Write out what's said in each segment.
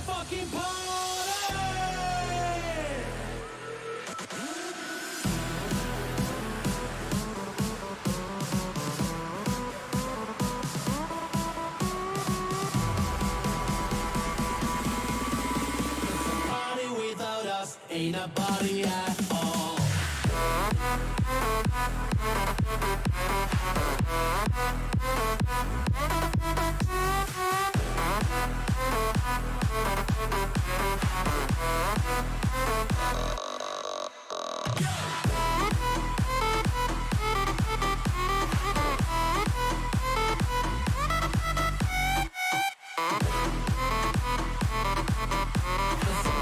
fucking party! Party without us ain't a party at all.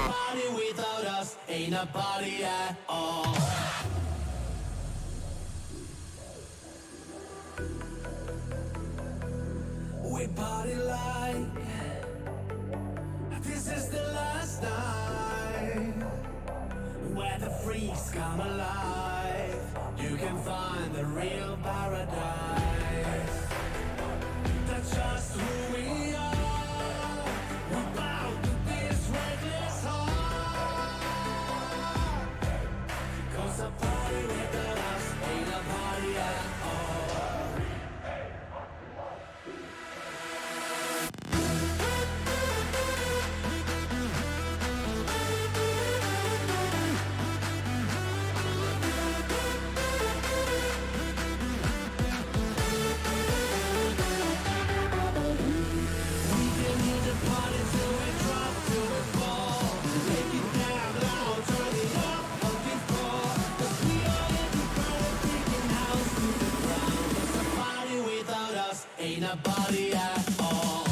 Party without us ain't a party at all. We party like this is the last night, where the freaks come alive. You can find the real paradise. That's just who we are. We're bound to this reckless heart. 'Cause a party without us ain't a party at all. Ain't a body at all.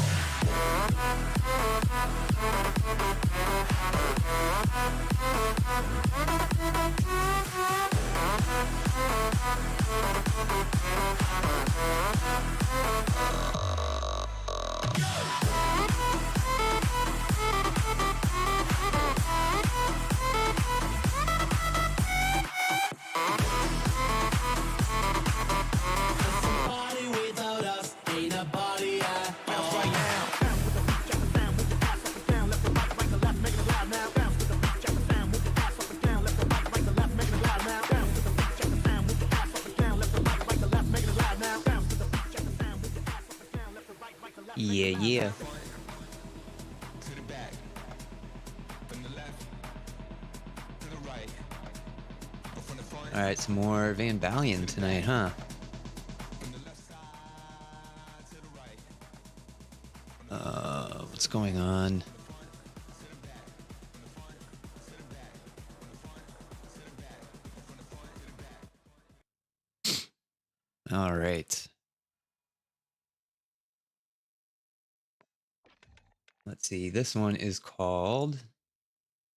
Yeah. All right, some more Van Balen tonight, huh? What's going on? All right. Let's see. This one is called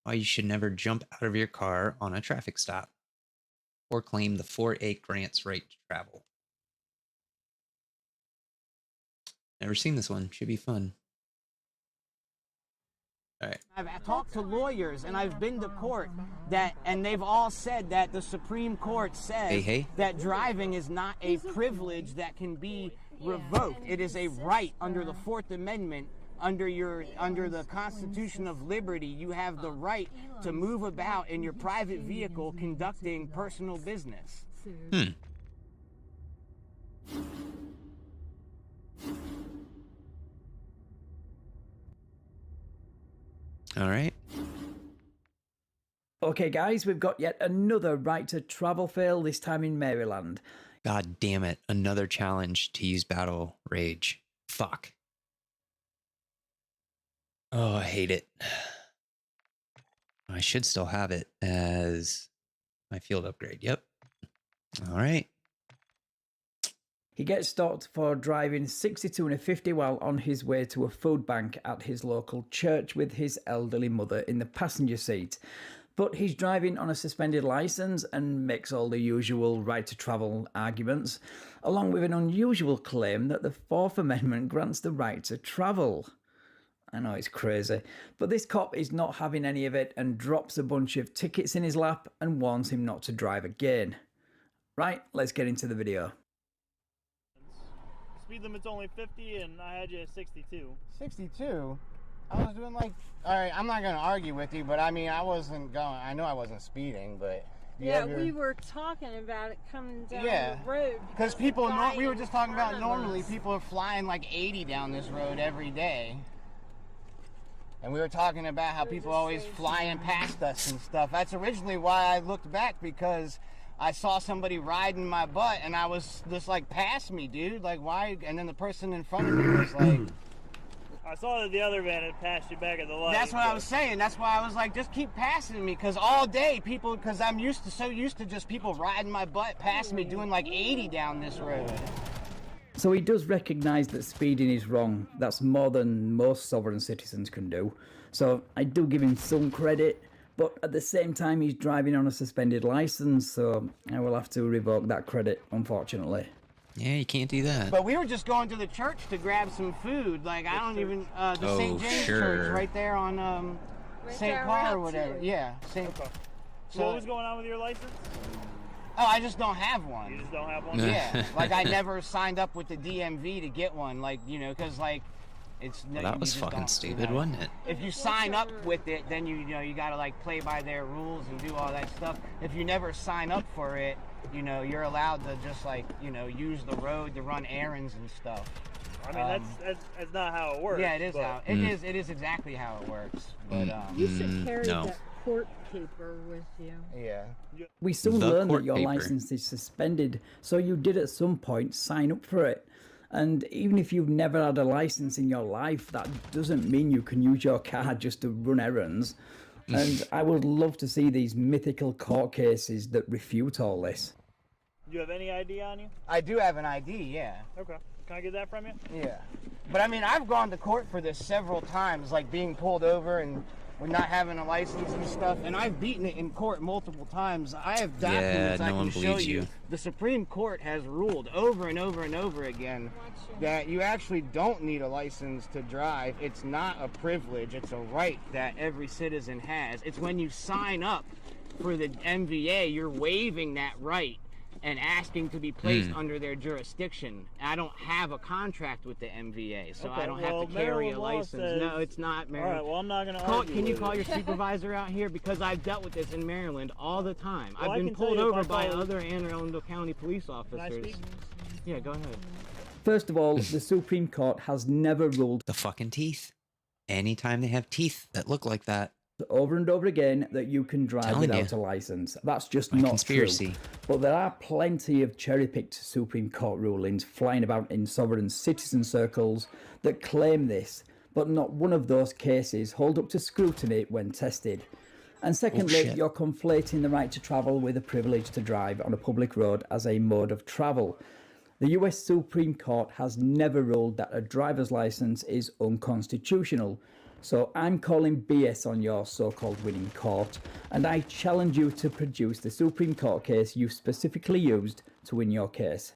Why You Should Never Jump Out of Your Car on a Traffic Stop or Claim the 4A Grant's Right to Travel. Never seen this one. Should be fun. All right. I've talked to lawyers and I've been to court and they've all said that the Supreme Court says that driving is not a privilege that can be revoked. It is a right under the Fourth Amendment. Under the Constitution of Liberty, you have the right to move about in your private vehicle conducting personal business. All right. Okay, guys, we've got yet another right to travel fail, this time in Maryland. God damn it. Another challenge to use battle rage. Fuck. Oh, I hate it. I should still have it as my field upgrade. Yep. All right. He gets stopped for driving 62 and a 50 while on his way to a food bank at his local church with his elderly mother in the passenger seat. But he's driving on a suspended license and makes all the usual right to travel arguments, along with an unusual claim that the Fourth Amendment grants the right to travel. I know it's crazy, but this cop is not having any of it and drops a bunch of tickets in his lap and warns him not to drive again. Right, let's get into the video. Speed limit's only 50 and I had you at 62. 62? I was doing like, all right, I'm not going to argue with you, but I mean, I wasn't going, I know I wasn't speeding, but. Yeah, we were talking about it coming down the road. Because people, we were just talking about normally people are flying like 80 down this road every day. And we were talking about how people always flying past us and stuff. That's originally why I looked back, because I saw somebody riding my butt and I was just like, pass me, dude. Like, why? And then the person in front of me was like... I saw that the other van had passed you back at the light. That's what I was saying. That's why I was like, just keep passing me, because all day people, because I'm so used to just people riding my butt past me doing like 80 down this road. So he does recognise that speeding is wrong. That's more than most sovereign citizens can do. So I do give him some credit, but at the same time he's driving on a suspended licence, so I will have to revoke that credit, unfortunately. Yeah, you can't do that. But we were just going to the church to grab some food. Like, I don't even, the St. James Church right there on St. Paul or whatever. Yeah, St. Paul. So what was going on with your license? Oh, I just don't have one. You just don't have one? Yeah, like I never signed up with the DMV to get one, like, you know, because like, it's... Well, that was fucking stupid, wasn't it? If you sign up with it, then you know, you gotta like play by their rules and do all that stuff. If you never sign up for it, you know, you're allowed to just like, you know, use the road to run errands and stuff. I mean, that's not how it works. Yeah, it is how it is exactly how it works. But you should carry that court paper with you. Yeah. We soon learned that your license is suspended, so you did at some point sign up for it. And even if you've never had a license in your life, that doesn't mean you can use your car just to run errands. And I would love to see these mythical court cases that refute all this. Do you have any ID on you? I do have an ID, yeah. Okay. Can I get that from you? Yeah. But I mean, I've gone to court for this several times, like being pulled over and not having a license and stuff, and I've beaten it in court multiple times. I have documents I can show you. The Supreme Court has ruled over and over and over again that you actually don't need a license to drive. It's not a privilege, it's a right that every citizen has. It's when you sign up for the MVA, you're waiving that right and asking to be placed under their jurisdiction. I don't have a contract with the MVA, so I don't have to carry a license. No, it's not, Maryland. All right, well, I'm not going to argue. Can you call your supervisor out here? Because I've dealt with this in Maryland all the time. I've been pulled over by other Anne Arundel County police officers. Can I speak? Yeah, go ahead. First of all, the Supreme Court has never ruled the fucking teeth. Anytime they have teeth that look like that. Over and over again that you can drive without a license. That's just not true. But there are plenty of cherry-picked Supreme Court rulings flying about in sovereign citizen circles that claim this, but not one of those cases hold up to scrutiny when tested. And secondly, you're conflating the right to travel with a privilege to drive on a public road as a mode of travel. The US Supreme Court has never ruled that a driver's license is unconstitutional. So I'm calling BS on your so-called winning court, and I challenge you to produce the Supreme Court case you specifically used to win your case.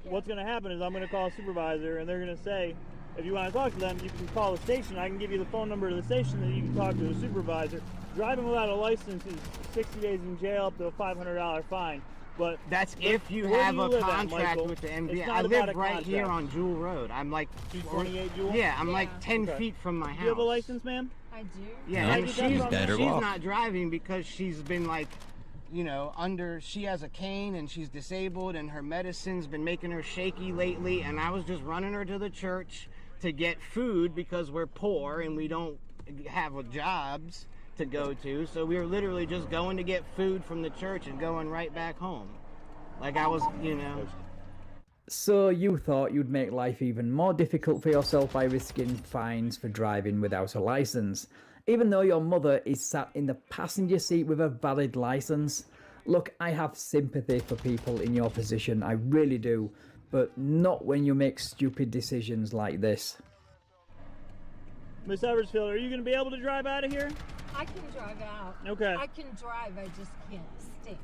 What's going to happen is I'm going to call a supervisor, and they're going to say, if you want to talk to them, you can call the station. I can give you the phone number of the station that you can talk to a supervisor. Driving without a license is 60 days in jail up to a $500 fine. But that's if you have a contract with the MVA. I live right here on Jewel Road. I'm like 228 Jewel? Yeah, I'm like 10 feet from my house. Do you have a license, ma'am? I do. Yeah, and she's not driving because she's been like, you know, she has a cane and she's disabled and her medicine's been making her shaky lately, and I was just running her to the church to get food because we're poor and we don't have jobs to go to, so we were literally just going to get food from the church and going right back home. Like I was, you know. So you thought you'd make life even more difficult for yourself by risking fines for driving without a license, even though your mother is sat in the passenger seat with a valid license. Look, I have sympathy for people in your position, I really do, but not when you make stupid decisions like this. Miss Eversfield, are you going to be able to drive out of here? I can drive out. Okay. I can drive, I just can't stand.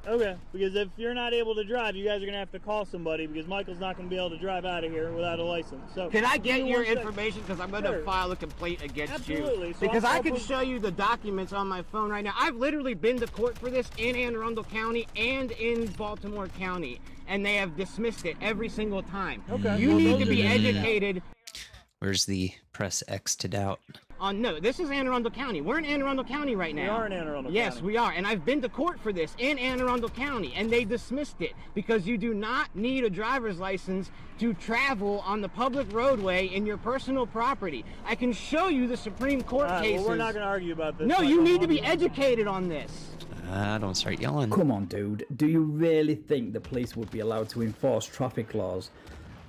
Okay, because if you're not able to drive, you guys are going to have to call somebody because Michael's not going to be able to drive out of here without a license. So can I get your information? Because I'm going to file a complaint against you. So because I can show you the documents on my phone right now. I've literally been to court for this in Anne Arundel County and in Baltimore County, and they have dismissed it every single time. Okay. You need to be educated. Where's the press X to doubt? No, this is Anne Arundel County. We're in Anne Arundel County right now. We are in Anne Arundel County. Yes, we are. And I've been to court for this in Anne Arundel County, and they dismissed it because you do not need a driver's license to travel on the public roadway in your personal property. I can show you the Supreme Court cases. Well, we're not going to argue about this. No, you need to be educated on this. Don't start yelling. Come on, dude. Do you really think the police would be allowed to enforce traffic laws,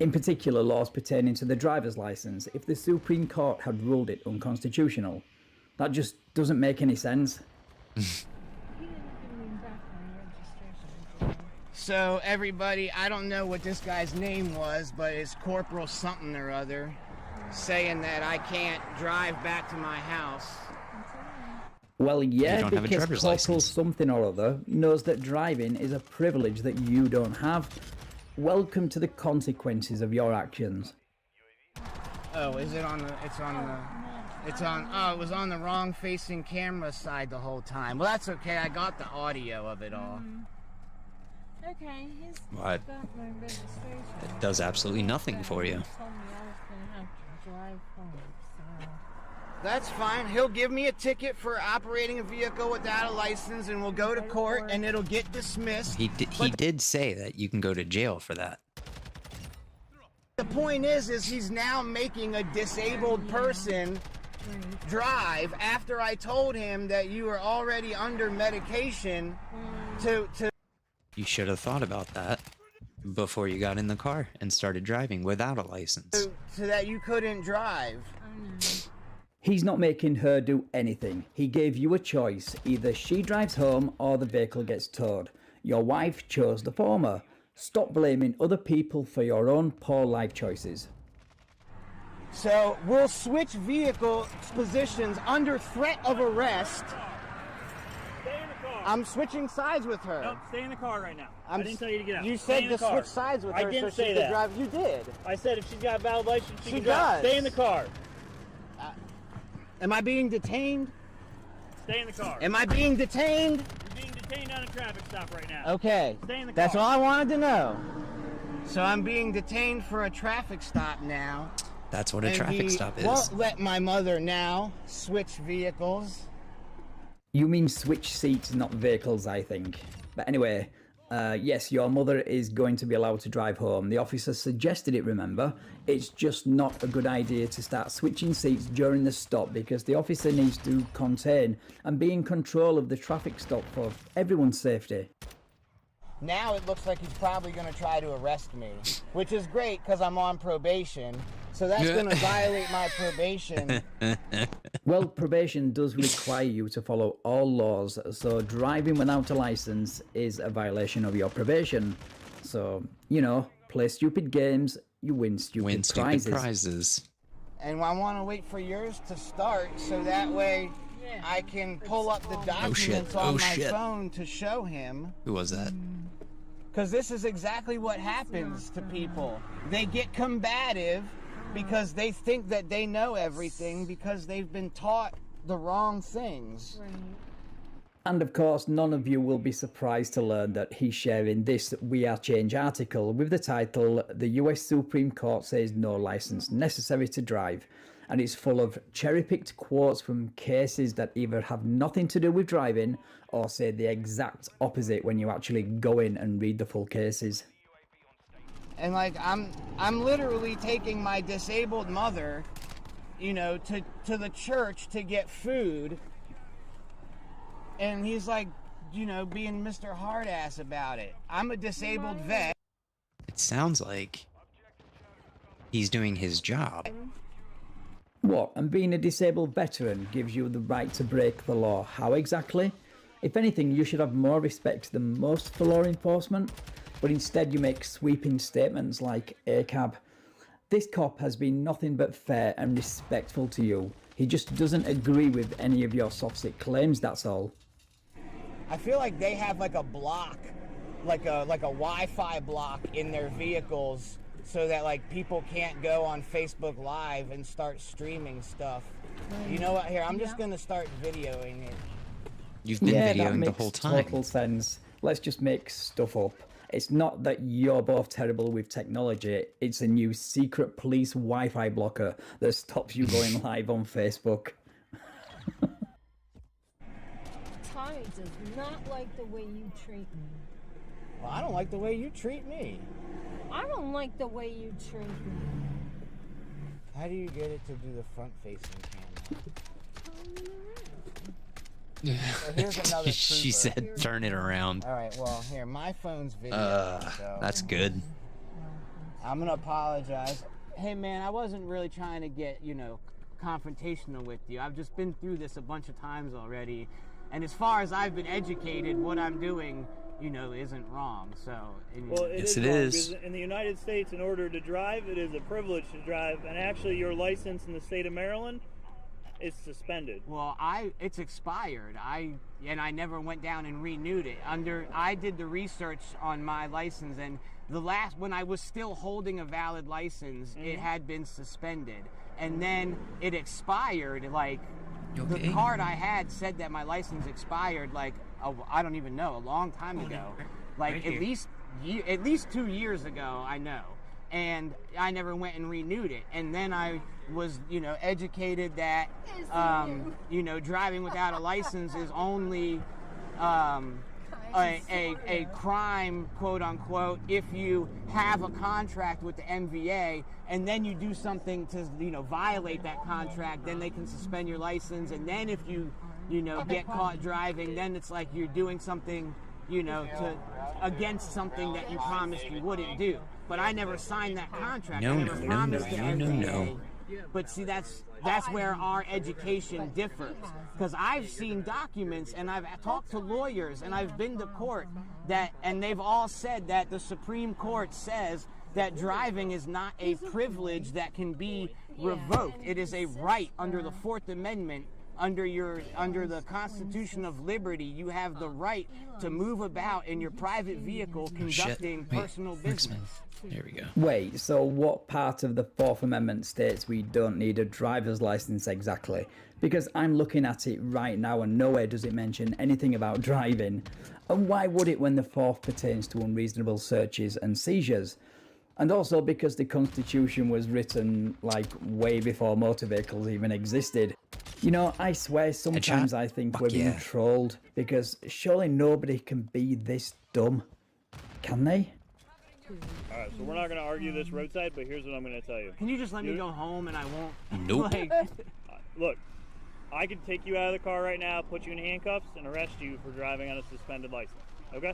in particular laws pertaining to the driver's license, if the Supreme Court had ruled it unconstitutional? That just doesn't make any sense. So everybody, I don't know what this guy's name was, but it's Corporal something or other, saying that I can't drive back to my house. Well, yeah, because Corporal license. something or other knows that driving is a privilege that you don't have. Welcome to the consequences of your actions. Oh, is it on the, oh, it was on the wrong facing camera side the whole time. Well, that's okay, I got the audio of it all. Okay, he's What? got my registration. It does absolutely nothing for you. He told me I was going to have to drive home, so... That's fine, he'll give me a ticket for operating a vehicle without a license and we'll go to court and it'll get dismissed. He did say that you can go to jail for that. The point is he's now making a disabled person drive after I told him that you were already under medication to You should have thought about that before you got in the car and started driving without a license. so that you couldn't drive. He's not making her do anything. He gave you a choice. Either she drives home or the vehicle gets towed. Your wife chose the former. Stop blaming other people for your own poor life choices. So we'll switch vehicle positions under threat of arrest. Stay in the car. I'm switching sides with her. Nope, stay in the car right now. I didn't tell you to get out. You Stay said in to the car. switch sides with her I didn't so say she could that. drive. You did. I said if she's got a valid license, she She can drive. does. Stay in the car. Am I being detained? Stay in the car. Am I being detained? You're being detained on a traffic stop right now. Okay. Stay in the That's car. all I wanted to know. So I'm being detained for a traffic stop now. That's what a And traffic he stop is. won't let my mother now switch vehicles. You mean switch seats, not vehicles, I think. But anyway, yes, your mother is going to be allowed to drive home. The officer suggested it, remember? It's just not a good idea to start switching seats during the stop because the officer needs to contain and be in control of the traffic stop for everyone's safety. Now it looks like he's probably going to try to arrest me, which is great because I'm on probation. So that's going to violate my probation. Well, probation does require you to follow all laws, so driving without a license is a violation of your probation. So, you know, play stupid games, you win stupid prizes. And I want to wait for yours to start so that way I can pull up the documents on my phone to show him. Who was that? Because this is exactly what happens to people. They get combative because they think that they know everything because they've been taught the wrong things. Right. And of course, none of you will be surprised to learn that he's sharing this We Are Change article with the title, "The US Supreme Court Says No License Necessary to Drive." And it's full of cherry-picked quotes from cases that either have nothing to do with driving or say the exact opposite when you actually go in and read the full cases. And like I'm literally taking my disabled mother, you know, to the church to get food. And he's like, you know, being Mr. Hardass about it. I'm a disabled vet. It sounds like he's doing his job. What, and being a disabled veteran gives you the right to break the law? How exactly? If anything, you should have more respect than most for law enforcement, but instead you make sweeping statements like ACAB. This cop has been nothing but fair and respectful to you. He just doesn't agree with any of your SovCits claims, that's all. I feel like they have like a block, like a Wi-Fi block in their vehicles so that like people can't go on Facebook Live and start streaming stuff. You know what? Here, I'm just gonna start videoing it. You've been that videoing makes the whole time. Total sense. Let's just make stuff up. It's not that you're both terrible with technology, it's a new secret police Wi-Fi blocker that stops you going live on Facebook. Tommy does not like the way you treat me. Well, I don't like the way you treat me. I don't like the way you treat me. How do you get it to do the front-facing camera? So here's another She said turn it around. All right, well, here, my phone's video. So That's good. I'm going to apologize. Hey, man, I wasn't really trying to get, you know, confrontational with you. I've just been through this a bunch of times already. And as far as I've been educated, what I'm doing, you know, isn't wrong. So, well, yes, it wrong, is. In the United States, in order to drive, it is a privilege to drive. And actually, your license in the state of Maryland is suspended. Well, it's expired. I never went down and renewed it. I did the research on my license, and when I was still holding a valid license, it had been suspended, and then it expired. Like the card I had said that my license expired. Like I don't even know, a long time ago. Like at least 2 years ago, I know. And I never went and renewed it. And then I was, you know, educated that, you know, driving without a license is only a crime, quote unquote, if you have a contract with the MVA and then you do something to, you know, violate that contract, then they can suspend your license. And then if you know, get caught driving, then it's like you're doing something, you know, against something that you promised you wouldn't do. But I never signed that contract. I never promised the MVA. But see, that's where our education differs. Because I've seen documents and I've talked to lawyers and I've been to court and they've all said that the Supreme Court says that driving is not a privilege that can be revoked. It is a right under the Fourth Amendment. Under the Constitution of Liberty, you have the right to move about in your private vehicle conducting personal business. There we go. Wait, so what part of the Fourth Amendment states we don't need a driver's license exactly? Because I'm looking at it right now and nowhere does it mention anything about driving. And why would it when the Fourth pertains to unreasonable searches and seizures? And also because the Constitution was written like way before motor vehicles even existed. You know, I swear sometimes I think we're being trolled, because surely nobody can be this dumb. Can they? Alright, so we're not going to argue this roadside, but here's what I'm going to tell you. Can you just let me go home and I won't? Nope. Look, I could take you out of the car right now, put you in handcuffs, and arrest you for driving on a suspended license. Okay?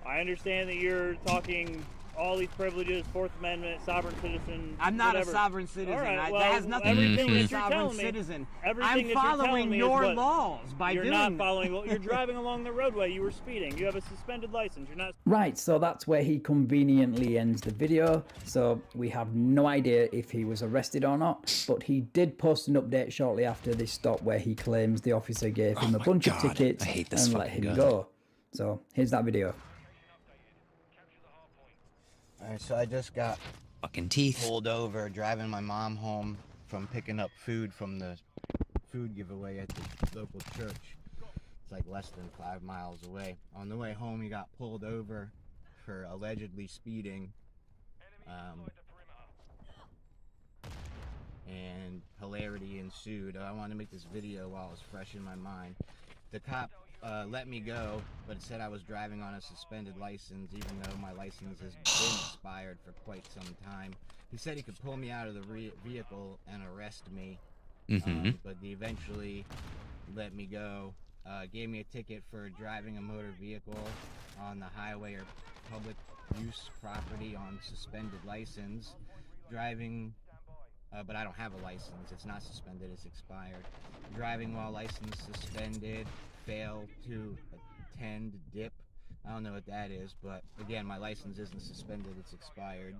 I understand that you're talking all these privileges, Fourth Amendment, sovereign citizen. I'm not whatever. a sovereign citizen. All right, That has nothing to do with a sovereign citizen. I'm following your laws by doing that. You're not following. You're driving along the roadway. You were speeding. You have a suspended license. You're not. Right, so that's where he conveniently ends the video. So we have no idea if he was arrested or not, but he did post an update shortly after this stop where he claims the officer gave him a bunch of tickets and let him go. So here's that video. Alright, so I just got fucking teeth pulled over driving my mom home from picking up food from the food giveaway at the local church. It's like less than 5 miles away. On the way home, he got pulled over for allegedly speeding. And hilarity ensued. I wanted to make this video while it was fresh in my mind. The cop let me go, but it said I was driving on a suspended license, even though my license has been expired for quite some time. He said he could pull me out of the vehicle and arrest me, but he eventually let me go. Gave me a ticket for driving a motor vehicle on the highway or public use property on suspended license. Driving, but I don't have a license. It's not suspended, it's expired. Driving while license suspended. Fail to attend dip. I don't know what that is, but again, my license isn't suspended, it's expired.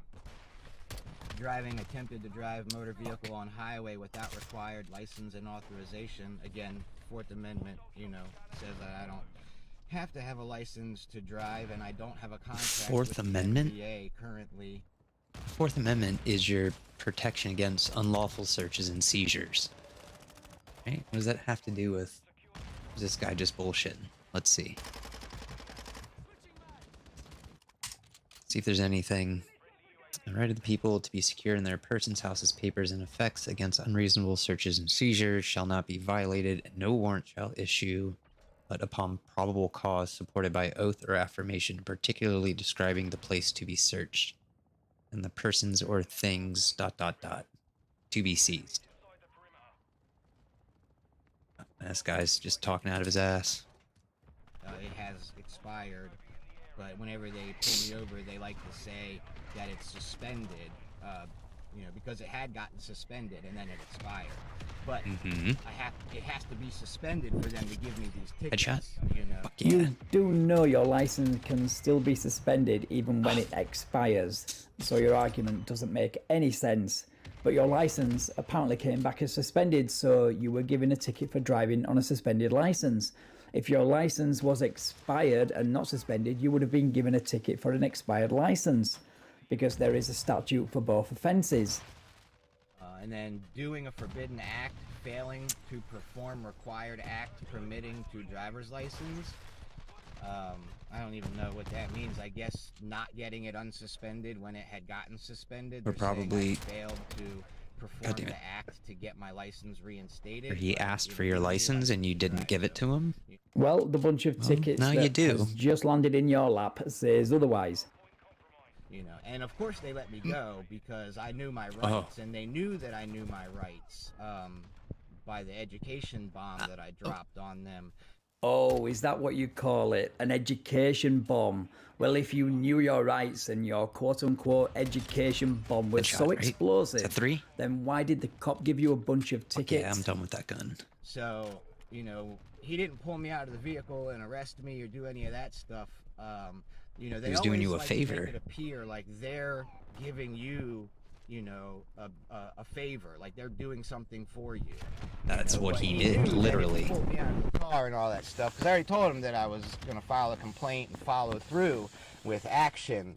Attempted to drive motor vehicle on highway without required license and authorization. Again, Fourth Amendment, you know, says that I don't have to have a license to drive, and I don't have a contract Fourth with Amendment? the FDA currently. Fourth Amendment is your protection against unlawful searches and seizures. Right? What does that have to do with this guy just bullshitting? Let's see. See if there's anything. The right of the people to be secure in their persons, houses, papers, and effects against unreasonable searches and seizures shall not be violated, and no warrant shall issue but upon probable cause supported by oath or affirmation, particularly describing the place to be searched and the persons or things ... to be seized. This guy's just talking out of his ass. It has expired, but whenever they pull me over, they like to say that it's suspended, you know, because it had gotten suspended and then it expired. But it has to be suspended for them to give me these tickets. Headshot? You know. Yeah. You do know your license can still be suspended even when it expires, so your argument doesn't make any sense. But your license apparently came back as suspended, so you were given a ticket for driving on a suspended license. If your license was expired and not suspended, you would have been given a ticket for an expired license, because there is a statute for both offences. And then doing a forbidden act, failing to perform required act permitting to driver's license. I don't even know what that means. I guess not getting it unsuspended when it had gotten suspended. Or probably failed to perform the act to get my license reinstated. Or he asked for your license and you didn't give it to him? Well, the bunch of tickets now you that do. has just landed in your lap says otherwise. You know, and of course they let me go because I knew my rights, and they knew that I knew my rights by the education bomb that I dropped on them. Oh, is that what you call it? An education bomb? Well, if you knew your rights and your quote-unquote education bomb was so explosive, Is that 3? then why did the cop give you a bunch of tickets? Yeah, I'm done with that gun. So, you know, he didn't pull me out of the vehicle and arrest me or do any of that stuff. You know, they was doing you a favor. make it appear like they're giving you, you know, a favor, like they're doing something for you. That's what he did, literally. He pulled me out of the car and all that stuff, because I already told him that I was going to file a complaint and follow through with action.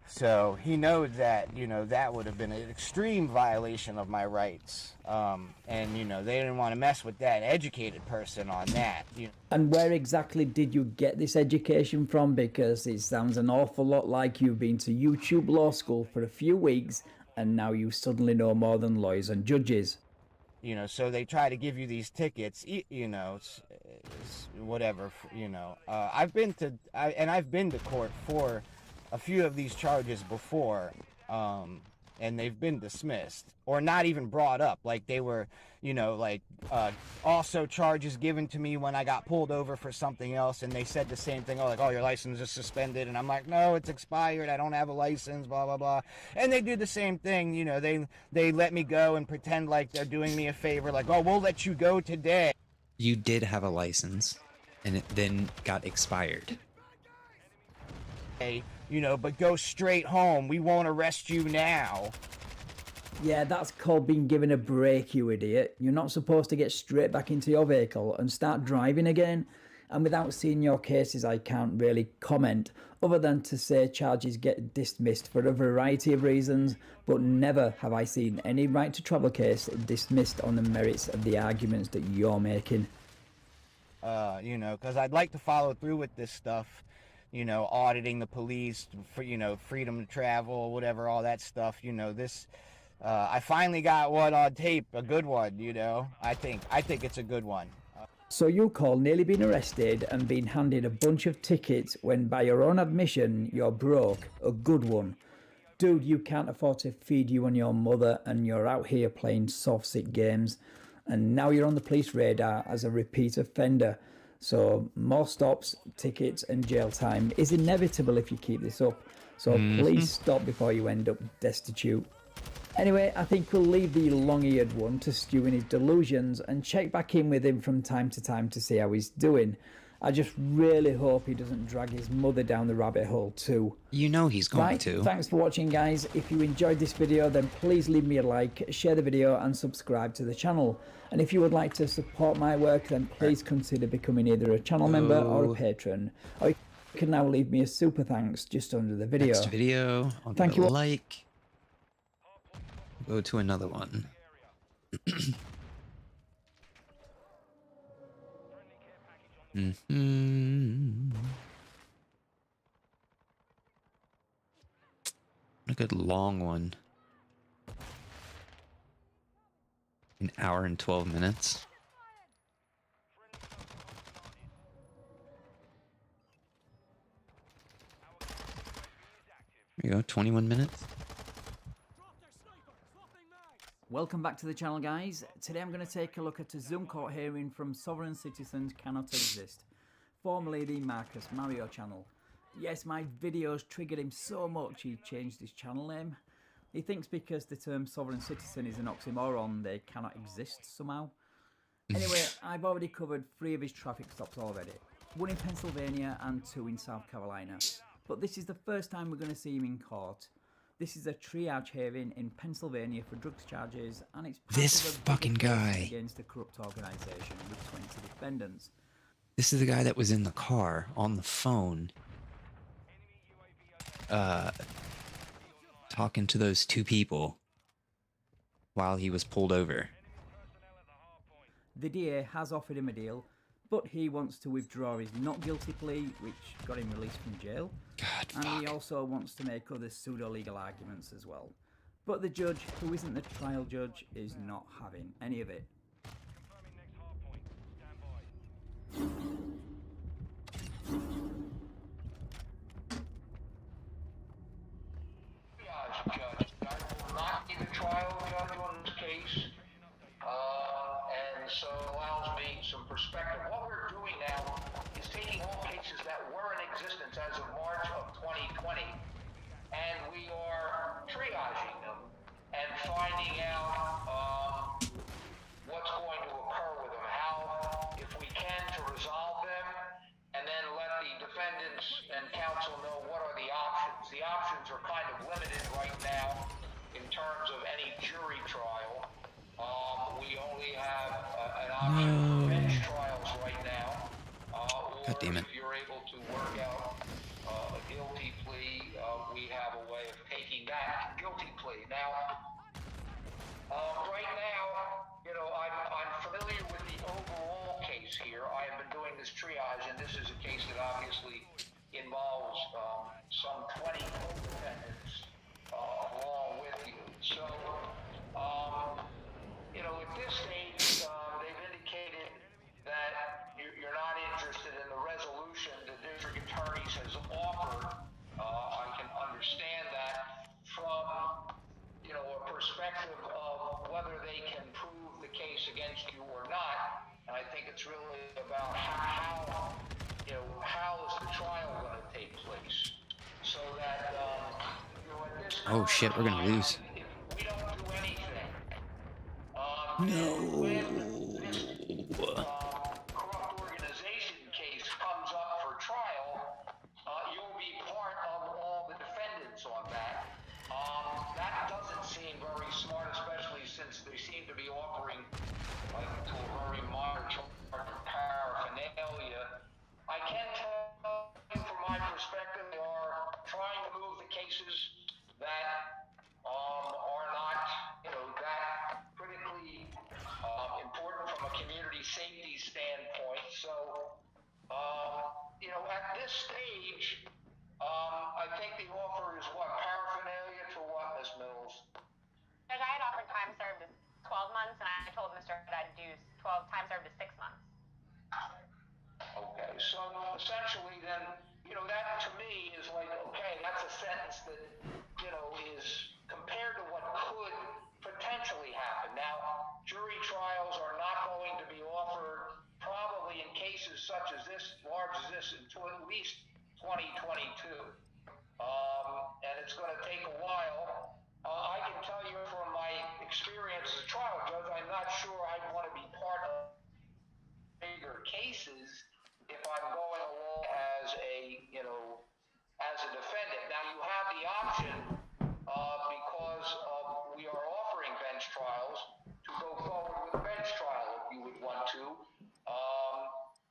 So he knows that, you know, that would have been an extreme violation of my rights. And, you know, they didn't want to mess with that educated person on that. You know. And where exactly did you get this education from? Because it sounds an awful lot like you've been to YouTube law school for a few weeks and now you suddenly know more than lawyers and judges. You know, so they try to give you these tickets, you know, it's whatever, you know. I've been to court for a few of these charges before, and they've been dismissed or not even brought up. Like they were, you know, like also charges given to me when I got pulled over for something else, and they said the same thing. Oh, like, oh, your license is suspended, and I'm like, no, it's expired. I don't have a license. Blah blah blah. And they do the same thing. You know, they let me go and pretend like they're doing me a favor. Like, oh, we'll let you go today. You did have a license, and it then got expired. You know, but go straight home. We won't arrest you now. Yeah, that's called being given a break, you idiot. You're not supposed to get straight back into your vehicle and start driving again. And without seeing your cases, I can't really comment, other than to say charges get dismissed for a variety of reasons, but never have I seen any right to travel case dismissed on the merits of the arguments that you're making. You know, because I'd like to follow through with this stuff. You know, auditing the police, for, you know, freedom to travel, whatever, all that stuff. You know, this, I finally got one on tape, a good one, you know. I think it's a good one. So you call nearly being arrested and being handed a bunch of tickets when by your own admission you're broke a good one. Dude, you can't afford to feed you and your mother and you're out here playing SovCits games and now you're on the police radar as a repeat offender. So more stops, tickets and jail time is inevitable if you keep this up. So please stop before you end up destitute. Anyway, I think we'll leave the long-eared one to stew in his delusions and check back in with him from time to time to see how he's doing. I just really hope he doesn't drag his mother down the rabbit hole too. You know he's going to. Thanks for watching, guys. If you enjoyed this video, then please leave me a like, share the video and subscribe to the channel. And if you would like to support my work, then please consider becoming either a channel member or a patron. Or you can now leave me a super thanks just under the video. Next video, I'll give it a like. Go to another one. good long one. An hour and 12 minutes. There you go, 21 minutes. Welcome back to the channel, guys. Today I'm going to take a look at a Zoom court hearing from Sovereign Citizens Cannot Exist, formerly the Marcus Mario channel. Yes, my videos triggered him so much he changed his channel name. He thinks because the term sovereign citizen is an oxymoron, they cannot exist somehow. Anyway, I've already covered 3 of his traffic stops already. 1 in Pennsylvania and 2 in South Carolina. But this is the first time we're going to see him in court. This is a triage hearing in Pennsylvania for drugs charges, and it's part this of a fucking guy against a corrupt organisation with 20 defendants. This is the guy that was in the car on the phone, talking to those 2 people while he was pulled over. The DA has offered him a deal, but he wants to withdraw his not guilty plea, which got him released from jail. God, and fuck. He also wants to make other pseudo-legal arguments as well. But the judge, who isn't the trial judge, is not having any of it. Judge, I will not be the trial judge on this case, and so allows me some perspective. What we're doing now is taking all cases that were in existence as of March of 2020, and we are triaging them and finding out what's going to occur with them, how, if we can, to resolve them, and then let the defendants and counsel know what are the options. The options are kind of limited right now in terms of any jury trial. We only have an option for bench trials right now. Or God damn it. if you're able to work out a guilty plea, we have a way of taking that guilty plea. Now, right now, you know, I'm familiar with the overall case here. I have been doing this triage, and this is a case that obviously involves some 20 co-defendants along with you. So, you know, at this stage, they've indicated that you're not interested in the resolution the district attorney has offered. I can understand that from, you know, a perspective of whether they can prove the case against you or not. And I think it's really about how you know, how is the trial going to take place? So that, you know, at this Oh shit, we're gonna lose. if we don't do anything, No. when this corrupt organization case comes up for trial, you'll be part of all the defendants on that. That doesn't seem very smart, especially since they seem to be offering, like, to a very minor charge of paraphernalia. I can tell you from my perspective, they are trying to move the cases that are not, you know, that critically important from a community safety standpoint. So, you know, at this stage, I think the offer is what, paraphernalia to what, Ms. Mills? I had offered time served as 12 months, and I told Mr. that I'd do 12 time served as 6 months. Okay, so essentially then, you know, that to me is like, okay, that's a sentence that, you know, is compared to what could potentially happen. Now, jury trials are not going to be offered probably in cases such as this, large as this, until at least 2022. And it's going to take a while. I can tell you from my experience as a trial judge, I'm not sure I'd want to be part of bigger cases if I'm going along as a, you know, as a defendant. Now you have the option, because we are offering bench trials, to go forward with a bench trial if you would want to.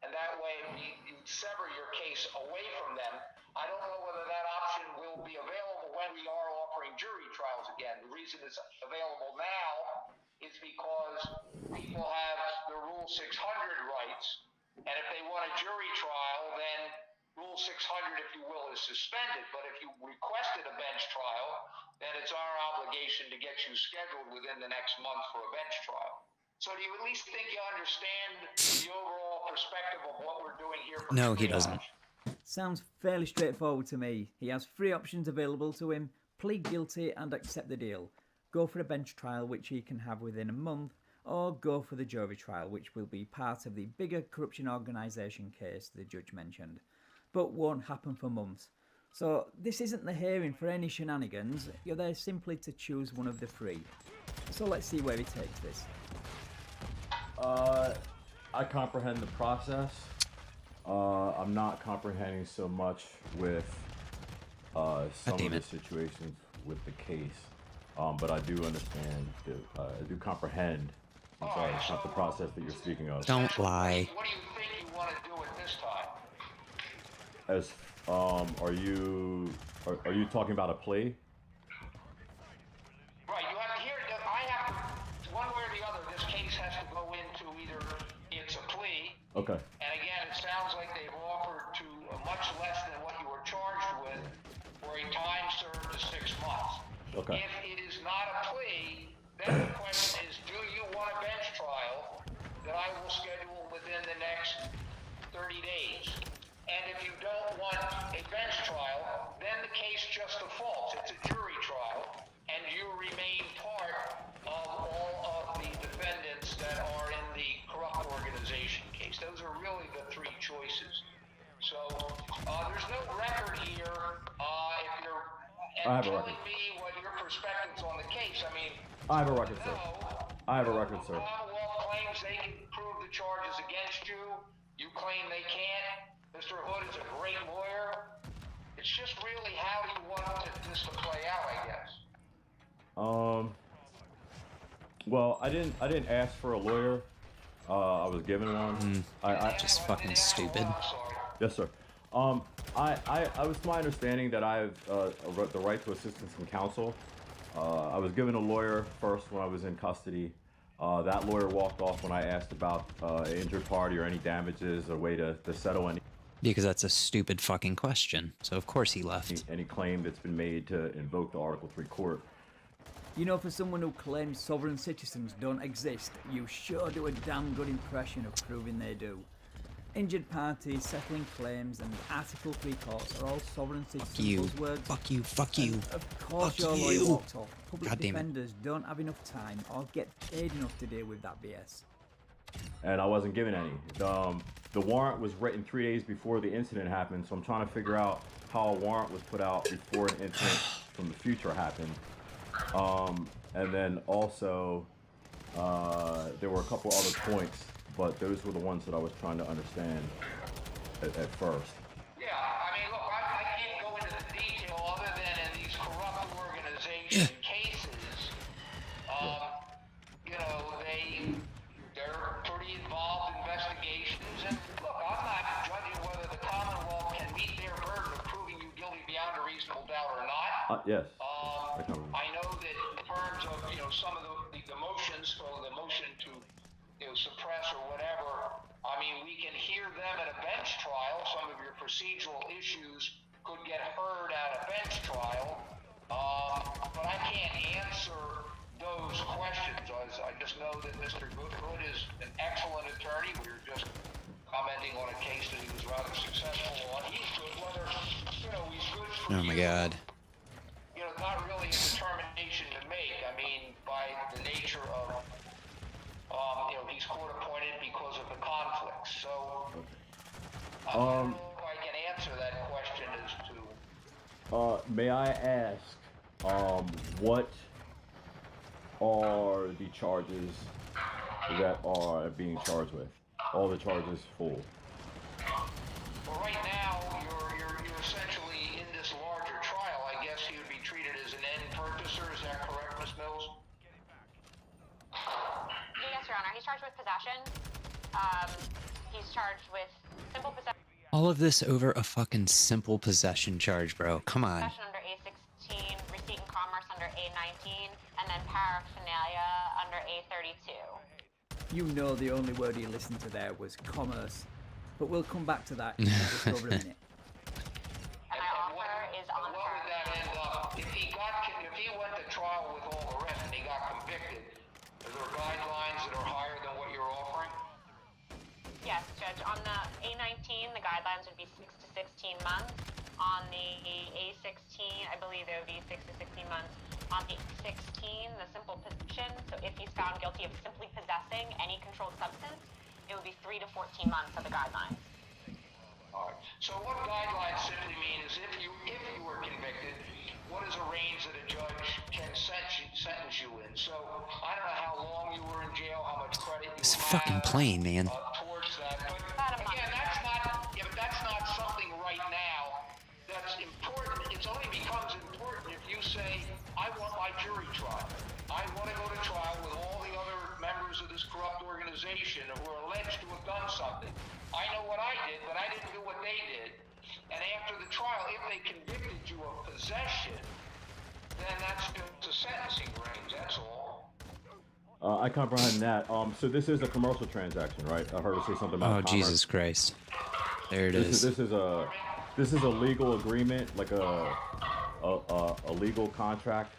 And that way you'd sever your case away from them. I don't know whether that option will be available when we are offering jury trials again. The reason it's available now is because people have the Rule 600 rights, and if they want a jury trial, then Rule 600, if you will, is suspended. But if you requested a bench trial, then it's our obligation to get you scheduled within the next month for a bench trial. So do you at least think you understand the overall perspective of what we're doing here? No, he doesn't. Sounds fairly straightforward to me. He has 3 options available to him: plead guilty and accept the deal, go for a bench trial which he can have within a month, or go for the jury trial, which will be part of the bigger corruption organisation case the judge mentioned, but won't happen for months. So this isn't the hearing for any shenanigans, you're there simply to choose one of the 3. So let's see where he takes this. I comprehend the process. I'm not comprehending so much with some of the situations with the case, but I do understand. I do comprehend. I'm sorry, it's not the process that you're speaking of. Don't lie. What do you think you want to do at this time? As are you talking about a plea? Right, you have to hear that. I have to, one way or the other, this case has to go into either it's a plea. Okay. And again, it sounds like they've offered to much less than what you were charged with for a time served of 6 months. Okay. If it is not a plea, then the question is, do you want a bench trial that I will schedule within the next 30 days? And if you don't want a bench trial, then the case just defaults. It's a jury trial, and you remain part of all of the defendants that are in the corrupt organization case. Those are really the 3 choices. So there's no record here. If you're telling me what your perspectives on the case, I mean, I have a record, sir. I have a record, sir. Commonwealth claims they can prove the charges against you. You claim they can't. Mr. Hood is a great lawyer. It's just really how do you want this to play out, I guess. Well, I didn't ask for a lawyer. I was given one. Just fucking stupid. Yes, sir. I was my understanding that I have the right to assistance from counsel. I was given a lawyer first when I was in custody. That lawyer walked off when I asked about an injured party or any damages, a way to settle any. Because that's a stupid fucking question. So of course he left. Any claim that's been made to invoke the Article 3 court. You know, for someone who claims sovereign citizens don't exist, you sure do a damn good impression of proving they do. Injured parties, settling claims, and Article 3 courts are all sovereign citizens buzzwords. Fuck you, fuck you. And of course your lawyer walked off. Public defenders don't have enough time or get paid enough to deal with that BS. And I wasn't given any. The warrant was written 3 days before the incident happened, so I'm trying to figure out how a warrant was put out before an incident from the future happened. And then also, there were a couple other points, but those were the ones that I was trying to understand at first. Yeah, I mean, look, I can't go into the detail other than in these corrupt organization cases, you know, they're pretty involved investigations, and look, I'm not judging whether the Commonwealth can meet their burden of proving you guilty beyond a reasonable doubt or not. Yes. I know that in terms of, you know, some of the motions, or the motion to, you know, suppress or whatever, I mean, we can hear them at a bench trial. Some of your procedural issues could get heard at a bench trial, but I can't answer those questions. I just know that Mr. Hood is an excellent attorney. We were just commenting on a case that he was rather successful on. He's good, whether, you know, he's good for Oh my God. You know, not really a determination to make. I mean, by the nature of, you know, he's court appointed because of the conflict. So, I don't know if I can answer that question as to. May I ask, what are the charges that are being charged with? All the charges full. Well, right now, you're essentially in this larger trial. I guess he would be treated as an end purchaser. Is that correct, Ms. Mills? Yes, Your Honor. He's charged with possession. He's charged with simple possession. All of this over a fucking simple possession charge, bro. Come on. Possession under A16, receipt and commerce under A19, and then paraphernalia under A32. You know the only word he listened to there was commerce. But we'll come back to that in just over a minute. guidelines would be 6 to 16 months. On the A16, I believe it would be 6 to 16 months. On the 16, the simple possession, so if he's found guilty of simply possessing any controlled substance, it would be 3 to 14 months of the guidelines. All right. So what guidelines simply mean is if you were convicted, what is a range that a judge can sentence you in? So I don't know how long you were in jail, how much credit you This had fucking plane, man. towards that. But again, that's not something right now that's important. It only becomes important if you say, I want my jury trial. I want to go to trial with all the other members of this corrupt organization who are alleged to have done something. I know what I did, but I didn't do what they did. And after the trial, if they convicted you of possession, then that's just a sentencing range, that's all. I comprehend that. So this is a commercial transaction, right? I heard her say something about commerce. Jesus Christ. There it is. This is a legal agreement, like a legal contract.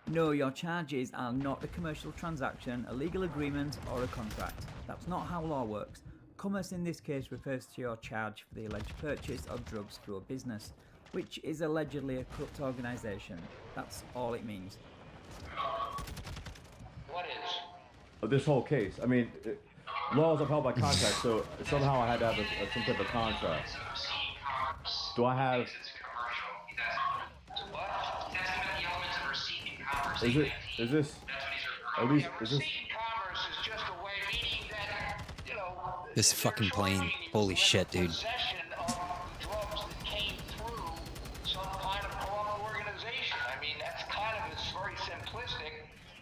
No, your charges are not a commercial transaction, a legal agreement, or a contract. That's not how law works. Commerce in this case refers to your charge for the alleged purchase of drugs through a business, which is allegedly a corrupt organisation. That's all it means. What is? This whole case. I mean, law is upheld by contract, so somehow I had to have some type of contract. Do I have... Is this this fucking plane? Holy shit, dude.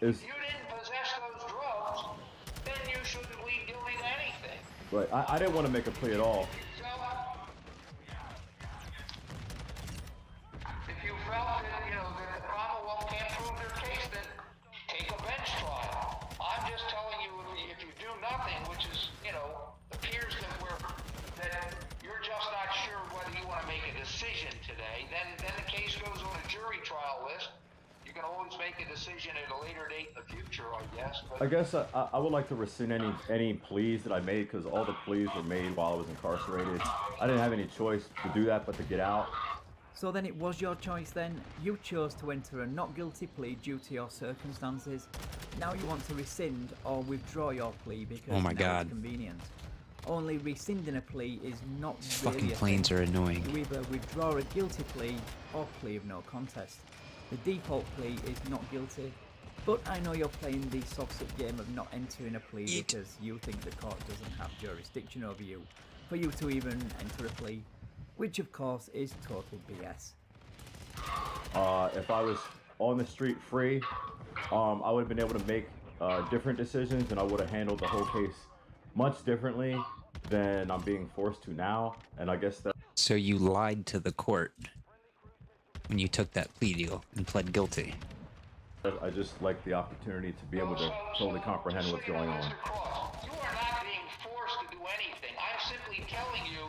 If you didn't possess those drugs, then you shouldn't plead guilty to anything. Right. I didn't want to make a plea at all. So, if you felt that, that the Commonwealth can't prove their case, then take a bench trial. I'm just telling you, if you do nothing, which is, appears that you're just not sure whether you want to make a decision today, then the case goes on a jury trial list. You can always make a decision at a later date in the future, I guess. But I guess I would like to rescind any pleas that I made, because all the pleas were made while I was incarcerated. I didn't have any choice to do that but to get out. So then it was your choice then? You chose to enter a not guilty plea due to your circumstances. Now you want to rescind or withdraw your plea because oh my now God. It's convenient. Only rescinding a plea is not These really fucking a planes thing. are annoying. You either withdraw a guilty plea or plea of no contest. The default plea is not guilty, but I know you're playing the SovCits game of not entering a plea because you think the court doesn't have jurisdiction over you for you to even enter a plea, which of course is total BS. If I was on the street free, I would have been able to make different decisions, and I would have handled the whole case much differently than I'm being forced to now, and I guess that... So you lied to the court when you took that plea deal and pled guilty. I just like the opportunity to be able to totally comprehend what's going on. You are not being forced to do anything. I'm simply telling you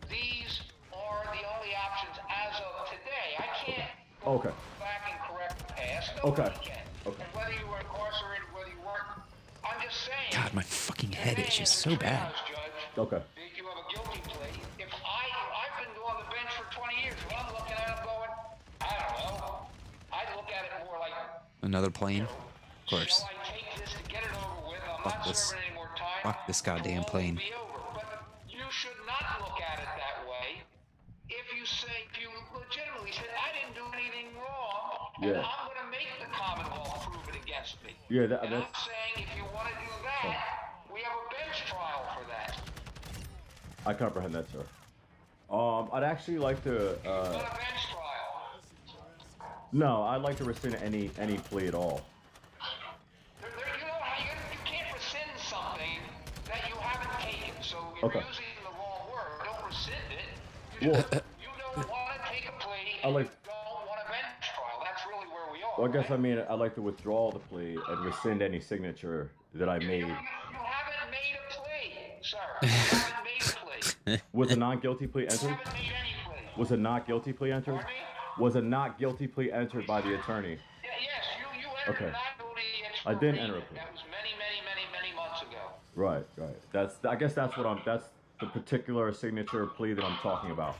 these are the only options as of today. I can't go back and correct the past. Nobody can. And whether you were incarcerated, whether you weren't, I'm just saying. God, my fucking head is just so bad. Okay. If you have a guilty plea, if I've been on the bench for 20 years, when I'm looking at it, I'm going, I don't know. I look at it more like another plane? Of course. shall I take this to get it over with? I'm Fuck not this. serving any more time. Fuck this goddamn It'll plane. be over. But you should not look at it that way. If you legitimately say, I didn't do anything wrong, and I'm going to make the Commonwealth prove it against me. Yeah, and I'm saying if you want to do that, we have a bench trial for that. I comprehend that, sir. I'd actually like to... You've got a bench trial. No, I'd like to rescind any plea at all. You can't rescind something that you haven't taken. So you're using the wrong word. Don't rescind it. You don't want to take a plea. And you don't want a bench trial. That's really where we are. Well, I guess I mean I'd like to withdraw the plea and rescind any signature that I made. You haven't made a plea, sir. You haven't made a plea. Was a non-guilty plea entered? You haven't made any plea. Was a not guilty plea entered? Pardon me? Was a not guilty plea entered by the attorney? Yes, you entered a not guilty I didn't enter a plea. That was many months ago. Right. I guess that's what the particular signature plea that I'm talking about?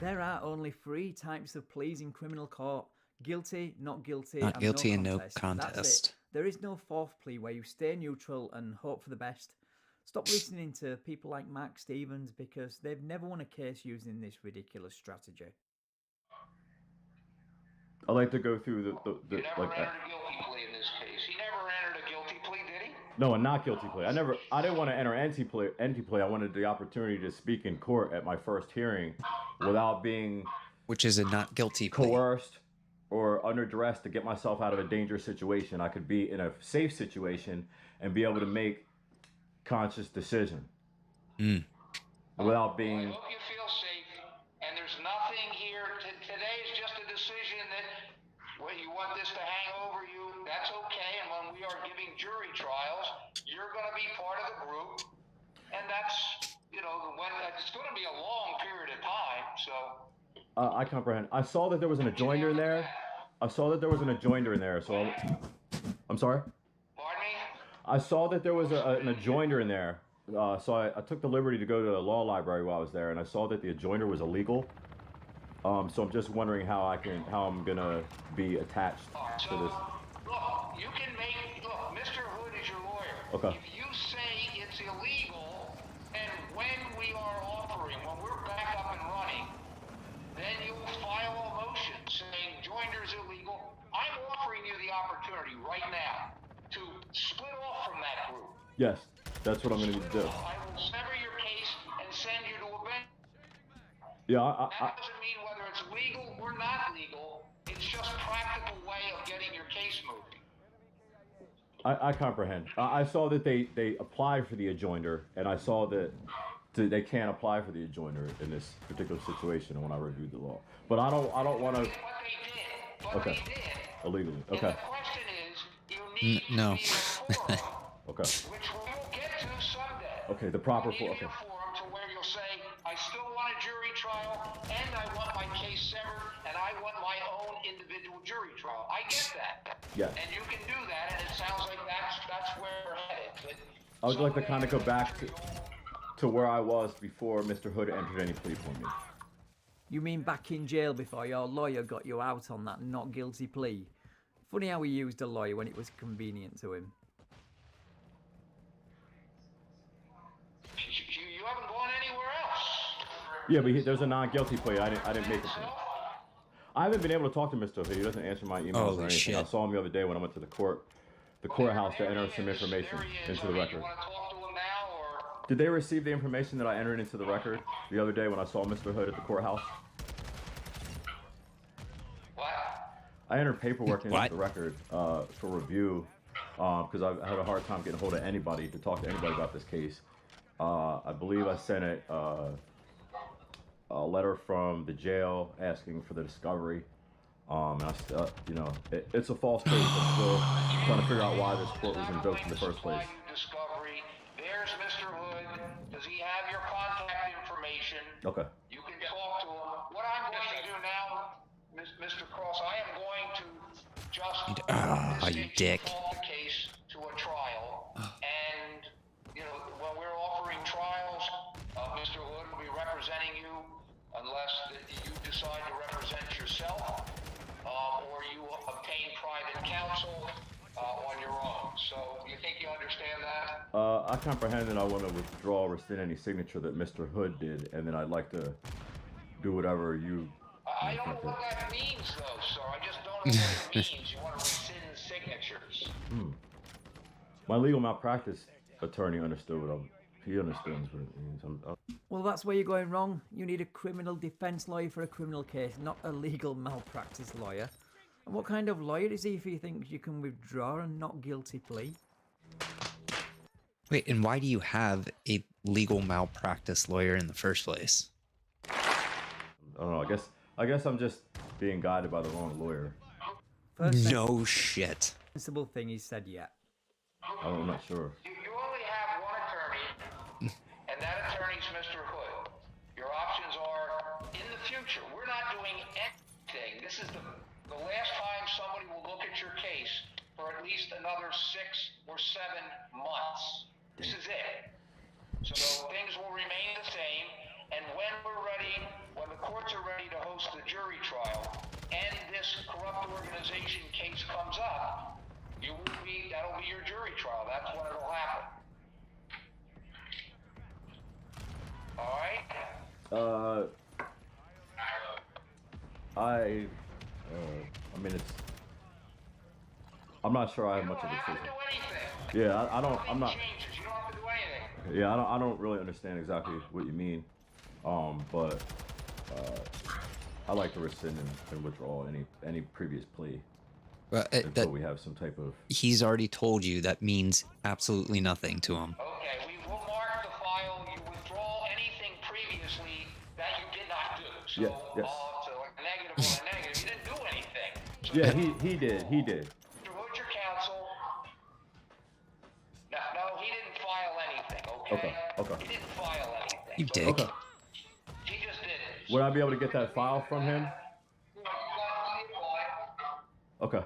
There are only 3 types of pleas in criminal court: guilty, not guilty, Not guilty and no That's contest. it. There is no 4th plea where you stay neutral and hope for the best. Stop listening to people like Mark Stevens because they've never won a case using this ridiculous strategy. I like to go through the He never entered a guilty plea in this case. He never entered a guilty plea, did he? No, a not guilty plea. I didn't want to enter empty plea. I wanted the opportunity to speak in court at my first hearing without being, which is a not guilty plea, coerced or under duress to get myself out of a dangerous situation. I could be in a safe situation and be able to make conscious decision without being. Well, I hope you feel safe. And there's nothing here. Today is just a decision that you want this to hang over you. That's okay. And when we are giving jury trials, you're going to be part of the group. And that's, when it's going to be a long period of time. So. I comprehend. I saw that there was an adjoinder in there. So I'm sorry? Pardon me? I saw that there was an adjoinder in there. So I took the liberty to go to the law library while I was there, and I saw that the adjoinder was illegal. So I'm just wondering how I'm gonna be attached to this. Look, you can look, Mr. Hood is your lawyer. Okay. If you say it's illegal, and when we're back up and running, then you'll file a motion saying joinder's illegal. I'm offering you the opportunity right now to split off from that group. Yes, that's what I'm gonna do. I will sever your case and send you to a bench. Yeah, That doesn't mean whether it's legal or not legal. It's just a practical way of getting your case moving. I comprehend. I saw that they applied for the adjoinder, and I saw that they can't apply for the adjoinder in this particular situation when I reviewed the law. But I don't want to. But they did. Illegally. And Okay. the question is, you need to no. be in a forum, Okay. which we will get to someday. Okay, the proper You need forum. a forum to where you'll say, I still want a jury trial, and I want my case severed, and I want my own individual jury trial. I get that. Yes. And you can do that, and it sounds like that's where we're headed. But I would like to someday kind of go in the back future, to where I was before Mr. Hood entered any plea for me. You mean back in jail before your lawyer got you out on that not guilty plea? Funny how he used a lawyer when it was convenient to him. you haven't gone anywhere else. Yeah, but there's a non-guilty plea. I didn't make it. I haven't been able to talk to Mr. Hood. He doesn't answer my emails or Holy anything. shit. I saw him the other day when I went to the courthouse to enter some information into the record. You want to talk to him now, or? Did they receive the information that I entered into the record the other day when I saw Mr. Hood at the courthouse? What? I entered paperwork into the record for review because I had a hard time getting hold of anybody to talk to anybody about this case. I believe I sent a letter from the jail asking for the discovery. And it's a false case. I'm still trying to figure out why this court was invoked in the first place. Discovery. There's Mr. Hood. Does he have your contact information? Okay. You can talk to him. What I'm going to do now, Mr. Cross, I am going to just you dick. the case to a trial, and when we're offering trials, Mr. Hood will be representing you, unless you decide to represent yourself, or you obtain private counsel on your own. So, you think you understand that? I comprehend that I want to withdraw or rescind any signature that Mr. Hood did, and then I'd like to do whatever you. I don't know what that means, though, sir. I just don't know what it means. You want to rescind signatures. My legal malpractice attorney understood he understands what it means. Well, that's where you're going wrong. You need a criminal defense lawyer for a criminal case, not a legal malpractice lawyer. And what kind of lawyer is he if he thinks you can withdraw a not guilty plea? Wait, and why do you have a legal malpractice lawyer in the first place? I don't know. I guess I'm just being guided by the wrong lawyer. No shit. Sensible thing he said yet. I'm not sure. You only have one attorney, and that attorney's Mr. Hood. Your options are, in the future, we're not doing anything. This is the last time somebody will look at your case for at least another 6 or 7 months. This is it. So things will remain the same, and when we're ready, when the courts are ready to host the jury trial, and this corrupt organization case comes up, that'll be your jury trial. That's when it'll happen. All right? I mean, I'm not sure I have much of a decision. Yeah, I'm not. Changes. You don't have to do anything. Yeah, I don't really understand exactly what you mean. But I like to rescind and withdraw any previous plea until we have some type of. He's already told you that means absolutely nothing to him. Okay, we will mark the file. You withdraw anything previously that you did not do. So, Yes. So a negative or a negative. You didn't do anything. So Yeah, he did. Who's your counsel? No, he didn't file anything. Okay. He didn't file anything. You dick. Okay. He just did it. Would I be able to get that file from him? Okay.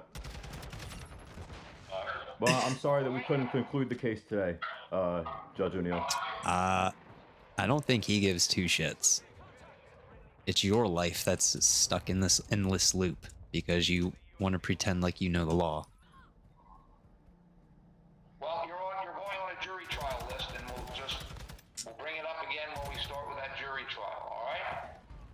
Well, I'm sorry that we couldn't conclude the case today, Judge O'Neill. I don't think he gives two shits. It's your life that's stuck in this endless loop because you want to pretend like you know the law. Well, you're going on a jury trial list, and we'll bring it up again when we start with that jury trial.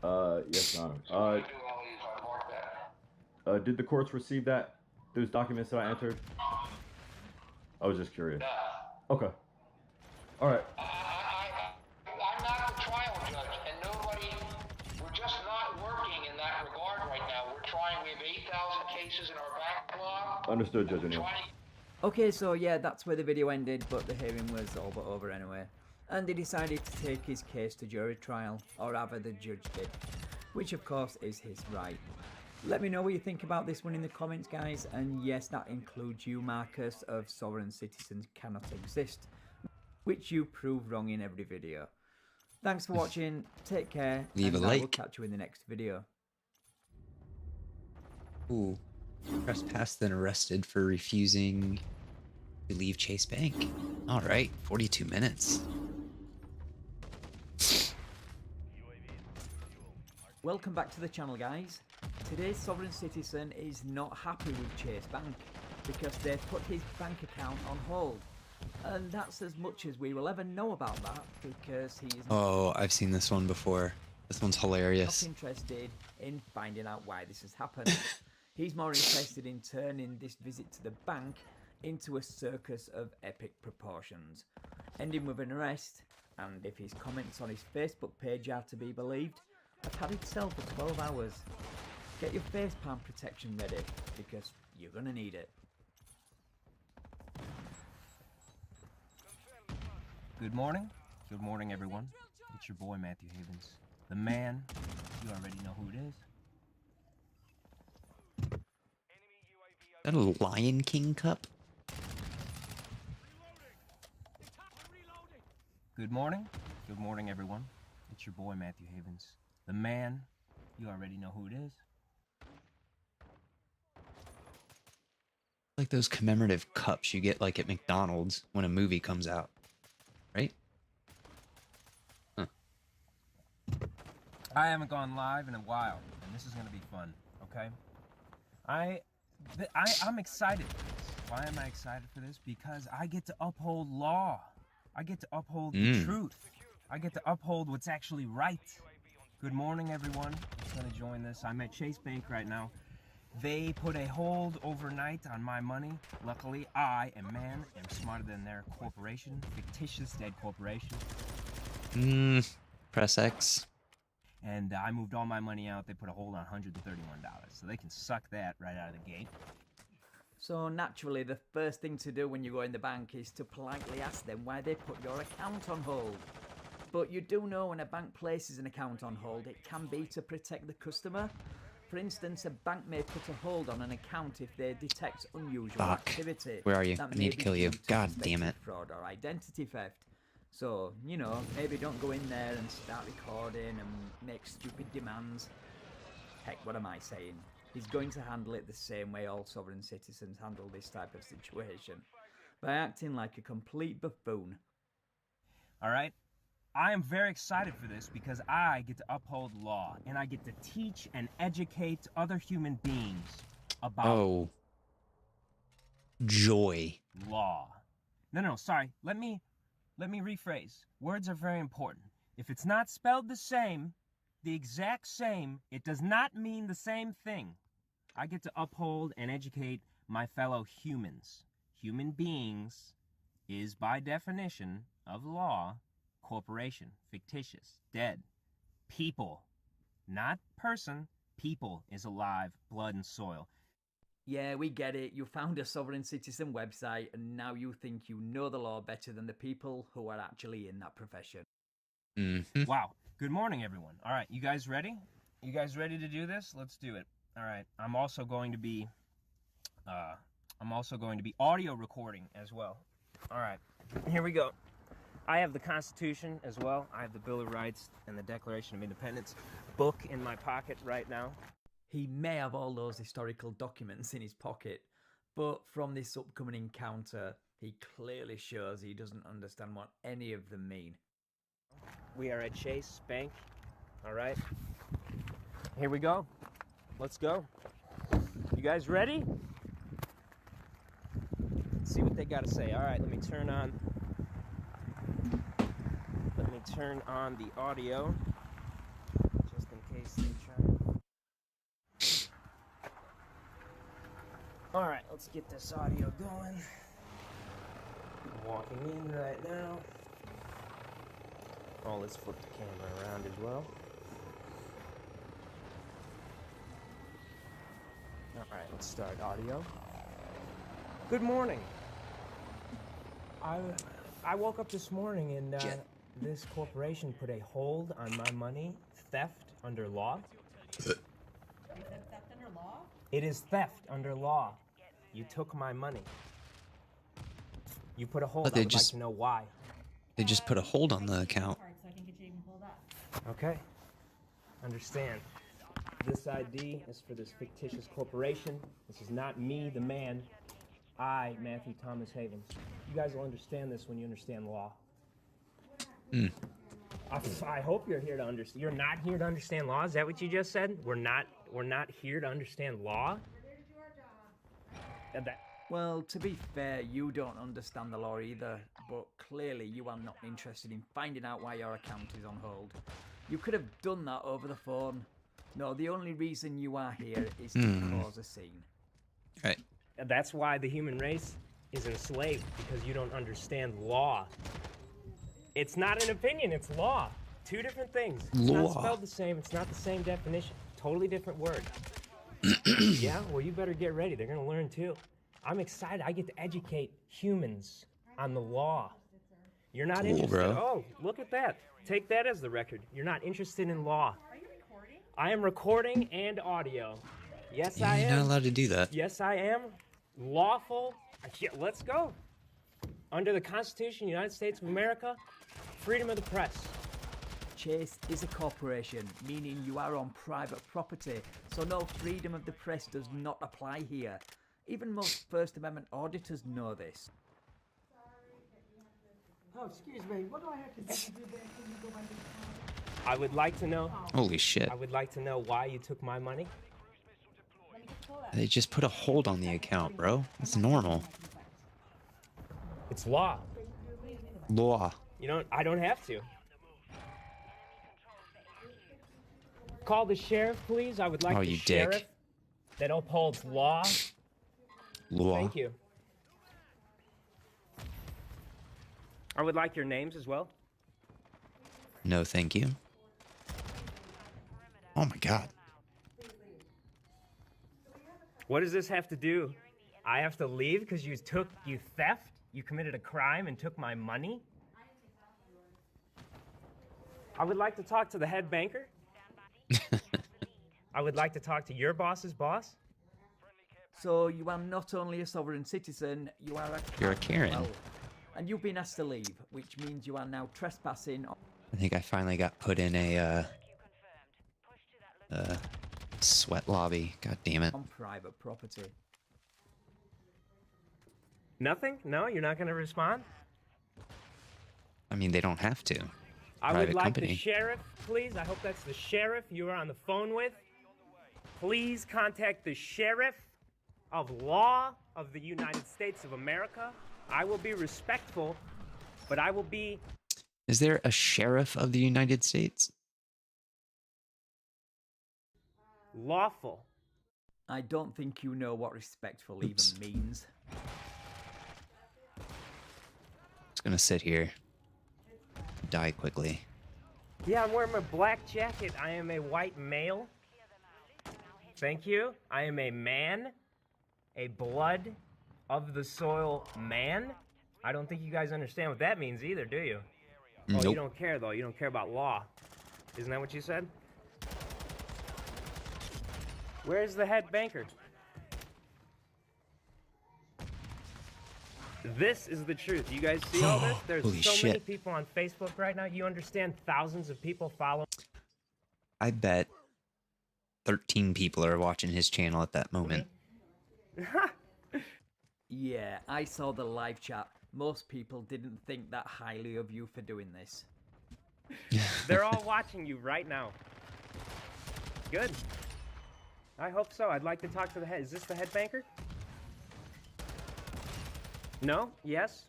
All right? Yes, Your Honor. So do all these. I marked that. Did the courts receive those documents that I entered? I was just curious. No. Okay. All right. I'm not the trial judge, and we're just not working in that regard right now. We have 8,000 cases in our backlog. Understood, Judge O'Neill. Okay, so yeah, that's where the video ended, but the hearing was all but over anyway. And he decided to take his case to jury trial, or rather the judge did, which of course is his right. Let me know what you think about this one in the comments, guys, and yes, that includes you, Marcus, of Sovereign Citizens Cannot Exist, which you prove wrong in every video. Thanks for watching, take care, Leave a and I like. will catch you in the next video. Ooh. Trespassed and arrested for refusing to leave Chase Bank. Alright, 42 minutes. Welcome back to the channel, guys. Today's Sovereign Citizen is not happy with Chase Bank because they've put his bank account on hold. And that's as much as we will ever know about that because he's Oh, I've seen this one before. This one's hilarious. not interested in finding out why this has happened. He's more interested in turning this visit to the bank into a circus of epic proportions, ending with an arrest, and if his comments on his Facebook page are to be believed, a padded cell for 12 hours. Get your face palm protection ready, because you're gonna need it. Good morning everyone. It's your boy Matthew Havens. The man, you already know who it is. Is that a Lion King cup? Good morning everyone. It's your boy Matthew Havens. The man, you already know who it is. Like those commemorative cups you get like at McDonald's when a movie comes out. Right? Huh. I haven't gone live in a while, and this is gonna be fun, okay? I'm excited for this. Why am I excited for this? Because I get to uphold law. I get to uphold the truth. I get to uphold what's actually right. Good morning, everyone. Who's going to join this? I'm at Chase Bank right now. They put a hold overnight on my money. Luckily, I am smarter than their corporation, fictitious dead corporation. Press X. And I moved all my money out. They put a hold on $131, so they can suck that right out of the gate. So naturally, the first thing to do when you go in the bank is to politely ask them why they put your account on hold. But you do know when a bank places an account on hold, it can be to protect the customer. For instance, a bank may put a hold on an account if they detect unusual activity. Where are you? That I need to kill you. God damn it. Fraud or identity theft. So, you know, maybe don't go in there and start recording and make stupid demands. Heck, what am I saying? He's going to handle it the same way all sovereign citizens handle this type of situation. By acting like a complete buffoon. All right? I am very excited for this because I get to uphold law and I get to teach and educate other human beings about joy. Law. No, sorry. Let me rephrase. Words are very important. If it's not spelled the same, the exact same, it does not mean the same thing. I get to uphold and educate my fellow humans. Human beings is, by definition of law, corporation, fictitious, dead. People, not person. People is alive, blood and soil. Yeah, we get it. You found a sovereign citizen website and now you think you know the law better than the people who are actually in that profession. Wow. Good morning, everyone. All right, you guys ready? You guys ready to do this? Let's do it. All right. I'm also going to be audio recording as well. All right. Here we go. I have the Constitution as well. I have the Bill of Rights and the Declaration of Independence book in my pocket right now. He may have all those historical documents in his pocket, but from this upcoming encounter, he clearly shows he doesn't understand what any of them mean. We are at Chase Bank. All right. Here we go. Let's go. You guys ready? Let's see what they got to say. All right, let me turn on the audio just in case they try. All right, let's get this audio going. I'm walking in right now. Oh, let's flip the camera around as well. All right, let's start audio. Good morning. I woke up this morning and this corporation put a hold on my money, theft under law. Theft under law? It is theft under law. You took my money. You put a hold. But they I would just like to know why. They just put a hold on the account. So I can get you even pulled up. Okay. Understand. This ID is for this fictitious corporation. This is not me, the man. I, Matthew Thomas Havens. You guys will understand this when you understand law. I hope you're here to understand. You're not here to understand law? Is that what you just said? We're not here to understand law? Well, to be fair, you don't understand the law either, but clearly you are not interested in finding out why your account is on hold. You could have done that over the phone. No, the only reason you are here is to cause a scene. Right. And that's why the human race is enslaved, because you don't understand law. It's not an opinion, it's law. Two different things. It's not spelled the same, it's not the same definition. Totally different word. Yeah, well, you better get ready. They're gonna learn too. I'm excited. I get to educate humans on the law. You're not interested. Bro. Oh, look at that. Take that as the record. You're not interested in law. Are you recording? I am recording and audio. Yes, I am. You're not allowed to do that. Yes, I am. Lawful. Yeah, let's go. Under the Constitution of the United States of America, freedom of the press. Chase is a corporation, meaning you are on private property, so no freedom of the press does not apply here. Even most First Amendment auditors know this. Oh, excuse me. What do I have to do to do that? Can you go by the I would like to know. Holy shit. I would like to know why you took my money. They just put a hold on the account, bro. It's normal. It's law. Law. I don't have to. Call the sheriff, please. I would like the you sheriff dick. that upholds law. Law. Thank you. I would like your names as well. No, thank you. Oh my god. What does this have to do? I have to leave because you theft? You committed a crime and took my money? I would like to talk to the head banker. I would like to talk to your boss's boss. So you are not only a sovereign citizen, you are You're a Karen. well, and you've been asked to leave, which means you are now trespassing. I think I finally got put in a sweat lobby. God damn it. On private property. Nothing? No, you're not going to respond? I mean, they don't have to. I would Private like company. the sheriff, please. I hope that's the sheriff you are on the phone with. Please contact the sheriff of law of the United States of America. I will be respectful, but I will be... Is there a sheriff of the United States? lawful. I don't think you know what respectful even means. Just gonna sit here. Die quickly. Yeah, I'm wearing my black jacket. I am a white male. Thank you. I am a man. A blood of the soil man. I don't think you guys understand what that means either, do you? Nope. Oh, you don't care, though. You don't care about law. Isn't that what you said? Where's the head banker? This is the truth. You guys see all this? There's Holy so many shit. people on Facebook right now. You understand thousands of people follow. I bet 13 people are watching his channel at that moment. Yeah, I saw the live chat. Most people didn't think that highly of you for doing this. They're all watching you right now. Good. I hope so. I'd like to talk to the head. Is this the head banker? No? Yes?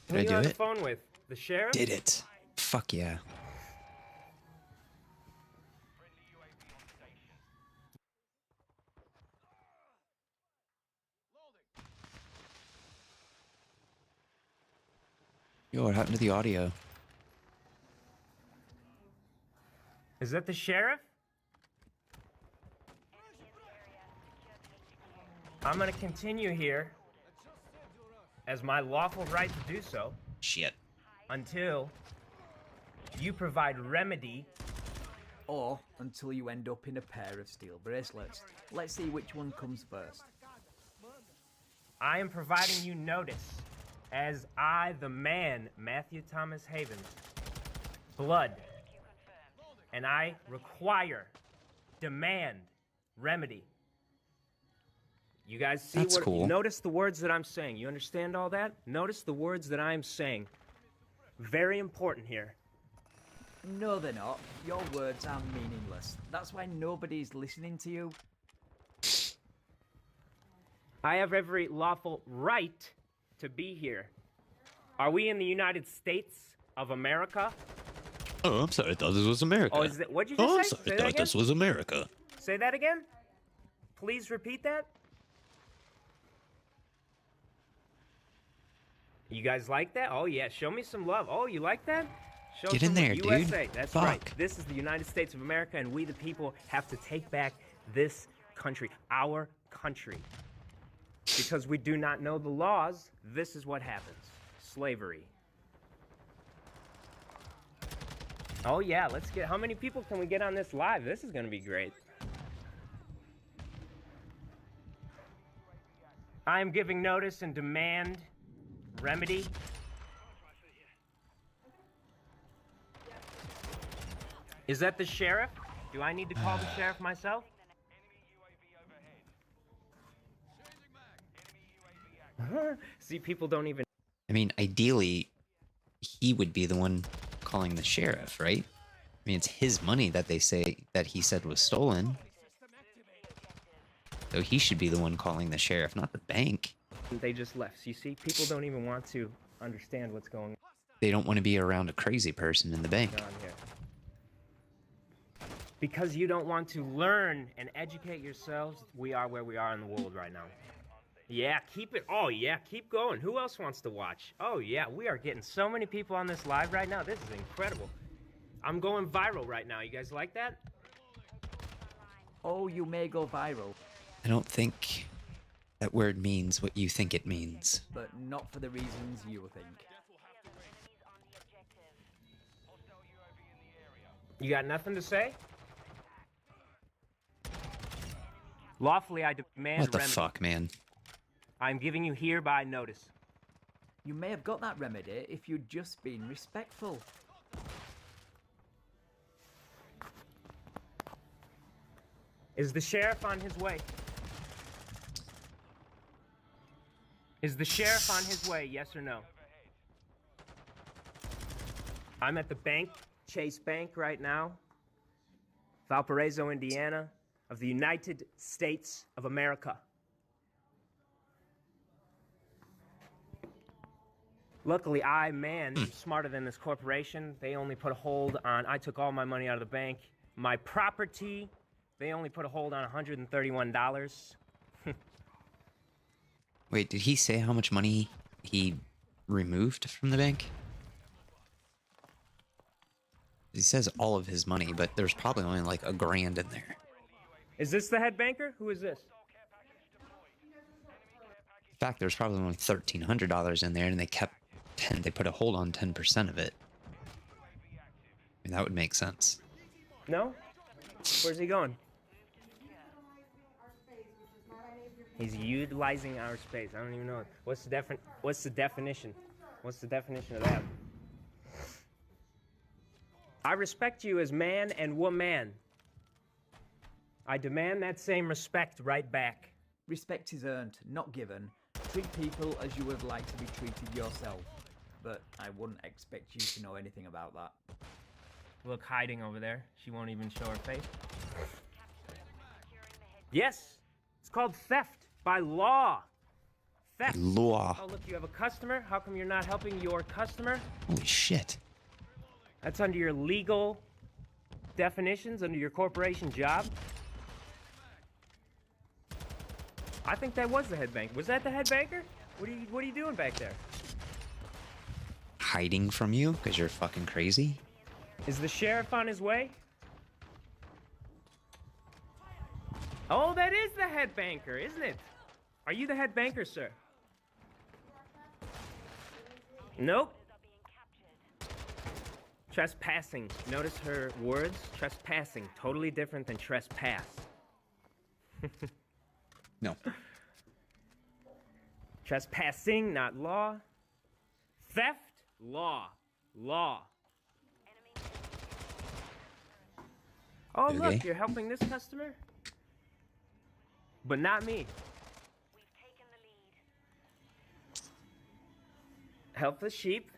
Did Who I are you do on the it? phone with? The sheriff? Did it. Fuck yeah. Yo, what happened to the audio? Is that the sheriff? I'm gonna continue here as my lawful right to do so. Shit. Until you provide remedy. Or until you end up in a pair of steel bracelets. Let's see which one comes first. I am providing you notice as I, the man, Matthew Thomas Havens, blood, and I require, demand, remedy. You guys see That's what? cool. Notice the words that I'm saying. You understand all that? Notice the words that I'm saying. Very important here. No, they're not. Your words are meaningless. That's why nobody's listening to you. I have every lawful right to be here. Are we in the United States of America? Oh, I'm sorry. I thought this was America. Oh, is it? What'd you just Oh, I'm say? sorry. Say I that thought again? this was America. Say that again? Please repeat that. You guys like that? Oh yeah, show me some love. Oh, you like that? Show Get in some there, USA. dude. That's Fuck. right. This is the United States of America, and we the people have to take back this country, our country. Because we do not know the laws, this is what happens. Slavery. Oh yeah, let's get, how many people can we get on this live? This is gonna be great. I am giving notice and demand remedy. Is that the sheriff? Do I need to call the sheriff myself? See, people don't even... I mean, ideally, he would be the one calling the sheriff, right? I mean, it's his money that they say that he said was stolen. So he should be the one calling the sheriff, not the bank. They just left. So you see, people don't even want to understand what's going They don't want to be around a crazy person in the bank. on here. Because you don't want to learn and educate yourselves, we are where we are in the world right now. Yeah, keep it. Oh, yeah, keep going. Who else wants to watch? Oh, yeah, we are getting so many people on this live right now. This is incredible. I'm going viral right now. You guys like that? Oh, you may go viral. I don't think that word means what you think it means. But not for the reasons you think. You got nothing to say? Lawfully, I demand What the remedy. fuck, man? I'm giving you hereby notice. You may have got that remedy if you'd just been respectful. Is the sheriff on his way? Is the sheriff on his way, yes or no? I'm at the bank, Chase Bank right now, Valparaiso, Indiana, of the United States of America. Luckily, am smarter than this corporation. They only put a hold on, I took all my money out of the bank. My property, they only put a hold on $131. Wait, did he say how much money he removed from the bank? He says all of his money, but there's probably only like $1,000 in there. Is this the head banker? Who is this? In fact, there's probably only $1,300 in there, and they kept 10. They put a hold on 10% of it. I mean, that would make sense. No? Where's he going? He's utilizing our space. I don't even know. What's the definition? What's the definition of that? I respect you as man and woman. I demand that same respect right back. Respect is earned, not given. Treat people as you would like to be treated yourself. But I wouldn't expect you to know anything about that. Look, hiding over there. She won't even show her face. Yes, it's called theft by law. Theft. By law. Oh, look, you have a customer. How come you're not helping your customer? Holy shit. That's under your legal definitions, under your corporation job. I think that was the head banker. Was that the head banker? What are you doing back there? Hiding from you because you're fucking crazy? Is the sheriff on his way? Oh, that is the head banker, isn't it? Are you the head banker, sir? Nope. Trespassing. Notice her words? Trespassing. Totally different than trespass. No. Trespassing, not law. Theft, law. Law. Oh, Okay. look, you're helping this customer? But not me. Help the sheep.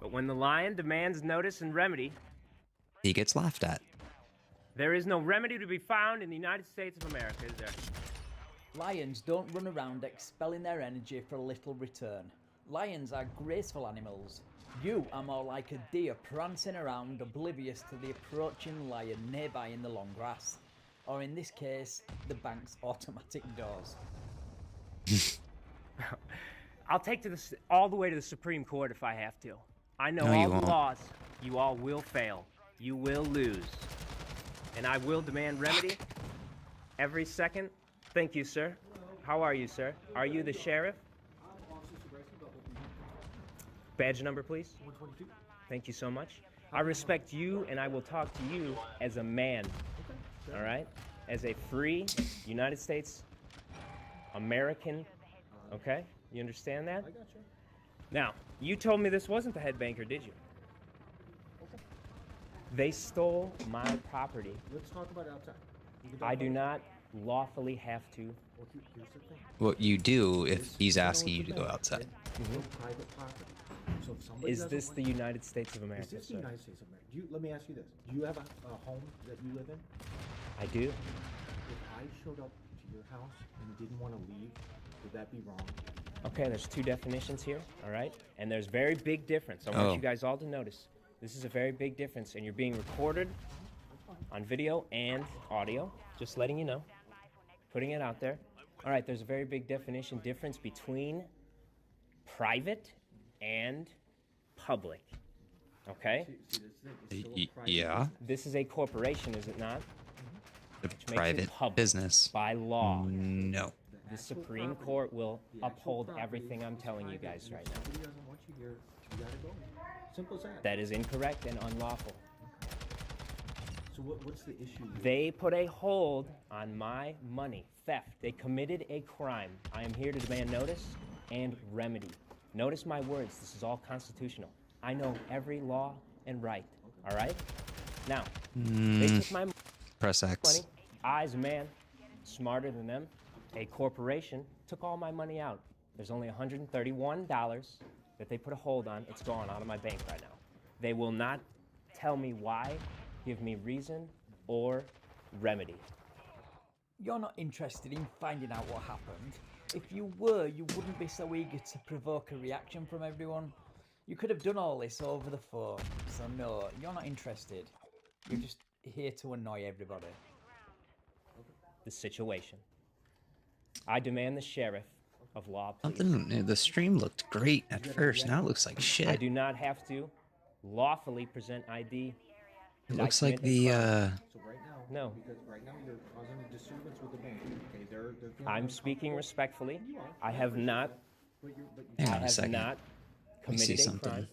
But when the lion demands notice and remedy, He gets laughed at. there is no remedy to be found in the United States of America, is there? Lions don't run around expelling their energy for a little return. Lions are graceful animals. You are more like a deer prancing around, oblivious to the approaching lion nearby in the long grass. Or in this case, the bank's automatic doors. I'll take all the way to the Supreme Court if I have to. I know No, you all the won't. laws. You all will fail. You will lose. And I will demand remedy every second. Thank you, sir. How are you, sir? Are you the sheriff? Badge number, please. 122. Thank you so much. I respect you, and I will talk to you as a man. All right? As a free United States American. Okay? You understand that? I got you. Now, you told me this wasn't the head banker, did you? Okay. They stole my property. Let's talk about it outside. I do not lawfully have to. Well, here's the thing. What you do if he's asking you to go outside. No private property. So if somebody Is this the United States of America, Is this the sir? United States of America? Let me ask you this. Do you have a home that you live in? I do. If I showed up to your house and didn't want to leave, would that be wrong? Okay, there's two definitions here, all right? And there's very big difference. I want you guys all to notice. This is a very big difference, and you're being recorded on video and audio. Just letting you know. Putting it out there. All right, there's a very big difference between private and public. Okay? Yeah. This is a corporation, is it not? A Which makes it private public business. by law. No. The Supreme Court will uphold everything I'm telling you guys right now. Somebody doesn't want you here, you gotta go. Simple as that. That is incorrect and unlawful. So what's the issue? They put a hold on my money. Theft. They committed a crime. I am here to demand notice and remedy. Notice my words. This is all constitutional. I know every law and right. All right? Now, they took my Press X. money. I, as a man, smarter than them, a corporation, took all my money out. There's only $131 that they put a hold on. It's gone out of my bank right now. They will not tell me why, give me reason or remedy. You're not interested in finding out what happened. If you were, you wouldn't be so eager to provoke a reaction from everyone. You could have done all this over the phone. So no, you're not interested. You're just here to annoy everybody. The situation. I demand the sheriff of law, please. The stream looked great at first. Now it looks like shit. I do not have to lawfully present ID. It looks like the So right now, No. because right now you're causing a disturbance with the bank. Okay, they're I'm speaking respectfully. I have not. Hang I on a have second. not Let me see committed a something. crime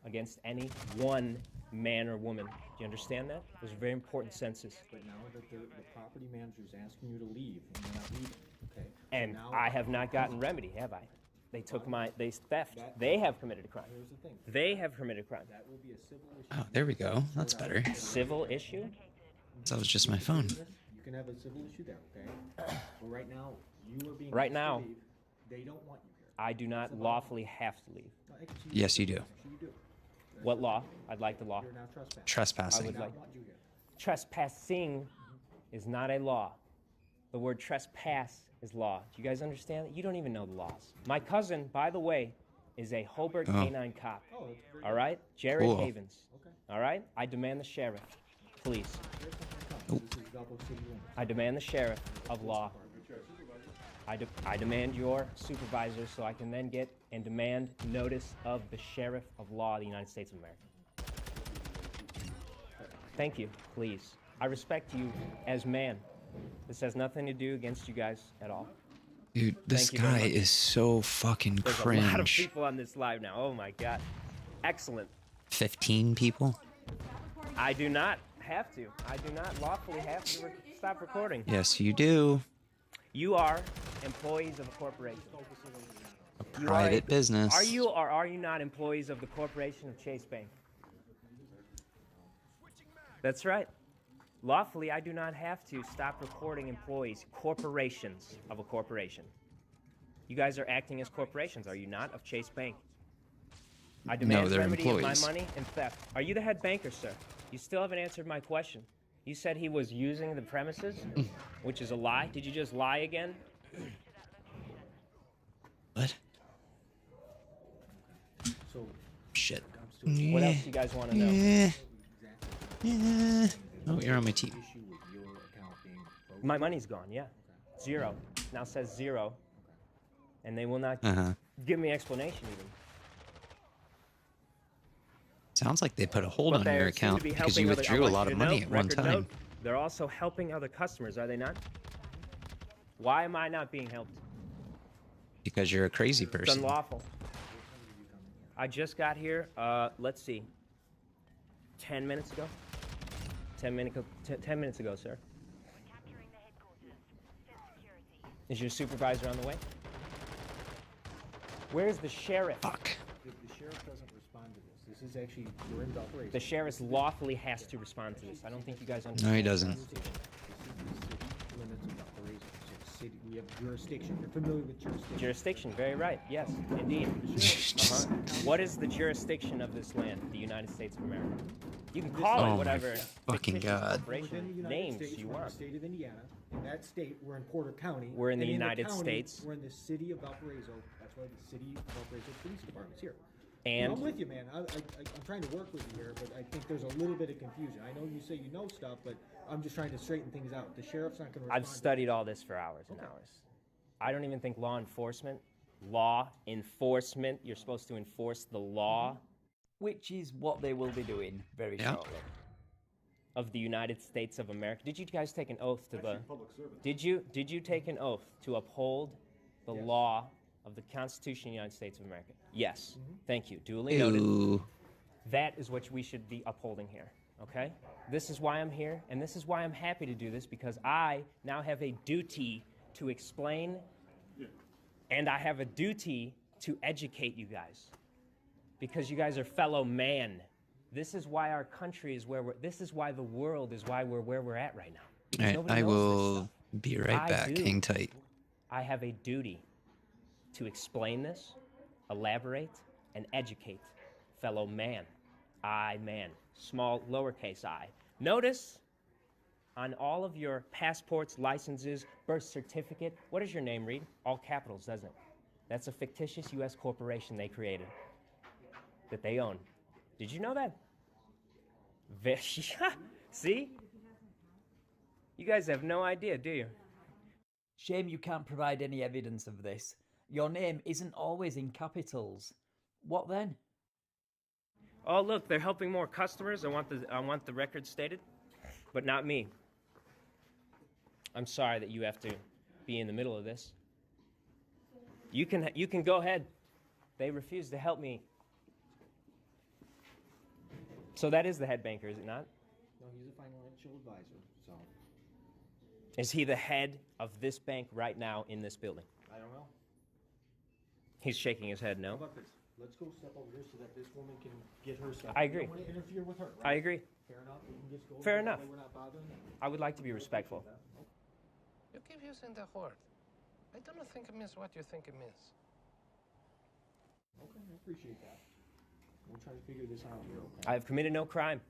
against any one man or woman. Do you understand that? There's a very important census. But now that the property manager is asking you to leave, and you're not leaving, okay? And now, I have not gotten remedy, have I? They took they theft. They have committed a crime. Here's the thing. They have committed a crime. That will be a civil issue. Oh, there we go. That's better. Civil issue? That was just my phone. You can have a civil issue there, okay? But right now, you are being Right asked to now, leave. They don't want you here. I do not lawfully have to leave. No, actually, Yes, you do. actually, you do. What law? I'd like the law. You're now trespassing. I Trespassing. would They like. don't want you here. Trespassing is not a law. The word trespass is law. Do you guys understand that? You don't even know the laws. My cousin, by the way, is a Hobart canine cop. Oh, that's very All right? Jared Cool. Havens. Okay. All right? I demand the sheriff, please. This is Valpo City limits. I demand the sheriff of law. I demand your supervisor so I can then get and demand notice of the sheriff of law of the United States of America. Thank you, please. I respect you as man. This has nothing to do against you guys at all. Dude, this Thank you very guy much. is so fucking There's a lot of cringe. people on this live now. Oh my god. Excellent. 15 people? I do not have to. I do not lawfully have to stop recording. Yes, you do. You are employees of a corporation. You are Private business. Are you or are you not employees of the corporation of Chase Bank? That's right. Lawfully, I do not have to stop recording employees, corporations of a corporation. You guys are acting as corporations, are you not, of Chase Bank? I demand they're remedy employees. of my money and theft. Are you the head banker, sir? You still haven't answered my question. You said he was using the premises, which is a lie. Did you just lie again? What? So, Shit. What else do you guys want to know? Yeah. Yeah. Oh, you're on my team. issue with your account being frozen. My money's gone, yeah. Zero. Now says zero. And they will not Uh-huh. give me explanation even. Sounds like they put a hold But on they your seem to account be because you helping withdrew I a want lot you of to money know, at one record time. note, they're also helping other customers, are they not? Why am I not being helped? Because you're a crazy It's person. unlawful. I just got here, let's see, 10 minutes ago? 10 minutes ago, sir. Is your supervisor on the way? Where's the sheriff? Fuck. The sheriff doesn't respond to this. This is actually, we're in Valparaiso. The sheriff lawfully has to respond to this. I don't think you guys understand. No, he doesn't. This is the city limits of Valparaiso. So city, we have jurisdiction. You're familiar with jurisdiction. Jurisdiction, very right. Yes, indeed. What is the jurisdiction of this land, the United States of America? You can call Oh it my whatever fucking fictitious God. corporation Within the United names States, you we're in want. the state of Indiana. In that state, we're in Porter County. We're in the and United county, States. We're in the city of Valparaiso. That's why the city of Valparaiso Police Department's here. And I'm with you, man. I'm trying to work with you here, but I think there's a little bit of confusion. I know you say you know stuff, but I'm just trying to straighten things out. The sheriff's not going to. I've studied all this for hours and hours. I don't even think law enforcement, you're supposed to enforce the law Which is what they will be doing very Yeah. shortly. of the United States of America. Did you guys take an oath to the? Did you take an oath to uphold the law of the Constitution of the United States of America? Yes. Thank you. Duly noted. Ew. That is what we should be upholding here. Okay? This is why I'm here, and this is why I'm happy to do this, because I now have a duty to explain, and I have a duty to educate you guys, because you guys are fellow man. This is why our country is where this is why the world is why we're where we're at right now. Because Alright, nobody I knows this will stuff. be right I back. do. Hang tight. I have a duty to explain this, elaborate, and educate fellow man. I, man. Small, lowercase I. Notice on all of your passports, licenses, birth certificate, what does your name read? All capitals, doesn't it? That's a fictitious U.S. corporation they created that they own. Did you know that? See? You guys have no idea, do you? Shame you can't provide any evidence of this. Your name isn't always in capitals. What then? Oh, look, they're helping more customers. I want the record stated, but not me. I'm sorry that you have to be in the middle of this. You can go ahead. They refuse to help me. So that is the head banker, is it not? No, he's a financial advisor, so. Is he the head of this bank right now in this building? I don't know. He's shaking his head How no. about this? Let's go step over here so that this woman can get her stuff. I agree. You don't want to interfere with her, right? I agree. Fair enough. We can just go Fair over enough. there. We're not bothering them. I would like to be respectful. You keep using the word. I do not think it means what you think it means. Okay, I appreciate that. We'll try to figure this out here, okay? I have committed no crime.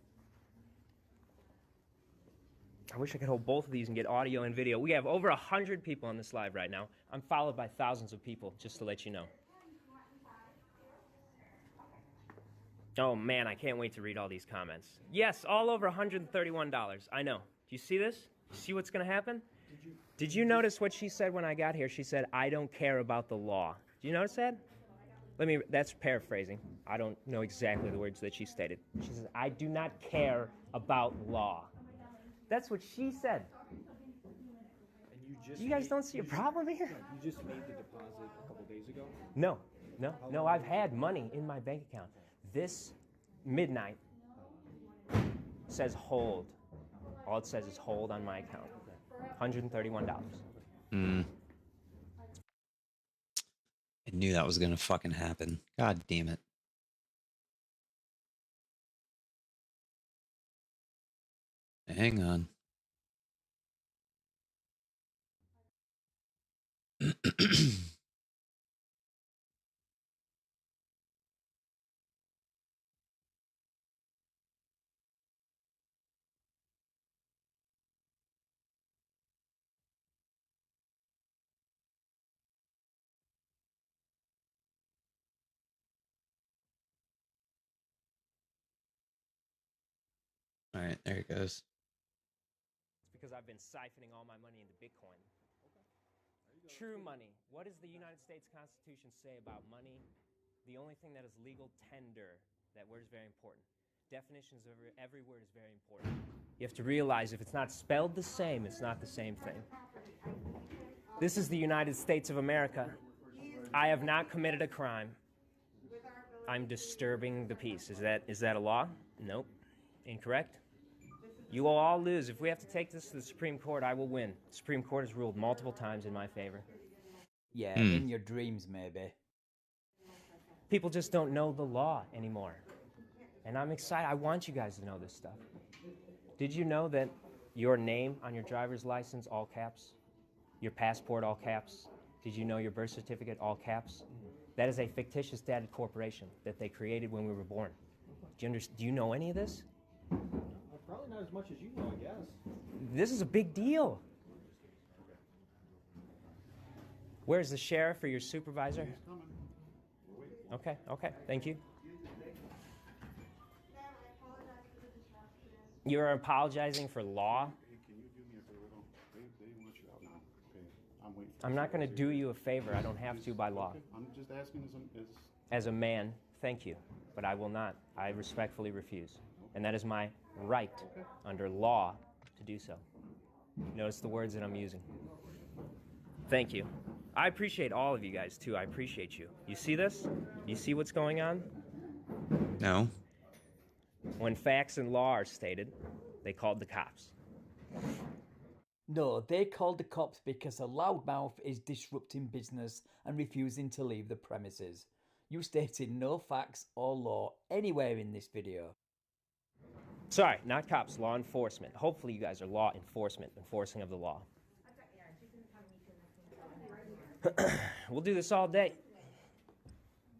I wish I could hold both of these and get audio and video. We have over 100 people on this live right now. I'm followed by thousands of people, just to let you know. Oh man, I can't wait to read all these comments. Yes, all over $131. I know. Do you see this? See what's going to happen? Did you notice what she said when I got here? She said, I don't care about the law. Do you notice that? That's paraphrasing. I don't know exactly the words that she stated. She says, I do not care about law. That's what she said. And you guys don't see a problem here? You just made the deposit a couple days ago? No, I've had money in my bank account. This midnight says hold. All it says is hold on my account. $131. I knew that was gonna fucking happen. God damn it. Hang on. All right, there it goes. It's because I've been siphoning all my money into Bitcoin. True money. What does the United States Constitution say about money? The only thing that is legal, tender. That word is very important. Definitions of every word is very important. You have to realize if it's not spelled the same, it's not the same thing. This is the United States of America. I have not committed a crime. I'm disturbing the peace. Is that a law? Nope. Incorrect. You will all lose. If we have to take this to the Supreme Court, I will win. The Supreme Court has ruled multiple times in my favor. Yeah, in your dreams, maybe. People just don't know the law anymore. And I'm excited. I want you guys to know this stuff. Did you know that your name on your driver's license, all caps? Your passport, all caps? Did you know your birth certificate, all caps? That is a fictitious data corporation that they created when we were born. Do you know any of this? Probably not as much as you know, I guess. This is a big deal. Where's the sheriff or your supervisor? Okay, thank you. You're apologizing for law? Can you do me a favor? They want you out now. Okay, I'm waiting. I'm not going to do you a favor. I don't have to by law. Okay. I'm just asking As a man, thank you, but I will not. I respectfully refuse. And that is my right under law to do so. Notice the words that I'm using. Thank you. I appreciate all of you guys, too. I appreciate you. You see this? You see what's going on? No. When facts and law are stated, they called the cops. No, they called the cops because a loudmouth is disrupting business and refusing to leave the premises. You stated no facts or law anywhere in this video. Sorry, not cops, law enforcement. Hopefully you guys are law enforcement, enforcing of the law. We'll do this all day.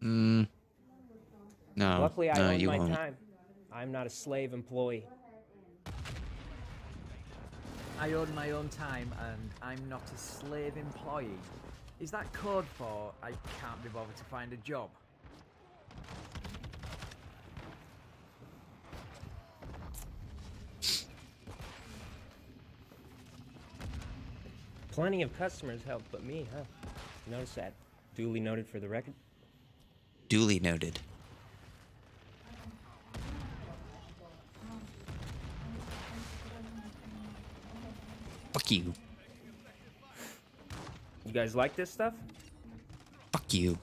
No. Luckily, I no, own you my won't. time. I'm not a slave employee. I own my own time and I'm not a slave employee. Is that code for I can't be bothered to find a job? Plenty of customers help but me, huh? Notice that. Duly noted for the record. Duly noted. Fuck you. You guys like this stuff? Fuck you.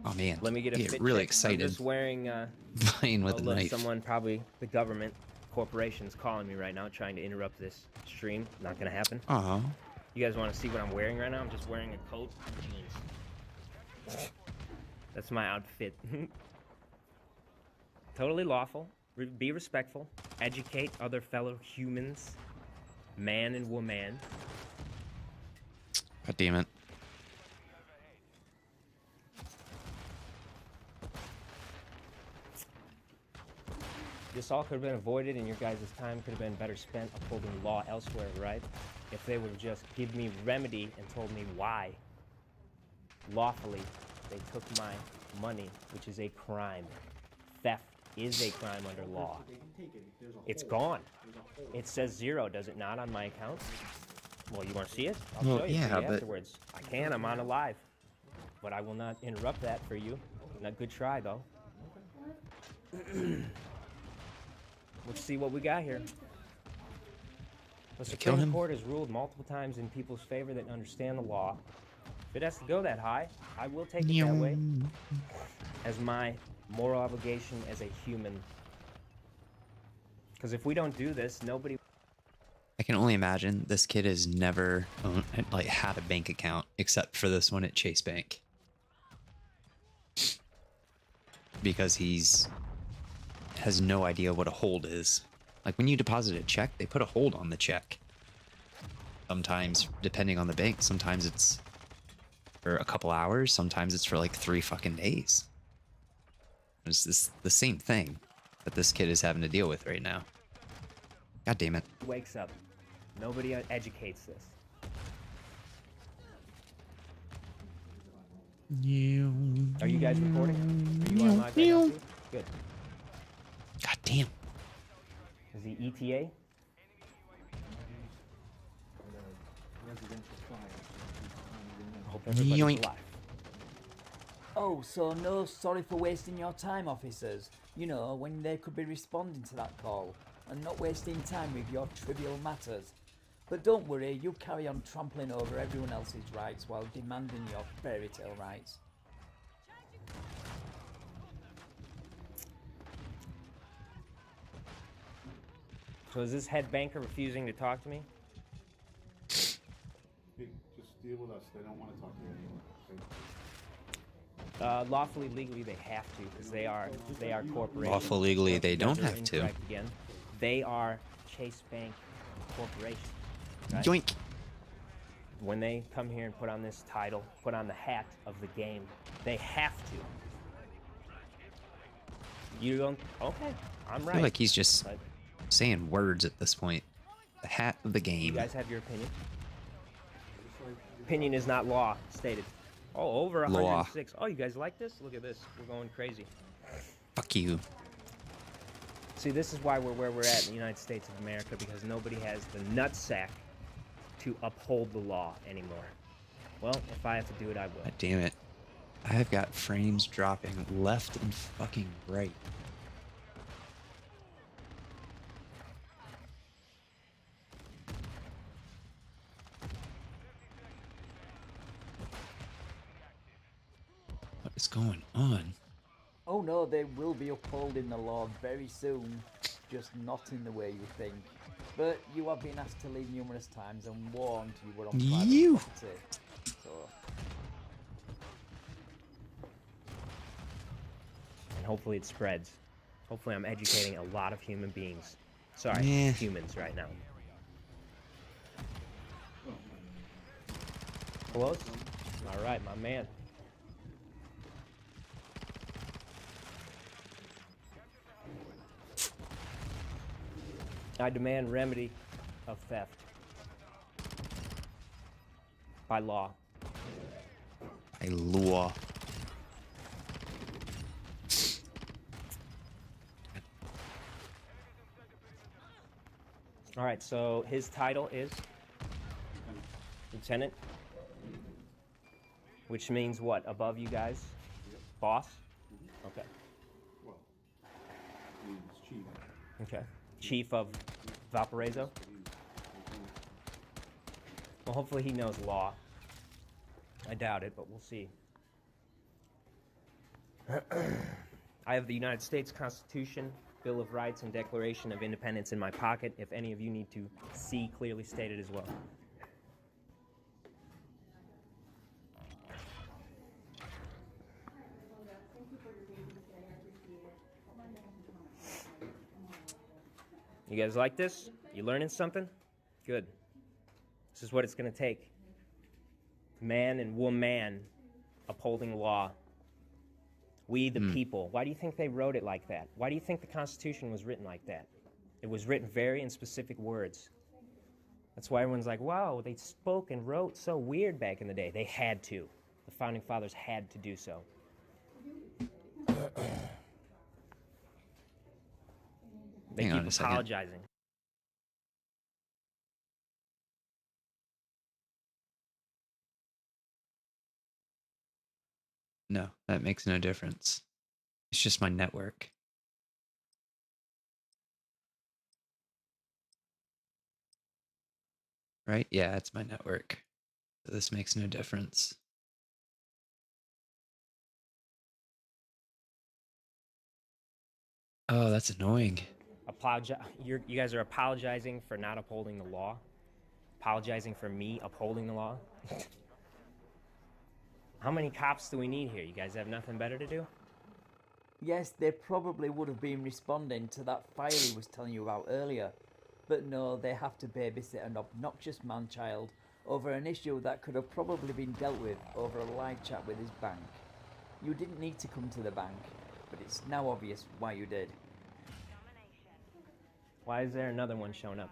Oh man. Let me get a fit really check. excited. I'm just wearing Playing with oh, a look, knife. someone, probably the government, corporation's calling me right now, trying to interrupt this stream. Not gonna happen. You guys want to see what I'm wearing right now? I'm just wearing a coat and jeans. That's my outfit. Totally lawful. Be respectful. Educate other fellow humans, man and woman. God damn it. This all could have been avoided and your guys' time could have been better spent upholding law elsewhere, right? If they would have just given me remedy and told me why. Lawfully, they took my money, which is a crime. Theft is a crime under law. It's gone. It says 0, does it not, on my account? Well, you want to see it? I'll Well, show you yeah, to you but- afterwards. I can, I'm on a live. But I will not interrupt that for you. Not good try, though. Let's see what we got here. The kill Supreme him? Court has ruled multiple times in people's favor that understand the law. If it has to go that high, I will take it that way. As my moral obligation as a human. Because if we don't do this, nobody... I can only imagine this kid has never had a bank account except for this one at Chase Bank. Because has no idea what a hold is. Like when you deposit a check, they put a hold on the check. Sometimes, depending on the bank, sometimes it's for a couple hours, sometimes it's for like 3 fucking days. It's the same thing that this kid is having to deal with right now. God damn it. wakes up. Nobody educates this. Are you guys recording? Are you on live right now too? Good. God damn. Is he ETA? I hope everybody's Yoink. alive. Oh, so no sorry for wasting your time, officers. You know, when they could be responding to that call and not wasting time with your trivial matters. But don't worry, you carry on trampling over everyone else's rights while demanding your fairy tale rights. So is this head banker refusing to talk to me? Just deal with us. They don't want to talk to you anymore. Lawfully, legally, they have to, because they are corporations. Lawful, legally, they You don't guys are have to. incorrect again. They are Chase Bank Corporation. Right? Yoink. When they come here and put on this title, put on the hat of the game, they have to. You don't. Okay, I'm I right. feel like he's just But saying words at this point. The hat of the you game. guys have your opinion. Opinion is not law stated. Oh, over Law. 106. Oh, you guys like this? Look at this. We're going crazy. Fuck you. See, this is why we're where we're at in the United States of America, because nobody has the nutsack to uphold the law anymore. Well, if I have to do it, I will. God damn it. I've got frames dropping left and fucking right. What is going on? Oh no, they will be upholding the law very soon, just not in the way you think. But you have been asked to leave numerous times and warned you were on private property. So, And hopefully it spreads. Hopefully I'm educating a lot of human beings. Sorry, Yeah. humans right now. Close? All right, my man. I demand remedy of theft by law. By law. All right, so his title is Lieutenant, which means what? Above you guys? Boss? Okay. Well, he's chief. Okay. Chief of Valparaiso? Well, hopefully he knows law. I doubt it, but we'll see. I have the United States Constitution, Bill of Rights, and Declaration of Independence in my pocket, if any of you need to see clearly stated as well. You guys like this? You learning something? Good. This is what it's going to take. Man and woman upholding law. We the people. Why do you think they wrote it like that? Why do you think the Constitution was written like that? It was written very in specific words. That's why everyone's like, wow, they spoke and wrote so weird back in the day. They had to. The Founding Fathers had to do so. They Hang on keep a second. apologizing. No, that makes no difference. It's just my network. Right? Yeah, it's my network. So this makes no difference. Oh, that's annoying. You guys are apologizing for not upholding the law? Apologizing for me upholding the law? How many cops do we need here? You guys have nothing better to do? Yes, they probably would have been responding to that fire he was telling you about earlier. But no, they have to babysit an obnoxious man-child over an issue that could have probably been dealt with over a live chat with his bank. You didn't need to come to the bank, but it's now obvious why you did. Why is there another one showing up?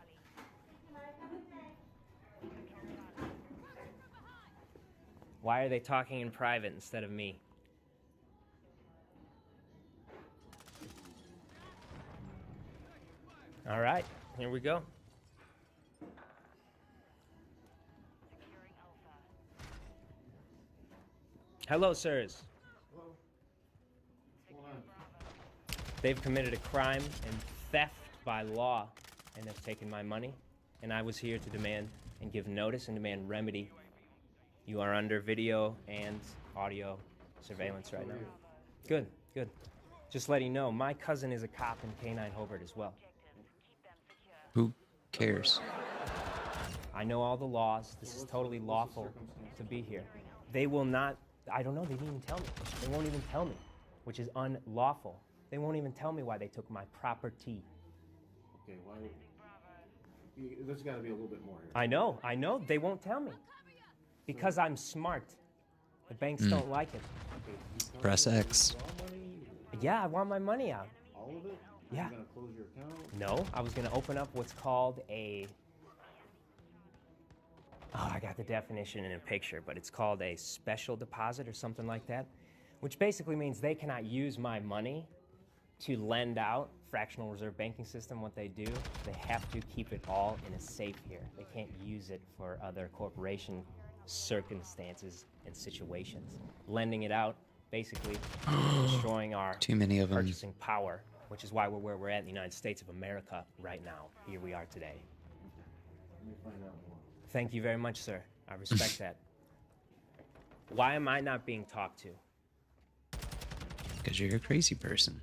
Why are they talking in private instead of me? All right, here we go. Hello, sirs. Hello. What's going on? They've committed a crime and theft by law and have taken my money, and I was here to demand and give notice and demand remedy. You are under video and audio surveillance right now. Good, good. Just letting you know, my cousin is a cop in K-9 Hobart as well. Who cares? I know all the laws. This is totally lawful to be here. They will not, I don't know, they didn't even tell me. They won't even tell me, which is unlawful. They won't even tell me why they took my property. Okay, why? There's got to be a little bit more here. I know, they won't tell me. Because I'm smart. The banks don't like it. Press X. Yeah, I want my money out. All of it? Yeah. You're going to close your account? No, I was gonna open up what's called a, oh, I got the definition in a picture, but it's called a special deposit or something like that, which basically means they cannot use my money to lend out. Fractional reserve banking system, what they do, they have to keep it all in a safe here. They can't use it for other corporation circumstances and situations. Lending it out, basically destroying our Too many of them. purchasing power, which is why we're where we're at in the United States of America right now. Here we are today. Let me find out more. Thank you very much, sir. I respect that. Why am I not being talked to? Because you're a crazy person.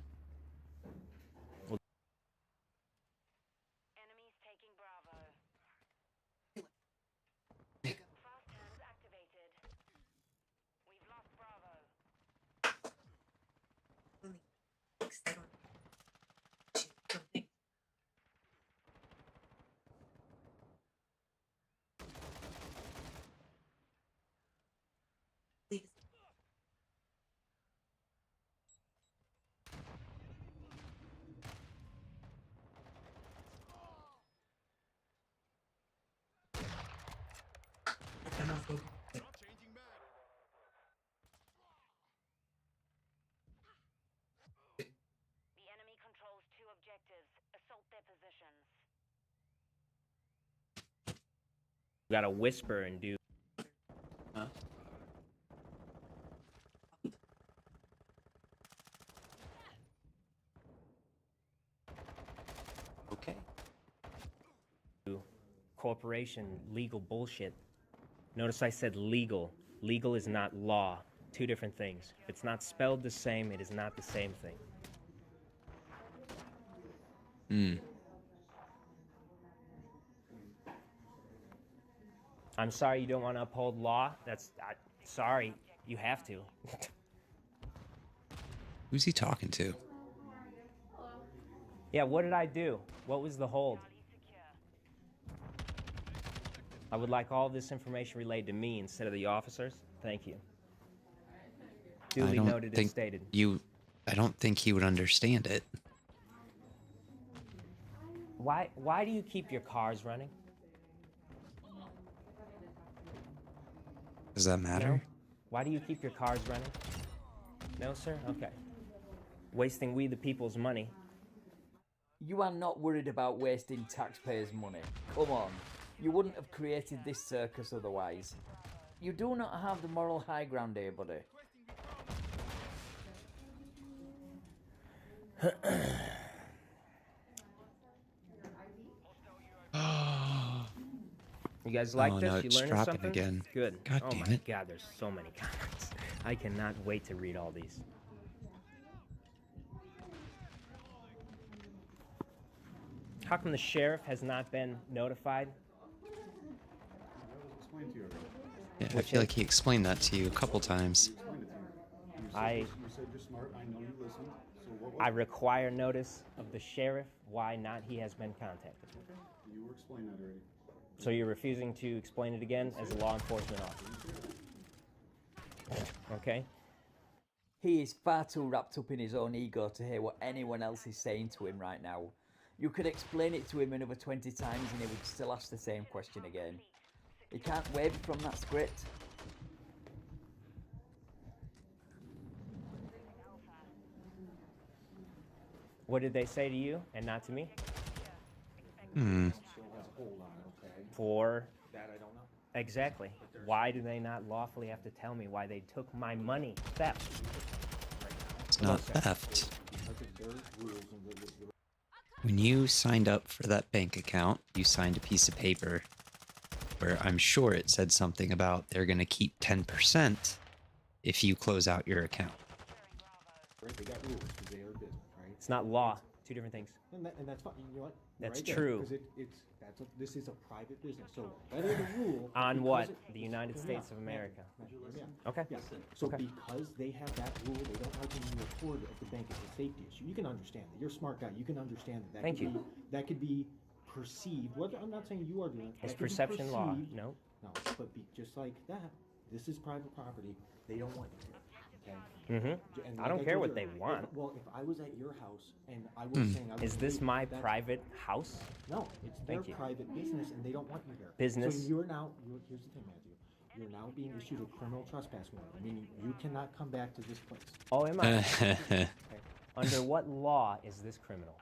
gotta whisper and do. Huh? Okay. Corporation legal bullshit. Notice I said legal. Legal is not law. Two different things. If it's not spelled the same, it is not the same thing. I'm sorry you don't want to uphold law. Sorry, you have to. Who's he talking to? Yeah, what did I do? What was the hold? I would like all this information relayed to me instead of the officers. Thank you. Duly noted and stated. I don't think he would understand it. Why do you keep your cars running? Does that matter? No? Why do you keep your cars running? No, sir? Okay. Wasting we the people's money. You are not worried about wasting taxpayers' money. Come on. You wouldn't have created this circus otherwise. You do not have the moral high ground here, buddy. You guys like Oh, this? no, You it's learning dropping something? again. Good. God oh damn my it. God, there's so many comments. I cannot wait to read all these. How come the sheriff has not been notified? Explain to you already. Yeah, I feel like he explained that to you a couple times. You said you're smart. I know you listened. So what was I require notice of the sheriff. Why not he has been contacted. You were explaining that already. So you're refusing to explain it again as a law enforcement officer. Okay? He is far too wrapped up in his own ego to hear what anyone else is saying to him right now. You could explain it to him another 20 times and he would still ask the same question again. He can't waver from that script. What did they say to you and not to me? For That I don't know. exactly. Why do they not lawfully have to tell me why they took my money? Theft. It's not theft. When you signed up for that bank account, you signed a piece of paper where I'm sure it said something about they're going to keep 10% if you close out your account. Right? They got rules because they are a business, right? It's not law. Two different things. And that's fine. You know what? That's right true. Because this is a private business. So that is a rule. On what? The United States of America. Okay. Yeah. So because they have that rule, they don't like when you report at the bank as a safety issue. You can understand that. You're a smart guy. You can understand that. Thank you. That could be perceived. Whether I'm not saying you are doing it. It's that could be perception law. perceived. No. No. But just like that, this is private property. They don't want you here. Okay. And I don't care what they want. Well, if I was at your house and I was saying, Is this my private house? No, it's their Thank you. private business, and they don't want you there. Business. So here's the thing, Matthew. You're now being issued a criminal trespass warrant, meaning you cannot come back to this place. Oh, am I? Okay. Under what law is this criminal?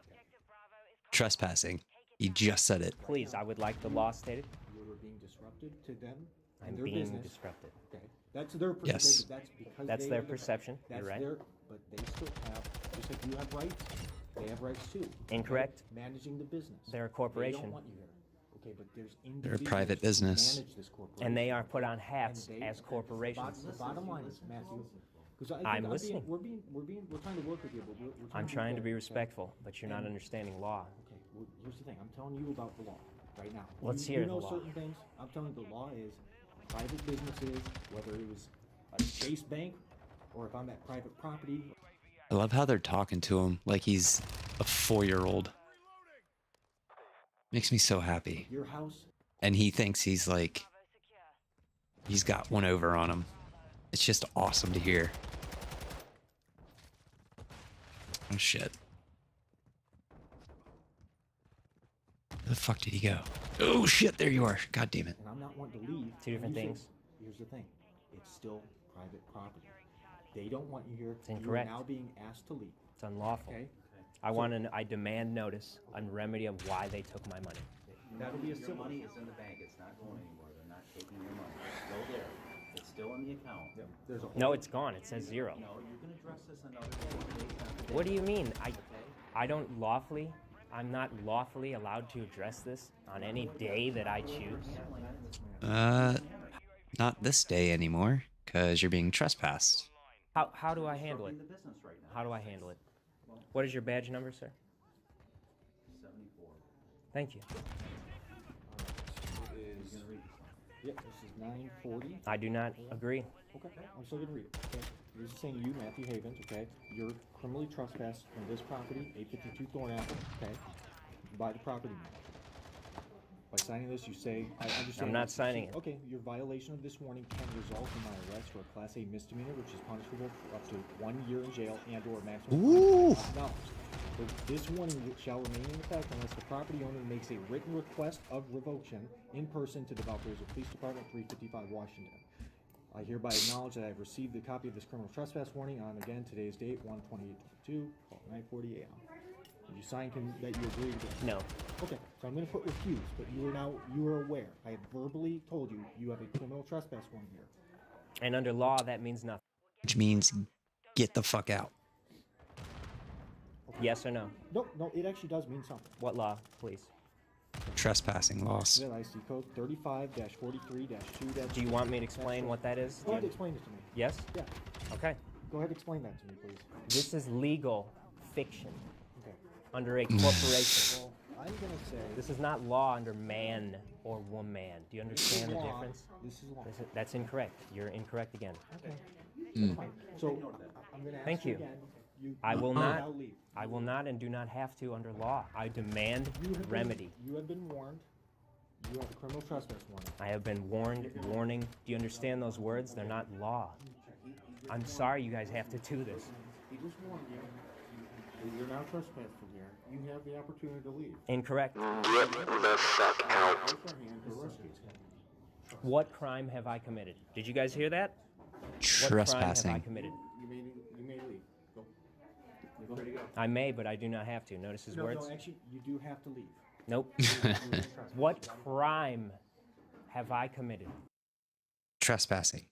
Trespassing. You just said it. Please, I would like the law stated. You are being disruptive to them. I'm and their being business. disrupted. Okay, that's their Yes. That's because That's they their are the- perception. That's You're right. but they still have, just like you have rights, they have rights too. Incorrect. Managing the business. They're a They corporation. don't want you here. Okay, but there's They're a individuals private who business. manage this corporation. And they are put on hats And they- as corporations. The bottom line is, Matthew, because I'm listening. We're trying to work with you, but we're I'm trying to be fair, respectful, but you're not And- understanding law. Okay, well, here's the thing. I'm telling you about the law right now. Let's you hear know the law. certain things. I'm telling you the law is private businesses, whether it was a Chase Bank or if I'm at private property. I love how they're talking to him like he's a 4-year-old. Makes me so happy. Your house. And he thinks he's got one over on him. It's just awesome to hear. Oh shit. Where the fuck did he go? Oh shit, there you are. God damn it. And I'm not wanting to leave. Two different You say- things. Here's the thing. It's still private property. They don't want you here. It's incorrect. You're now being asked to leave. It's unlawful. Okay. I demand notice on remedy of why they took my money. That'll be a Your civil. money is in the bank. It's not going anywhere. taking your money. It's still there. It's still in the account. Yep. There's a No, it's gone. It says 0. No, you can address this another day. What do you mean? I don't lawfully, I'm not lawfully allowed to address this on any day that I choose? Not this day anymore, because you're being trespassed. How do I handle it? How do I handle it? What is your badge number, sir? 74. Thank you. Yep, this is 940. I do not agree. Okay, I'm still gonna read it. Okay, this is saying you, Matthew Havens, okay, you're criminally trespassed from this property, 852 Thornapple, okay, by the property owner. By signing this, you say, I understand. I'm not signing it. Okay, your violation of this warning can result in my arrest for a Class A misdemeanor, which is punishable for up to 1 year in jail and/or maximum $5,000. This warning shall remain in effect unless the property owner makes a written request of revocation in person to the Valparaiso Police Department, 355 Washington. I hereby acknowledge that I have received a copy of this criminal trespass warning on, again, today's date, 1/28/22, 9:40 a.m. Did you sign that you agree with it? No. Okay, so I'm going to put refuse, but you are aware. I have verbally told you you have a criminal trespass warning here. And under law, that means nothing. Which means get the fuck out. Yes or no? No, it actually does mean something. What law, please? Trespassing laws. Yeah, IC code 35-43-2- Do you want me to explain what that is? Go ahead and explain it to me. Yes? Yeah. Okay. Go ahead and explain that to me, please. This is legal fiction. Okay. Under a corporation. Well, I'm going to say... This is not law under man or woman. Do you understand the difference? This is law. That's incorrect. You're incorrect again. Okay. So, I'm going to ask Thank you. again. I will now not. leave. I will not and do not have to under law. I demand remedy. You have been warned. You have a criminal trespass warning. I have been warned, warning. Do you understand those words? They're not law. I'm sorry you guys have to do this. He just warned you. You're now trespassed from here. You have the opportunity to leave. Incorrect. Get the fuck out. What crime have I committed? Did you guys hear that? Trespassing. What crime have I committed? You may leave. Go. You're free to go. I may, but I do not have to. Notice his words? No, actually, you do have to leave. Nope. What crime have I committed? Trespassing.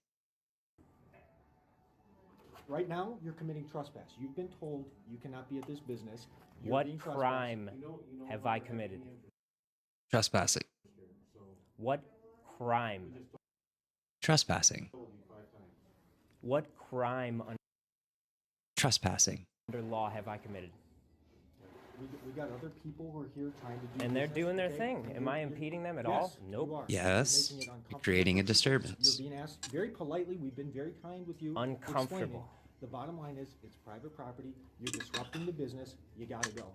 Right now, you're committing trespass. You've been told you cannot be at this business. You're What being trespassed. crime have I committed? Trespassing. What crime? Trespassing. What crime Trespassing. under law have I committed? We got other people who are here trying to do And they're business, doing their okay? thing. Am I impeding them at all? Yes, Nope. you are. Yes. You're making it You're uncomfortable. creating a disturbance. You're being asked very politely. We've been very kind with you. Uncomfortable. explaining. The bottom line is, it's private property. You're disrupting the business. You gotta go.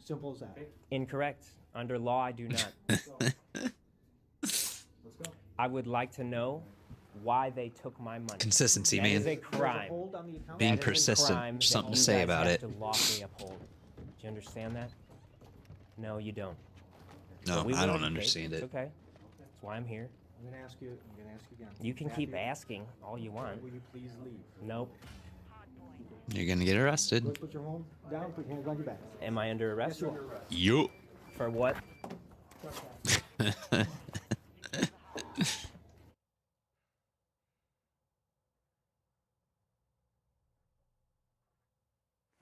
Simple as that. Incorrect. Under law, I do not. Let's go. I would like to know why they took my money. Consistency, That man. is a crime. Hold on the account. Being That is a persistent. crime that Something to you say guys about have it. to lawfully uphold. Do you understand that? No, you don't. No, But we I will don't educate. understand It's it. okay. That's why I'm here. I'm gonna ask you again. You can keep Matthew, asking all you want. Will you please leave? Nope. You're gonna get arrested. Go put your home down. Put your hands on your back. Am I under arrest? Yes, you are. Yup. For what?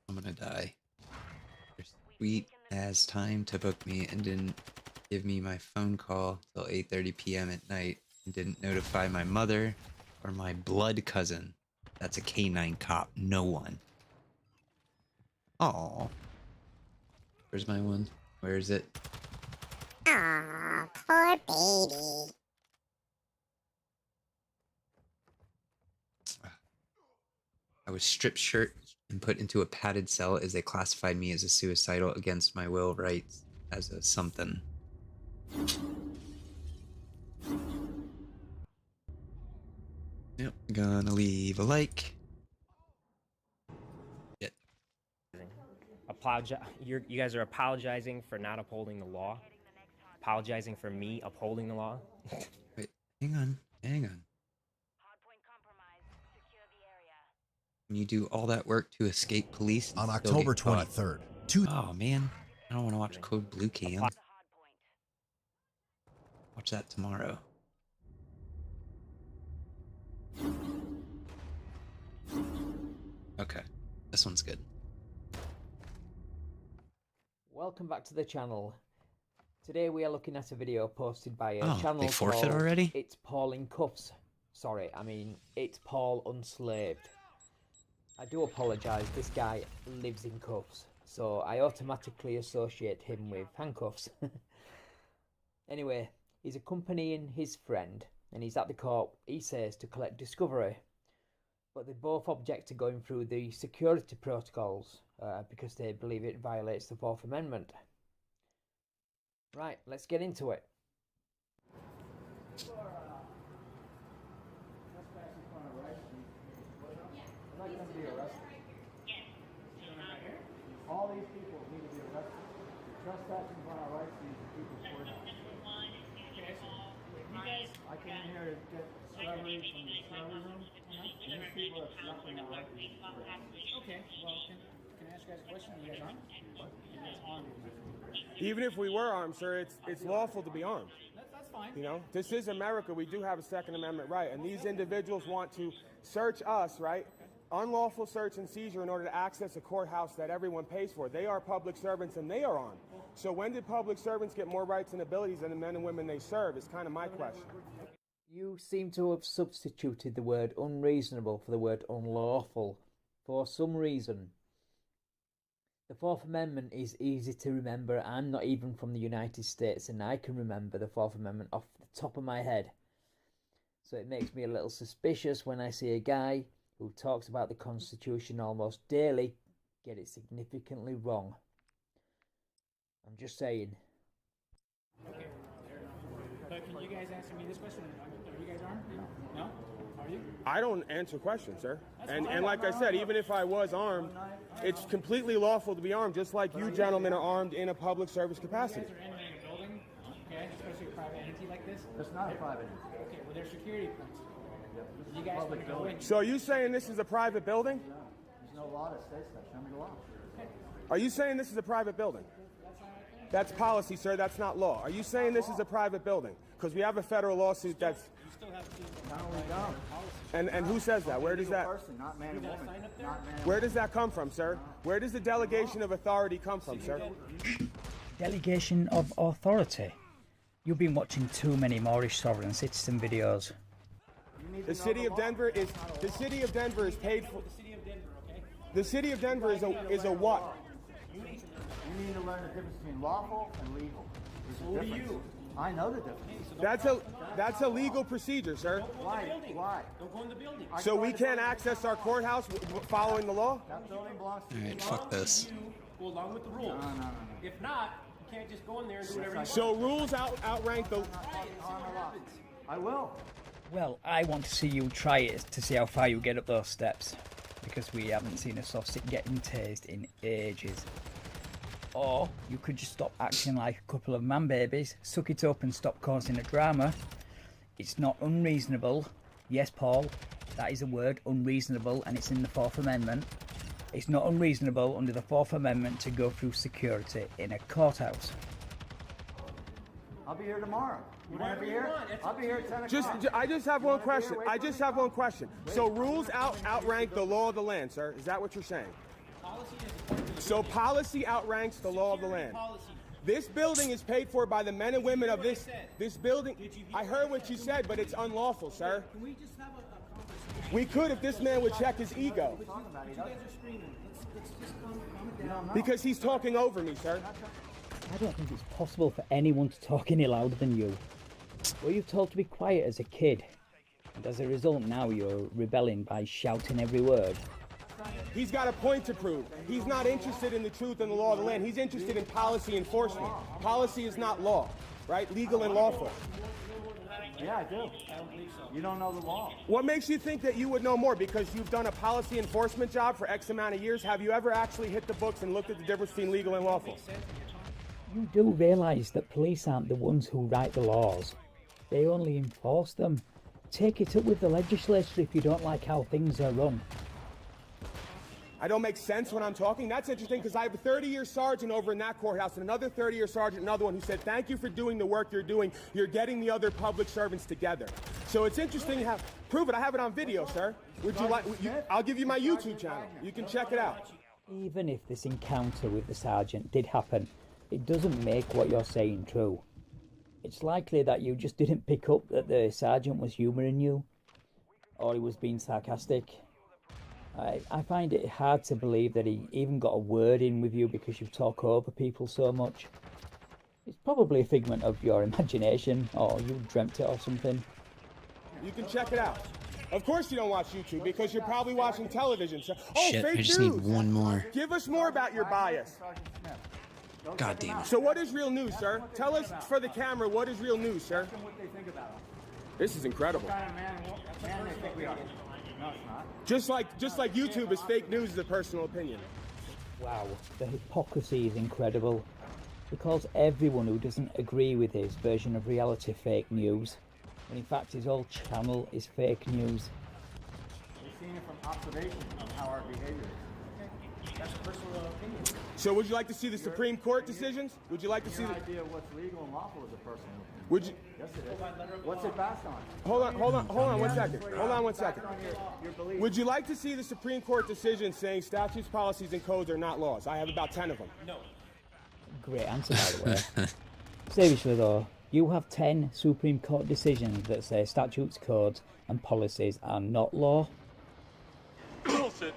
I'm gonna die. Your sweet ass time to book me and didn't give me my phone call till 8:30 p.m. at night and didn't notify my mother or my blood cousin. That's a canine cop. No one. Aw. Where's my one? Where is it? Aw, poor baby. I was stripped shirt and put into a padded cell as they classified me as a suicidal against my will rights as a something. Yep, gonna leave a like. You guys are apologizing for not upholding the law? Apologizing for me upholding the law? Wait, hang on. When you do all that work to escape police On and still October get caught. 23rd, Oh man, I don't want to watch Code Blue Cam. Watch that tomorrow. Okay, this one's good. Welcome back to the channel. Today we are looking at a video posted by a channel they forfeit called already? It's Paul in Cuffs. Sorry, I mean, It's Paul Unslaved. I do apologise, this guy lives in cuffs, so I automatically associate him with handcuffs. Anyway, he's accompanying his friend, and he's at the court, he says, to collect discovery. But they both object to going through the security protocols because they believe it violates the Fourth Amendment. Right, let's get into it. All these people need to be arrested. You're trespassing upon our rights to use the people's courthouse. I came here to get celebrity from the celebrity room. And these people are obstructing our right to use the courthouse. Okay, well, can I ask you guys a question? You guys armed? You guys armed? Even if we were armed, sir, it's lawful to be armed. That's fine. You know, this is America. We do have a Second Amendment right, and these individuals want to search us, right? Unlawful search and seizure in order to access a courthouse that everyone pays for. They are public servants and they are armed. So when did public servants get more rights and abilities than the men and women they serve is kind of my question. You seem to have substituted the word unreasonable for the word unlawful for some reason. The Fourth Amendment is easy to remember. I'm not even from the United States and I can remember the Fourth Amendment off the top of my head. So it makes me a little suspicious when I see a guy who talks about the Constitution almost daily get it significantly wrong. I'm just saying. Okay. But can you guys answer me this question? Are you guys armed? No? Are you? I don't answer questions, sir. And like I said, even if I was armed, it's completely lawful to be armed, just like you gentlemen are armed in a public service capacity. You guys are entering a building, okay, especially a private entity like this. It's not a private entity. Okay, well, there's security points. You guys want to go in. So are you saying this is a private building? There's no law that states that. Show me the law. Are you saying this is a private building? That's policy, sir. That's not law. Are you saying this is a private building? Because we have a federal lawsuit that's... You still have to... No, we don't. And who says that? Where does that... Person, not man and woman. Not man and Where does that come from, sir? Where does the delegation of authority come from, sir? Delegation of authority? You've been watching too many Moorish sovereign citizen videos. The city of Denver is paid for. The city of Denver is a what? You need to learn the difference between lawful and legal. So do you. I know the difference. That's a legal procedure, sir. Why? Don't go in the building. So we can't access our courthouse following the law? That building belongs to All right, fuck this. Go along with the rules. No. If not, you can't just go in there and do whatever you want. So rules outrank the... I will. Well, I want to see you try it to see how far you get up those steps, because we haven't seen a SovCit getting tased in ages. Or you could just stop acting like a couple of man babies, suck it up and stop causing a drama. It's not unreasonable. Yes, Paul, that is a word, unreasonable, and it's in the Fourth Amendment. It's not unreasonable under the Fourth Amendment to go through security in a courthouse. I'll be here tomorrow. You want to be here? I'll be here at 10 o'clock. I just have one question. I just have one question. So rules outrank the law of the land, sir? Is that what you're saying? So policy outranks the law of the land. This building is paid for by the men and women of this building. I heard what you said, but it's unlawful, sir. Can we just have a conversation? We could if this man would check his ego. You guys are screaming. Let's just calm it down. Because he's talking over me, sir. I don't think it's possible for anyone to talk any louder than you. Were you told to be quiet as a kid? And as a result now you're rebelling by shouting every word. He's got a point to prove. He's not interested in the truth and the law of the land. He's interested in policy enforcement. Policy is not law, right? Legal and lawful. Yeah, I do. You don't know the law. What makes you think that you would know more? Because you've done a policy enforcement job for X amount of years. Have you ever actually hit the books and looked at the difference between legal and lawful? You do realise that police aren't the ones who write the laws. They only enforce them. Take it up with the legislature if you don't like how things are run. I don't make sense when I'm talking. That's interesting because I have a 30-year sergeant over in that courthouse and another 30-year sergeant, another one who said, thank you for doing the work you're doing. You're getting the other public servants together. So it's interesting how, prove it, I have it on video, sir. Would you like, I'll give you my YouTube channel. You can check it out. Even if this encounter with the sergeant did happen, it doesn't make what you're saying true. It's likely that you just didn't pick up that the sergeant was humouring you, or he was being sarcastic. I find it hard to believe that he even got a word in with you because you talk over people so much. It's probably a figment of your imagination, or you dreamt it or something. You can check it out. Of course you don't watch YouTube because you're probably watching television. So, Shit, fake I just news. need one more. Give us more about your bias. God damn it. So what is real news, sir? Tell us for the camera, what is real news, sir? What they think about us. This is incredible. What kind of man they think we are. No, it's not. Just like YouTube is fake news is a personal opinion. Wow, the hypocrisy is incredible. He calls everyone who doesn't agree with his version of reality fake news, when in fact his whole channel is fake news. We've seen it from observation of how our behavior is. Okay. That's a personal opinion. So would you like to see the Supreme Court decisions? Would you like to see Your the... idea of what's legal and lawful is a personal opinion. Would you... Yes, it is. What's it based on? Hold on 1 second. Hold on 1 second. Would you like to see the Supreme Court decision saying statutes, policies, and codes are not laws? I have about 10 of them. No. Great answer, by the way. Seriously though, you have 10 Supreme Court decisions that say statutes, codes, and policies are not law? Bullshit.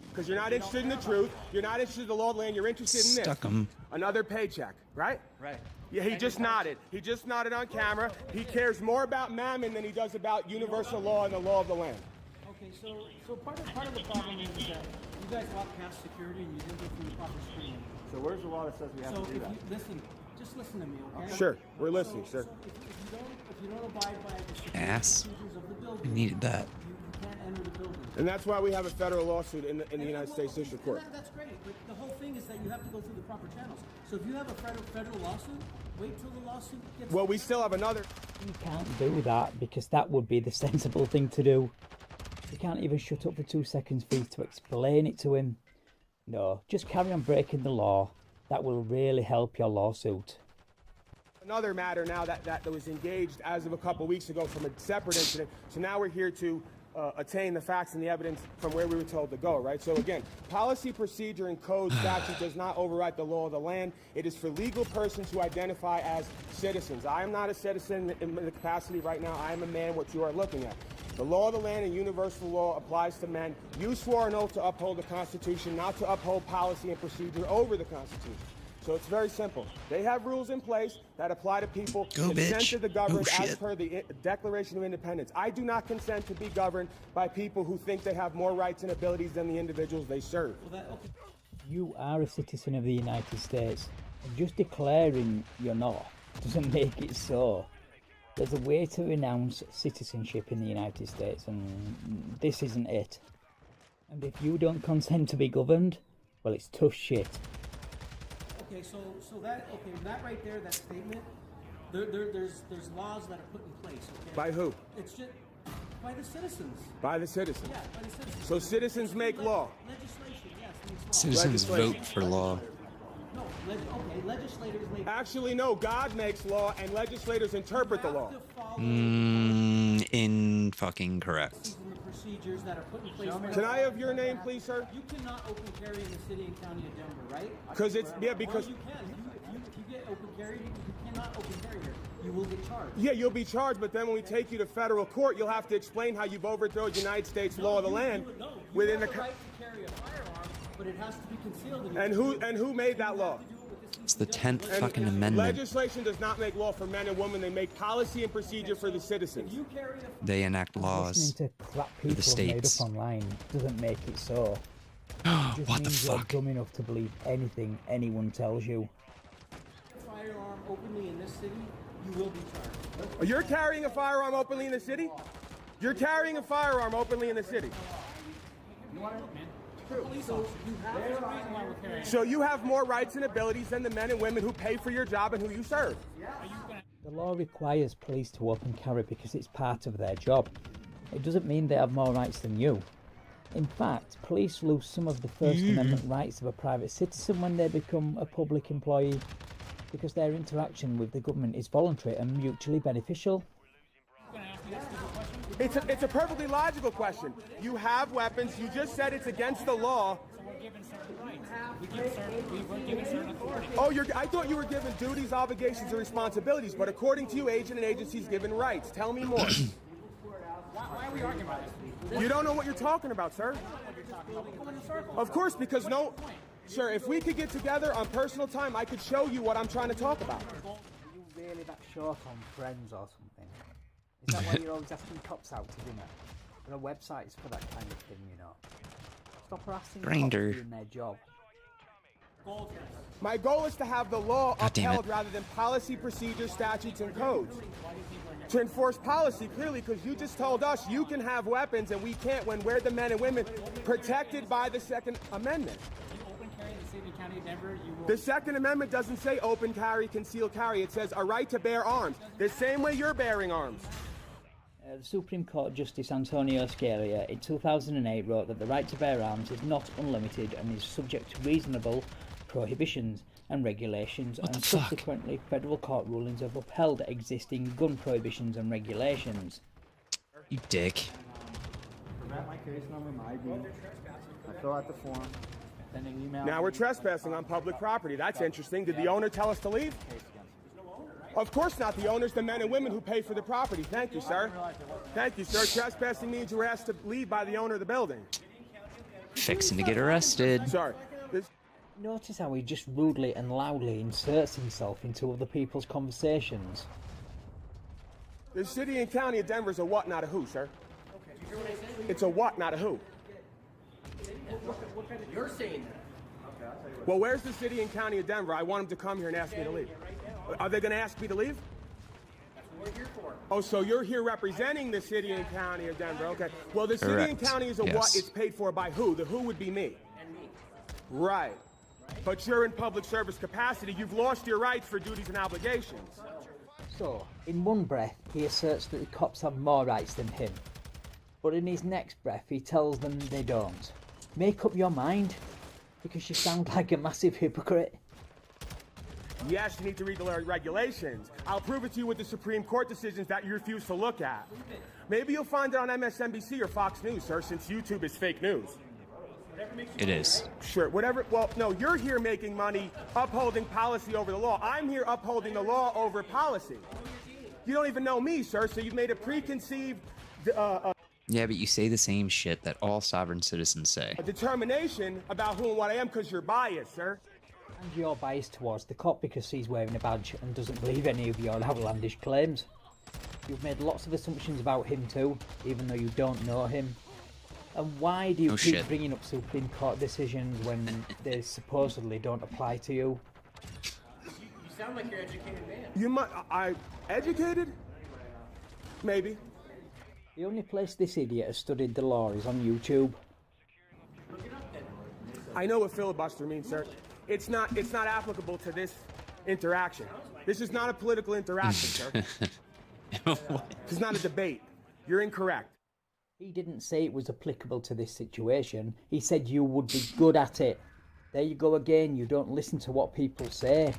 Because you're not interested in the truth, you're not interested in the law of the land, you're interested in this. Stuck 'em. Another paycheck, right? Right. Yeah, he just nodded. He just nodded on camera. He cares more about mammon than he does about universal law and the law of the land. Okay, so part of the problem is that you guys walked past security and you didn't go through the proper screening. So where's the law that says we have So to do if that? you listen, just listen to me, okay? Sure, we're listening, sir. So if you don't abide by the security Ass. procedures of the I building, needed that. you can't enter the building. And that's why we have a federal lawsuit in the United States District Court. That's great, but the whole thing is that you have to go through the proper channels. So if you have a federal lawsuit, wait till the lawsuit gets... Well, we still have another... You can't do that because that would be the sensible thing to do. You can't even shut up for 2 seconds for you to explain it to him. No, just carry on breaking the law. That will really help your lawsuit. Another matter now that was engaged as of a couple weeks ago from a separate incident. So now we're here to attain the facts and the evidence from where we were told to go, right? So again, policy, procedure, and code statute does not override the law of the land. It is for legal persons who identify as citizens. I am not a citizen in the capacity right now. I am a man, what you are looking at. The law of the land and universal law applies to men. You swore an oath to uphold the Constitution, not to uphold policy and procedure over the Constitution. So it's very simple. They have rules in place that apply to people consent to the governed as per the Declaration of Independence. I do not consent to be governed by people who think they have more rights and abilities than the individuals they serve. You are a citizen of the United States, and just declaring you're not doesn't make it so. There's a way to renounce citizenship in the United States, and this isn't it. And if you don't consent to be governed, well, it's tough shit. Okay, so that right there, that statement, there's laws that are put in place, okay? By who? It's just by the citizens. By the citizens. Yeah, by the citizens. So citizens make law. Legislation, yes, makes law. Citizens vote for law. No, legislators make... Actually, no, God makes law and legislators interpret the law. Incorrect. Procedures that are put in place. Can I have your name, please, sir? You cannot open carry in the city and county of Denver, right? Because it's, yeah, because... Well, you can. If you get open carry, you cannot open carry here. You will get charged. Yeah, you'll be charged, but then when we take you to federal court, you'll have to explain how you've overthrown United States law of the land within the... You have the right to carry a firearm, but it has to be concealed. And who made that law? It's the 10th fucking amendment. Legislation does not make law for men and women. They make policy and procedure for the citizens. They enact laws Listening to crap for the people made states. up online doesn't make it so. It just What the means you're fuck? dumb enough to believe anything anyone tells you. Firearm openly in this city, you will be charged. You're carrying a firearm openly in the city? You're carrying a firearm openly in the city. So you have more rights and abilities than the men and women who pay for your job and who you serve. The law requires police to open carry because it's part of their job. It doesn't mean they have more rights than you. In fact, police lose some of the First Amendment rights of a private citizen when they become a public employee, because their interaction with the government is voluntary and mutually beneficial. It's a perfectly logical question. You have weapons. You just said it's against the law. We're given certain rights. We were given certain authority. Oh, I thought you were given duties, obligations, and responsibilities, but according to you, agent and agency's given rights. Tell me more. Why are we arguing about this? You don't know what you're talking about, sir. Of course, because no... Sir, if we could get together on personal time, I could show you what I'm trying to talk about. Are you really that short on friends or something? Is that why you're always asking cops out to dinner? There are websites for that kind of thing, you know. Stop harassing cops doing their job. My goal is to have the law upheld rather than policy, procedures, statutes, and codes. To enforce policy, clearly, because you just told us you can have weapons and we can't when we're the men and women protected by the Second Amendment. The Second Amendment doesn't say open carry, concealed carry. It says a right to bear arms, the same way you're bearing arms. The Supreme Court Justice Antonio Scalia in 2008 wrote that the right to bear arms is not unlimited and is subject to reasonable prohibitions and regulations, and subsequently federal court rulings have upheld existing gun prohibitions and regulations. You dick. Format my case number, my ID. I fill out the form. Send an email. Now we're trespassing on public property. That's interesting. Did the owner tell us to leave? Of course not. The owner's the men and women who pay for the property. Thank you, sir. Thank you, sir. Trespassing means you were asked to leave by the owner of the building. Fixing to get arrested. Sorry. Notice how he just rudely and loudly inserts himself into other people's conversations. The city and county of Denver is a what, not a who, sir. It's a what, not a who. You're saying that. Well, where's the city and county of Denver? I want them to come here and ask me to leave. Are they going to ask me to leave? That's what we're here for. Oh, so you're here representing the city and county of Denver. Okay. Well, the city and county is a what. It's paid for by who? The who would be me. And me. Right. But you're in public service capacity. You've lost your rights for duties and obligations. So, in one breath, he asserts that the cops have more rights than him. But in his next breath, he tells them they don't. Make up your mind, because you sound like a massive hypocrite. Yes, you need to read the regulations. I'll prove it to you with the Supreme Court decisions that you refuse to look at. Maybe you'll find it on MSNBC or Fox News, sir, since YouTube is fake news. It is. Sure, whatever. Well, no, you're here making money upholding policy over the law. I'm here upholding the law over policy. You don't even know me, sir, so you've made a preconceived... Yeah, but you say the same shit that all sovereign citizens say. A determination about who and what I am because you're biased, sir. And you're biased towards the cop because he's wearing a badge and doesn't believe any of your outlandish claims. You've made lots of assumptions about him too, even though you don't know him. And why do you keep bringing up Supreme Court decisions when they supposedly don't apply to you? You sound like you're an educated man. You might... educated? Maybe. The only place this idiot has studied the law is on YouTube. I know what filibuster means, sir. It's not applicable to this interaction. This is not a political interaction, sir. This is not a debate. You're incorrect. He didn't say it was applicable to this situation. He said you would be good at it. There you go again. You don't listen to what people say.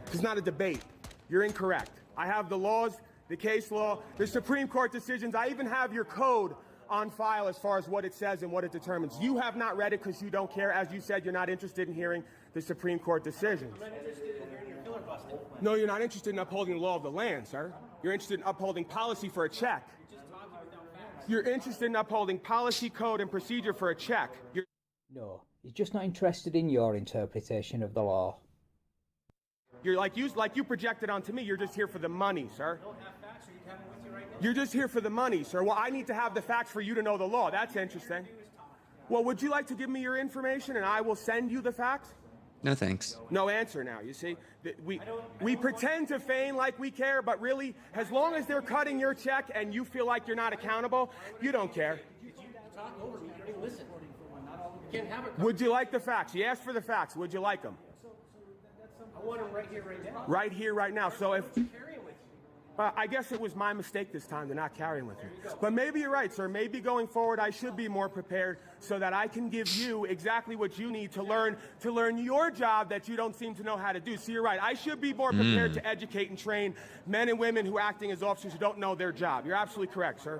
This is not a debate. You're incorrect. I have the laws, the case law, the Supreme Court decisions. I even have your code on file as far as what it says and what it determines. You have not read it because you don't care. As you said, you're not interested in hearing the Supreme Court decisions. I'm not interested in hearing your filibuster. No, you're not interested in upholding the law of the land, sir. You're interested in upholding policy for a check. You're interested in upholding policy, code, and procedure for a check. No, he's just not interested in your interpretation of the law. You're like you projected onto me. You're just here for the money, sir. You don't have facts, or you have them with you right now? You're just here for the money, sir. Well, I need to have the facts for you to know the law. That's interesting. Well, would you like to give me your information and I will send you the facts? No thanks. No answer now, you see. We pretend to feign like we care, but really, as long as they're cutting your check and you feel like you're not accountable, you don't care. You talk over me. You don't even listen. You can't have it. Would you like the facts? You asked for the facts. Would you like them? I want them right here, right now. Right here, right now. So if... I guess it was my mistake this time to not carry him with me. But maybe you're right, sir. Maybe going forward I should be more prepared so that I can give you exactly what you need to learn your job that you don't seem to know how to do. So you're right. I should be more prepared to educate and train men and women who are acting as officers who don't know their job. You're absolutely correct, sir.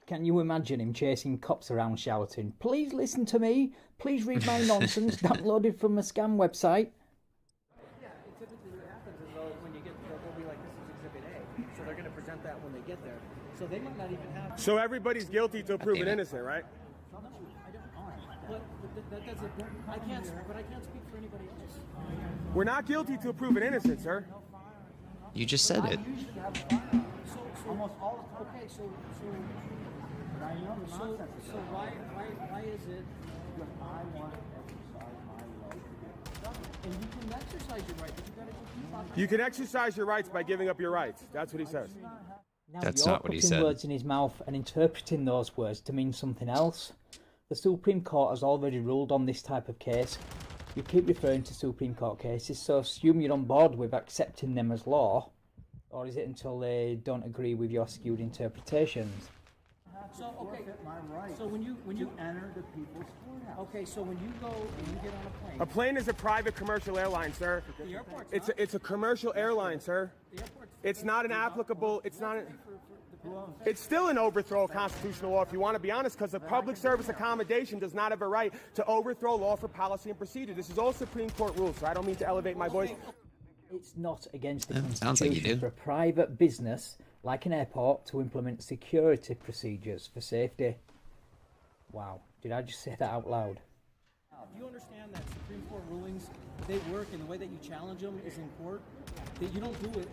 Can you imagine him chasing cops around shouting, "Please listen to me, please read my nonsense downloaded from a scam website"? Yeah, typically what happens is when you get, they'll be like, this is Exhibit A, so they're going to present that when they get there. So they might not even have... So everybody's guilty till proven innocent, right? No, I don't. But that doesn't... I can't speak for anybody else. We're not guilty till proven innocent, sir. You just said it. Almost all. Okay, so why is it that I want to exercise my right? And you can exercise your right, but you got to keep on. You can exercise your rights by giving up your rights. That's what he says. Now That's you're not what he putting said. words in his mouth and interpreting those words to mean something else. The Supreme Court has already ruled on this type of case. You keep referring to Supreme Court cases, so assume you're on board with accepting them as law. Or is it until they don't agree with your skewed interpretations? So okay, so when you enter the people's courthouse. Okay, so when you go and you get on a plane. A plane is a private commercial airline, sir. The airport's it's a commercial airline, sir. It's not an applicable. It's not. It's still an overthrow of constitutional law, if you want to be honest, because the public service accommodation does not have a right to overthrow law for policy and procedure. This is all Supreme Court rules, so I don't mean to elevate my voice. It's not against the Sounds Constitution like you do. for a private business, like an airport, to implement security procedures for safety. Wow, did I just say that out loud? Do you understand that Supreme Court rulings, they work, and the way that you challenge them is in court? That you don't do it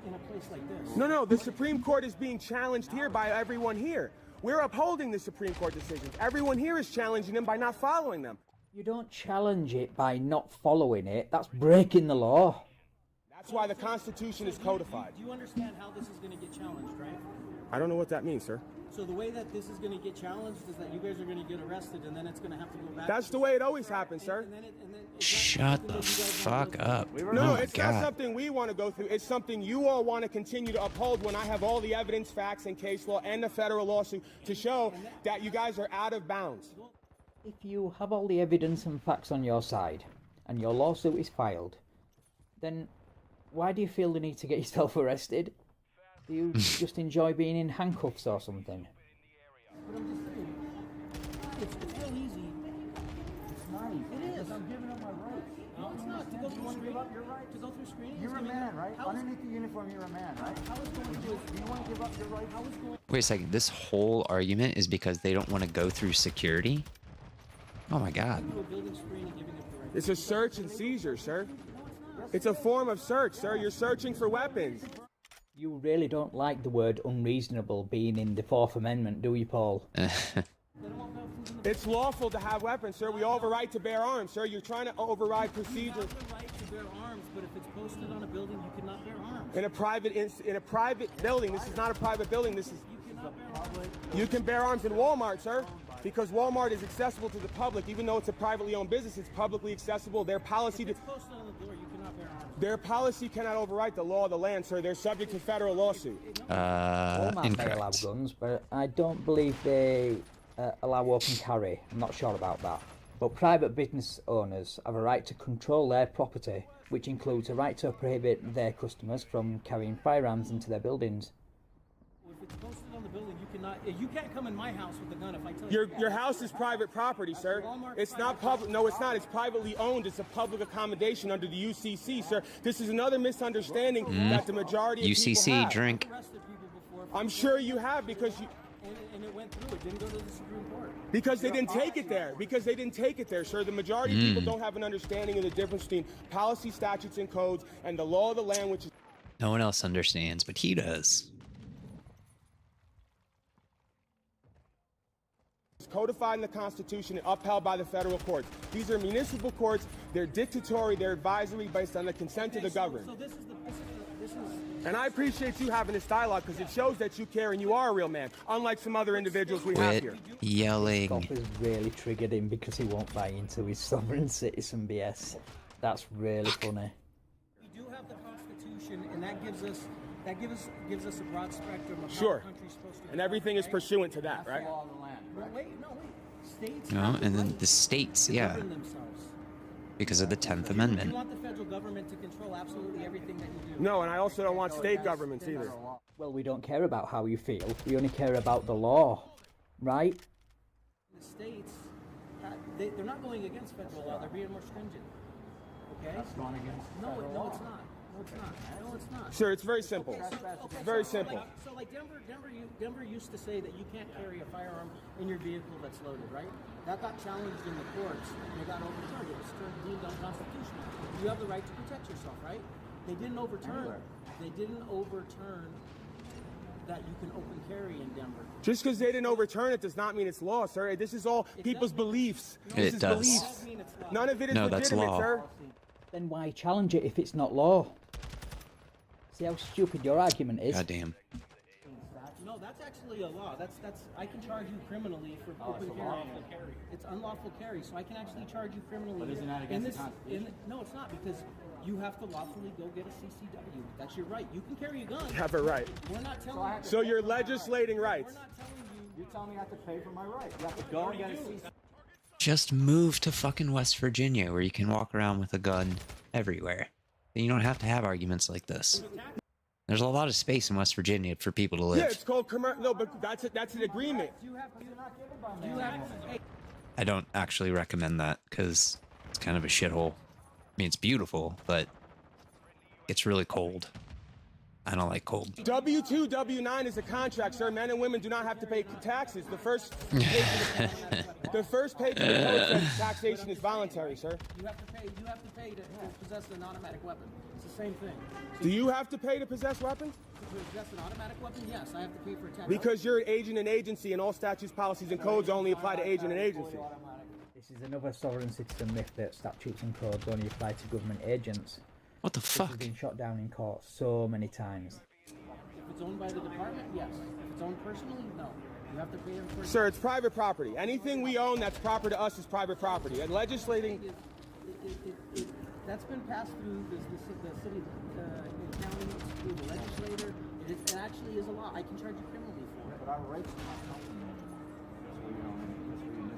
in a place like this. No, the Supreme Court is being challenged here by everyone here. We're upholding the Supreme Court decisions. Everyone here is challenging them by not following them. You don't challenge it by not following it. That's breaking the law. That's why the Constitution is codified. Do you understand how this is going to get challenged, right? I don't know what that means, sir. So the way that this is going to get challenged is that you guys are going to get arrested, and then it's going to have to go back. That's the way it always happens, sir. Shut the fuck up. No, Oh my it's not God. something we want to go through. It's something you all want to continue to uphold when I have all the evidence, facts, and case law and the federal lawsuit to show that you guys are out of bounds. If you have all the evidence and facts on your side, and your lawsuit is filed, then why do you feel the need to get yourself arrested? Do you just enjoy being in handcuffs or something? But I'm just saying, it's real easy. It's nice. It is. I'm giving up my rights. No, it's not. To go through want to give up your rights? To go through screening. You're a man, right? Underneath the uniform, you're a man, right? How is going to do you want to give up your rights? How is going Wait a second. This whole argument is because they don't want to go through security? Oh my God. to a building screening, giving up the right? It's a search and seizure, sir. It's a form of search, sir. You're searching for weapons. You really don't like the word unreasonable being in the Fourth Amendment, do you, Paul? It's lawful to have weapons, sir. We all have a right to bear arms, sir. You're trying to override procedure. You have the right to bear arms, but if it's posted on a building, you cannot bear arms. In a private building. This is not a private building. This is. You can bear arms in Walmart, sir, because Walmart is accessible to the public. Even though it's a privately owned business, it's publicly accessible. Their policy. If it's posted on the door, you cannot bear arms. Their policy cannot override the law of the land, sir. They're subject to federal lawsuit. Walmart may allow Incorrect. guns, but I don't believe they allow open carry. I'm not sure about that. But private business owners have a right to control their property, which includes a right to prohibit their customers from carrying firearms into their buildings. If it's posted on the building, you cannot. You can't come in my house with a gun if I tell you. Your house is private property, sir. It's not public. No, it's not. It's privately owned. It's a public accommodation under the UCC, sir. This is another misunderstanding that the majority of UCC people have. drink. I'm sure you have because you. And it went through. It didn't go to the Supreme Court. Because they didn't take it there. Because they didn't take it there, sir. The majority of people don't have an understanding of the difference between policy, statutes, and codes and the law of the land, which is. No one else understands, but he does. Codified in the Constitution and upheld by the federal courts. These are municipal courts. They're dictatorial. They're advisory based on the consent of the governed. So this is. And I appreciate you having this dialogue because it shows that you care and you are a real man, unlike some other individuals we have Quit here. yelling. Cop has really triggered him because he won't buy into his sovereign citizen BS. That's really funny. We do have the Constitution, and that gives us That gives us a broad spectrum of Sure. how the country's supposed to. And everything is pursuant to that, right? Law of the land. But wait. States. No, and then the states, yeah, govern themselves. because of the 10th You Amendment. want the federal government to control absolutely everything that you do. No, and I also don't want state governments either. Well, we don't care about how you feel. We only care about the law, right? The states, they're not going against federal law. They're being more stringent. Okay. That's going against. No, it's not. No, it's not. Sure, it's very simple. It's very simple. Like Denver used to say that you can't carry a firearm in your vehicle that's loaded, right? That got challenged in the courts and it got overturned. It was deemed unconstitutional. You have the right to protect yourself, right? They didn't overturn. That you can open carry in Denver. Just because they didn't overturn it does not mean it's law, sir. This is all people's beliefs. It does. Beliefs. None of it is No, that's legitimate, law. sir. Then why challenge it if it's not law? See how stupid your argument is? Goddamn. No, that's actually a law. That's I can charge you criminally for open carry. It's unlawful carry, so I can actually charge you criminally. But isn't that against the Constitution? No, it's not, because you have to lawfully go get a CCW. That's your right. You can carry a gun. You have a right. We're not telling you. So you're legislating rights. We're not telling you. You're telling me I have to pay for my right. You have to go and get a CC. Just move to fucking West Virginia where you can walk around with a gun everywhere. Then you don't have to have arguments like this. There's a lot of space in West Virginia for people to live. Yeah, it's called commercial. No, but that's an agreement. I don't actually recommend that because it's kind of a shithole. I mean, it's beautiful, but it's really cold. I don't like cold. W2, W9 is a contract, sir. Men and women do not have to pay taxes. The first page of the code says taxation is voluntary, sir. You have to pay to possess an automatic weapon. It's the same thing. Do you have to pay to possess weapons? To possess an automatic weapon, yes, I have to pay for a tax. Because you're an agent and agency, and all statutes, policies, and codes only apply to agent and agency. This is another sovereign citizen myth that statutes and codes only apply to government agents. What the fuck? This has been shot down in court so many times. If it's owned by the department, yes. If it's owned personally, no. You have to pay them for. Sir, it's private property. Anything we own that's proper to us is private property. And legislating. That's been passed through the city, county, through the legislator. It actually is a law. I can charge you criminally for it. But our rights are not coming.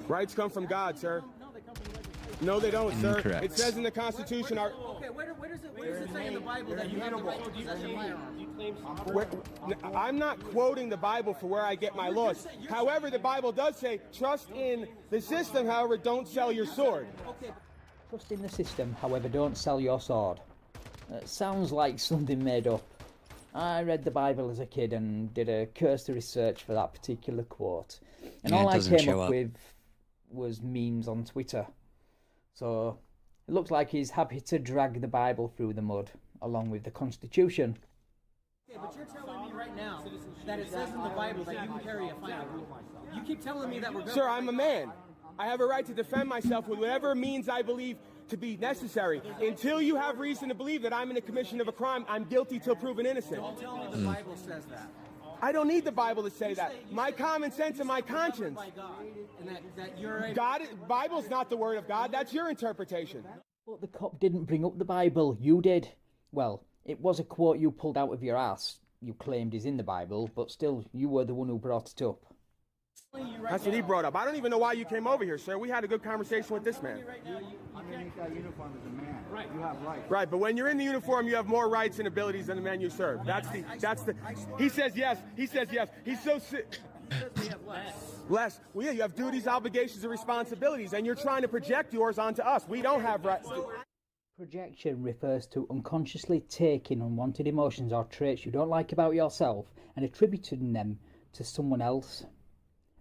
Rights come from God, sir. No, they come from the legislature. No, they don't, sir. Incorrect. It says in the Constitution. Okay, where does it say in the Bible that you have the right to possess a firearm? I'm not quoting the Bible for where I get my laws. However, the Bible does say, trust in the system, however, don't sell your sword. Trust in the system, however, don't sell your sword. Sounds like something made up. I read the Bible as a kid and did a cursory search for that particular quote. And Yeah, all I came up up with was memes on Twitter. So it looks like he's happy to drag the Bible through the mud, along with the Constitution. Okay, but you're telling me right now that it says in the Bible that you can carry a firearm. You keep telling me that we're going. Sir, I'm a man. I have a right to defend myself with whatever means I believe to be necessary. Until you have reason to believe that I'm in the commission of a crime, I'm guilty till proven innocent. Don't tell me the Bible says that. I don't need the Bible to say that. My common sense and my conscience. Bible's not the word of God. That's your interpretation. But the cop didn't bring up the Bible. You did. Well, it was a quote you pulled out of your ass. You claimed is in the Bible, but still, you were the one who brought it up. That's what he brought up. I don't even know why you came over here, sir. We had a good conversation with this man. Underneath that uniform is a man. Right. You have rights. Right, but when you're in the uniform, you have more rights and abilities than the man you serve. He says yes. He's so sick. Less. Well, yeah, you have duties, obligations, and responsibilities, and you're trying to project yours onto us. We don't have rights. Projection refers to unconsciously taking unwanted emotions or traits you don't like about yourself and attributing them to someone else.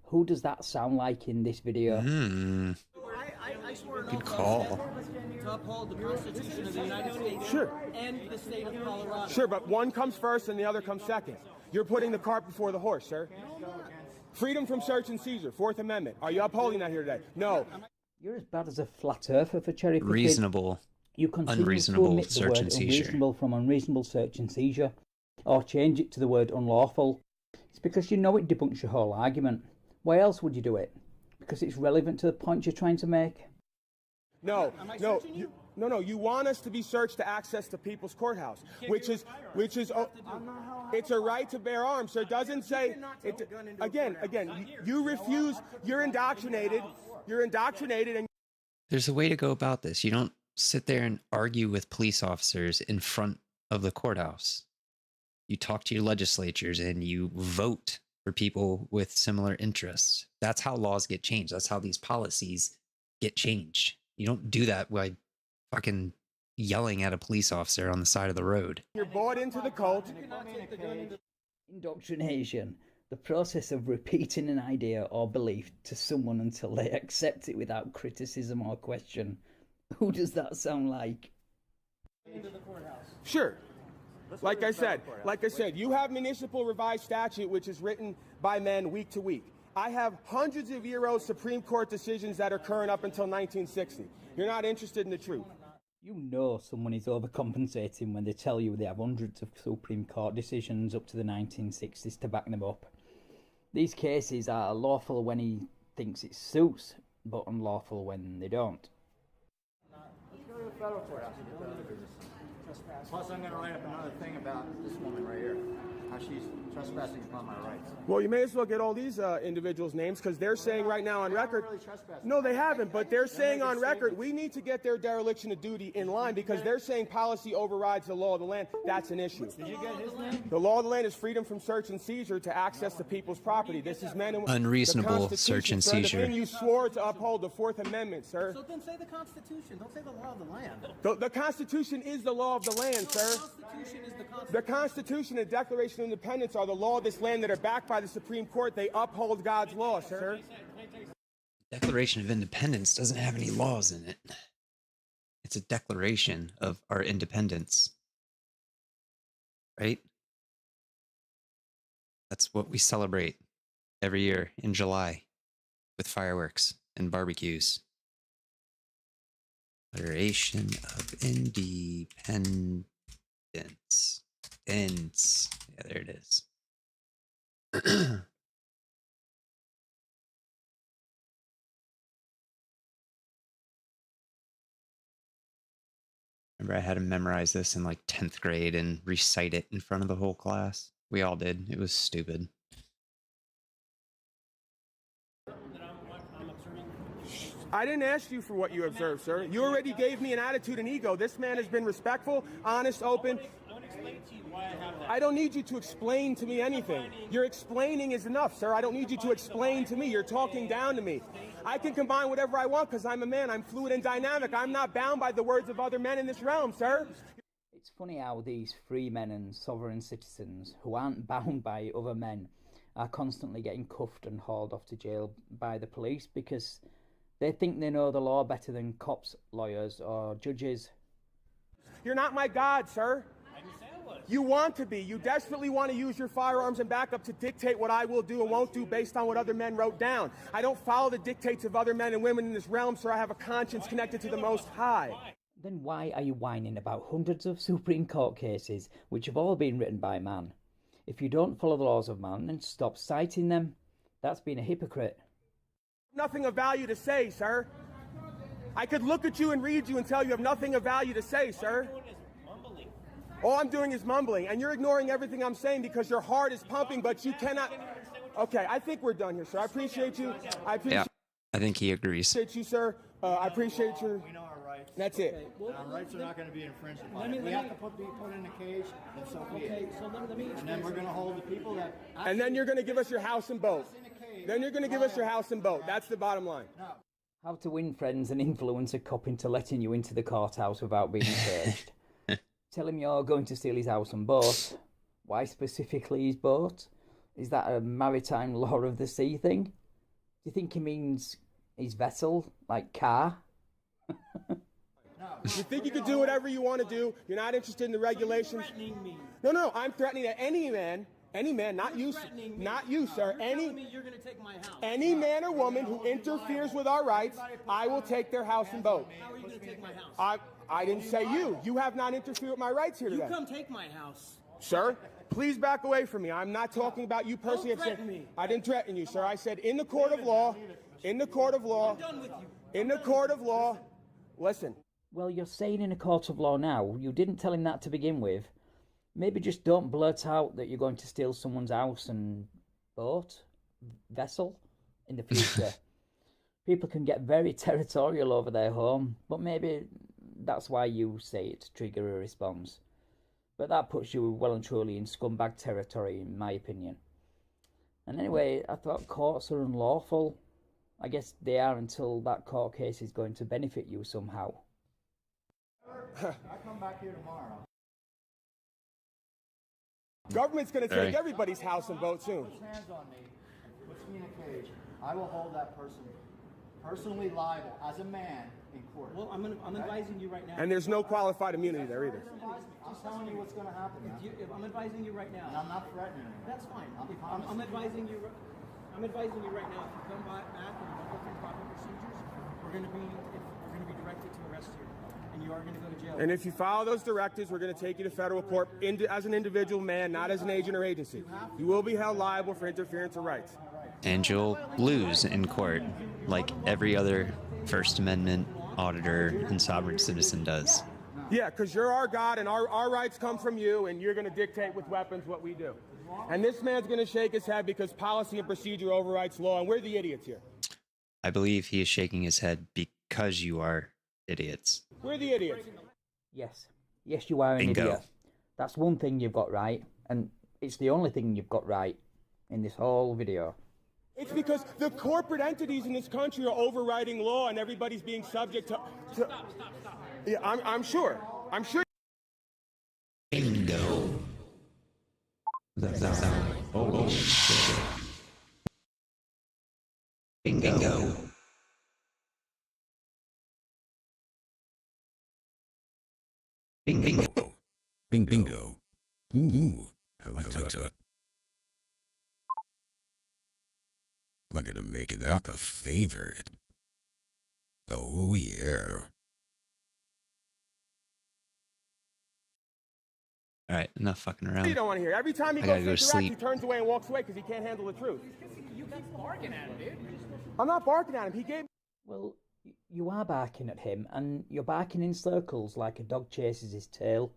Who does that sound like in this video? I swear Good call. to uphold the Constitution of the United States Sure. and the state of Colorado. Sure, but one comes first and the other comes second. You're putting the cart before the horse, sir. Freedom from search and seizure, Fourth Amendment. Are you upholding that here today? No. You're as bad as a flat earther for cherry picking. Reasonable, You continue to unreasonable omit the search word and seizure. unreasonable from unreasonable search and seizure, or change it to the word unlawful. It's because you know it debunks your whole argument. Why else would you do it? Because it's relevant to the point you're trying to make. No. No, you want us to be searched to access the people's courthouse, which is, it's a right to bear arms. So it doesn't say, again, you refuse, you're indoctrinated and... There's a way to go about this. You don't sit there and argue with police officers in front of the courthouse. You talk to your legislatures and you vote for people with similar interests. That's how laws get changed. That's how these policies get changed. You don't do that by fucking yelling at a police officer on the side of the road. You're bought into the cult. Indoctrination. The process of repeating an idea or belief to someone until they accept it without criticism or question. Who does that sound like? Sure. Like I said, you have municipal revised statute, which is written by men week to week. I have hundreds of year old Supreme Court decisions that are current up until 1960. You're not interested in the truth. You know someone is overcompensating when they tell you they have hundreds of Supreme Court decisions up to the 1960s to back them up. These cases are lawful when he thinks it suits, but unlawful when they don't. Let's go to the federal courthouse. Plus, I'm going to write up another thing about this woman right here, how she's trespassing upon my rights. Well, you may as well get all these individuals' names, because they're saying right now on record... No, they haven't, but they're saying on record, we need to get their dereliction of duty in line, because they're saying policy overrides the law of the land. That's an issue. Did you get his name? The law of the land is freedom from search and seizure to access the people's property. This is men and unreasonable search and seizure. The thing you swore to uphold, the Fourth Amendment, sir. So then say the Constitution. Don't say the law of the land. The Constitution is the law of the land, sir. The Constitution is the Constitution. The Constitution and the Declaration of Independence are the law of this land that are backed by the Supreme Court. They uphold God's law, sir. Declaration of Independence doesn't have any laws in it. It's a declaration of our independence. Right? That's what we celebrate every year in July with fireworks and barbecues. Declaration of Independence. Yeah, there it is. Remember, I had to memorize this in like 10th grade and recite it in front of the whole class. We all did. It was stupid. I didn't ask you for what you observed, sir. You already gave me an attitude and ego. This man has been respectful, honest, open. I don't need you to explain to me anything. Your explaining is enough, sir. I don't need you to explain to me. You're talking down to me. I can combine whatever I want because I'm a man. I'm fluid and dynamic. I'm not bound by the words of other men in this realm, sir. It's funny how these free men and sovereign citizens who aren't bound by other men are constantly getting cuffed and hauled off to jail by the police because they think they know the law better than cops, lawyers, or judges. You're not my God, sir. You want to be. You desperately want to use your firearms and backup to dictate what I will do and won't do based on what other men wrote down. I don't follow the dictates of other men and women in this realm, sir. I have a conscience connected to the Most High. Then why are you whining about hundreds of Supreme Court cases which have all been written by man? If you don't follow the laws of man, then stop citing them. That's being a hypocrite. Nothing of value to say, sir. I could look at you and read you and tell you have nothing of value to say, sir. All I'm doing is mumbling, and you're ignoring everything I'm saying because your heart is pumping, but you cannot... Okay, I think we're done here, sir. I appreciate you. Yeah, I think he agrees. I appreciate you, sir. I appreciate your... We know our rights. That's it. And our rights are not going to be infringed upon. We have to be put in a cage, and so be it. And then we're going to hold the people that... And then you're going to give us your house and boat. Then you're going to give us your house and boat. That's the bottom line. How to win friends and influence a cop into letting you into the courthouse without being searched. Tell him you're going to steal his house and boat. Why specifically his boat? Is that a maritime law of the sea thing? Do you think he means his vessel, like car? You think you can do whatever you want to do. You're not interested in the regulations. No, I'm threatening that any man, not you, sir. Any man or woman who interferes with our rights, I will take their house and boat. How are you going to take my house? I didn't say you. You have not interfered with my rights here today. You come take my house. Sir, please back away from me. I'm not talking about you personally. Don't threaten me. I didn't threaten you, sir. I said in the court of law, I'm done with you. in the court of law, listen. Well, you're saying in a court of law now, you didn't tell him that to begin with. Maybe just don't blurt out that you're going to steal someone's house and boat, vessel, in the future. People can get very territorial over their home, but maybe that's why you say it to trigger a response. But that puts you well and truly in scumbag territory, in my opinion. And anyway, I thought courts are unlawful. I guess they are until that court case is going to benefit you somehow. I come back here tomorrow. Government's going to take everybody's house and boat soon. Puts hands on me, puts me in a cage. I will hold that person personally liable as a man in court. Well, I'm advising you right now. And there's no qualified immunity there either. I'm telling you what's going to happen. If I'm advising you right now. And I'm not threatening anyone. That's fine. I'm advising you. I'm advising you right now. If you come back and you don't go through proper procedures, we're going to be directed to arrest you, and you are going to go to jail. And if you follow those directives, we're going to take you to federal court as an individual man, not as an agent or agency. You will be held liable for interference of rights. And you'll lose in court, like every other First Amendment auditor and sovereign citizen does. Yeah, because you're our God, and our rights come from you, and you're going to dictate with weapons what we do. And this man's going to shake his head because policy and procedure overrides law, and we're the idiots here. I believe he is shaking his head because you are idiots. We're the idiots. Yes. Yes, you are an idiot. That's one thing you've got right, and it's the only thing you've got right in this whole video. It's because the corporate entities in this country are overriding law, and everybody's being subject to... Stop. Yeah, I'm sure. I'm sure. Bingo. Oh, shit. Bingo. Bingo. Bingo. Ooh, I like that. I'm gonna make it up a favorite. Oh, yeah. All right, enough fucking around. You don't want to hear. Every time he goes to interact, he turns away and walks away because he can't handle the truth. You keep barking at him, dude. I'm not barking at him. He gave... Well, you are barking at him, and you're barking in circles like a dog chases his tail.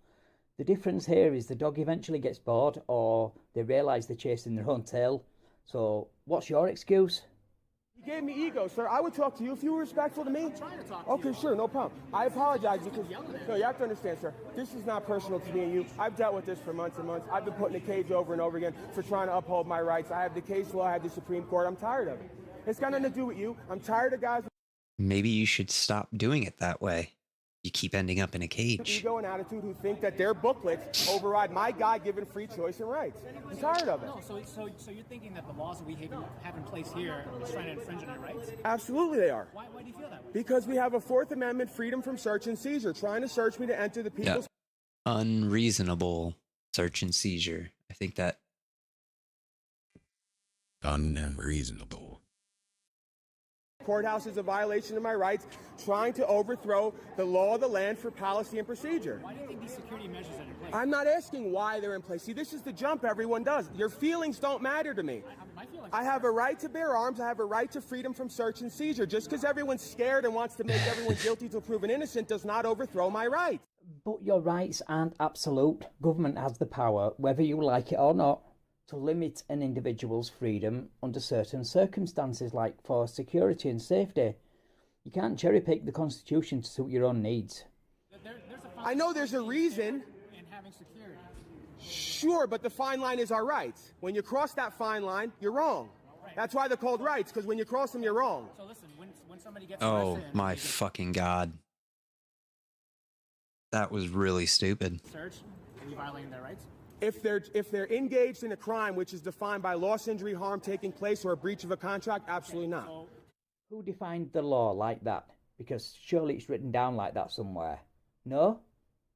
The difference here is the dog eventually gets bored, or they realise they're chasing their own tail. So, what's your excuse? He gave me ego, sir. I would talk to you if you were respectful to me. I'm trying to talk to you. Okay, sure, no problem. I apologize because... No, you have to understand, sir. This is not personal to me and you. I've dealt with this for months and months. I've been put in a cage over and over again for trying to uphold my rights. I have the case law, I have the Supreme Court. I'm tired of it. It's got nothing to do with you. I'm tired of guys... Maybe you should stop doing it that way. You keep ending up in a cage. Ego and attitude who think that their booklets override my God-given free choice and rights. I'm tired of it. No, so you're thinking that the laws that we have in place here is trying to infringe on our rights? Absolutely they are. Why do you feel that way? Because we have a Fourth Amendment freedom from search and seizure, trying to search me to enter the people's... Yeah. Unreasonable search and seizure. I think that... Unreasonable. Courthouse is a violation of my rights, trying to overthrow the law of the land for policy and procedure. Why do you think these security measures are in place? I'm not asking why they're in place. See, this is the jump everyone does. Your feelings don't matter to me. I have a right to bear arms. I have a right to freedom from search and seizure. Just because everyone's scared and wants to make everyone guilty till proven innocent does not overthrow my rights. But your rights aren't absolute. Government has the power, whether you like it or not, to limit an individual's freedom under certain circumstances, like for security and safety. You can't cherry-pick the Constitution to suit your own needs. I know there's a reason. In having security. Sure, but the fine line is our rights. When you cross that fine line, you're wrong. That's why they're called rights, because when you cross them, you're wrong. So listen, when somebody gets Oh my fucking God. That was really stupid. Search, are you violating their rights? If they're engaged in a crime which is defined by loss, injury, harm taking place, or a breach of a contract, absolutely not. Who defined the law like that? Because surely it's written down like that somewhere. No?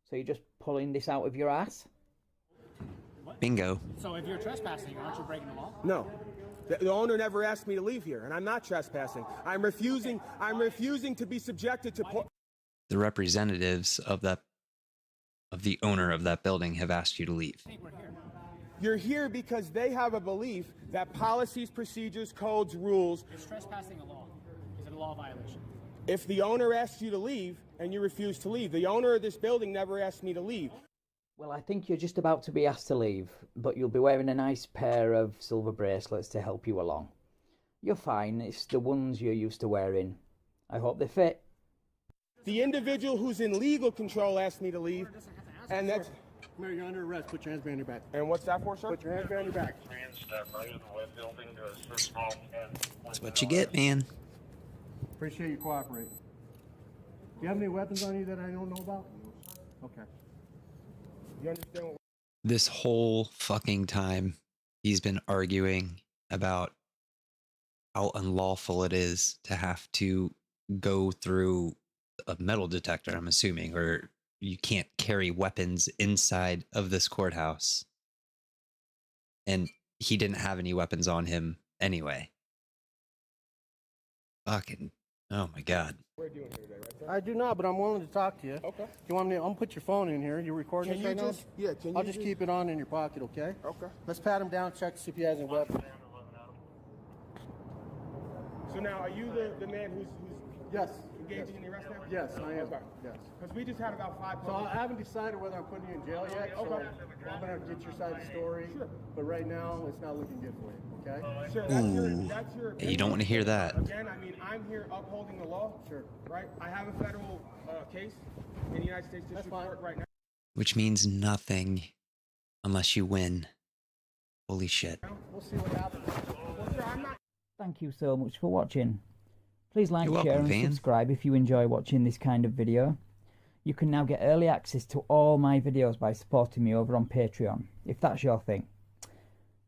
So you're just pulling this out of your ass? What? Bingo. So if you're trespassing, aren't you breaking the law? No. The owner never asked me to leave here, and I'm not trespassing. I'm refusing to be subjected to... The representatives of the owner of that building have asked you to leave. You're here because they have a belief that policies, procedures, codes, rules... Is trespassing a law? Is it a law violation? If the owner asks you to leave and you refuse to leave, the owner of this building never asked me to leave. Well, I think you're just about to be asked to leave, but you'll be wearing a nice pair of silver bracelets to help you along. You're fine, it's the ones you're used to wearing. I hope they fit. The individual who's in legal control asked me to leave, and that's... Mayor, you're under arrest. Put your hands behind your back. And what's that for, sir? Put your hands behind your back. That's what you get, man. Appreciate you cooperating. Do you have any weapons on you that I don't know about? Okay. You understand what... This whole fucking time, he's been arguing about how unlawful it is to have to go through a metal detector, I'm assuming, or you can't carry weapons inside of this courthouse. And he didn't have any weapons on him anyway. Fucking, oh my God. We're doing here today, right, sir? I do not, but I'm willing to talk to you. Okay. You want me to, I'm gonna put your phone in here. You recording Can this you right just, yeah, can you now? I'll just keep it on in your pocket, okay? Okay. Let's pat him down, check to see if he has any weapons. So now, are you the man who's Yes. engaging in the arrest now? Yes, I am. Okay. Yes. Because we just had about 5 So I haven't decided whether I'm putting you in jail yet, so Okay. I'm gonna get your side of the story. Sure. But right now, it's not looking good for you, okay? Sure, that's your You don't want to hear that. Again, I mean, I'm here upholding the law. Sure. Right? I have a federal case in the United States District Court right now. Which means nothing unless you win. Holy shit. We'll see what happens. Well, sir, I'm not... Thank you so much for watching. Please like, You're share welcome, and Van. subscribe if you enjoy watching this kind of video. You can now get early access to all my videos by supporting me over on Patreon, if that's your thing.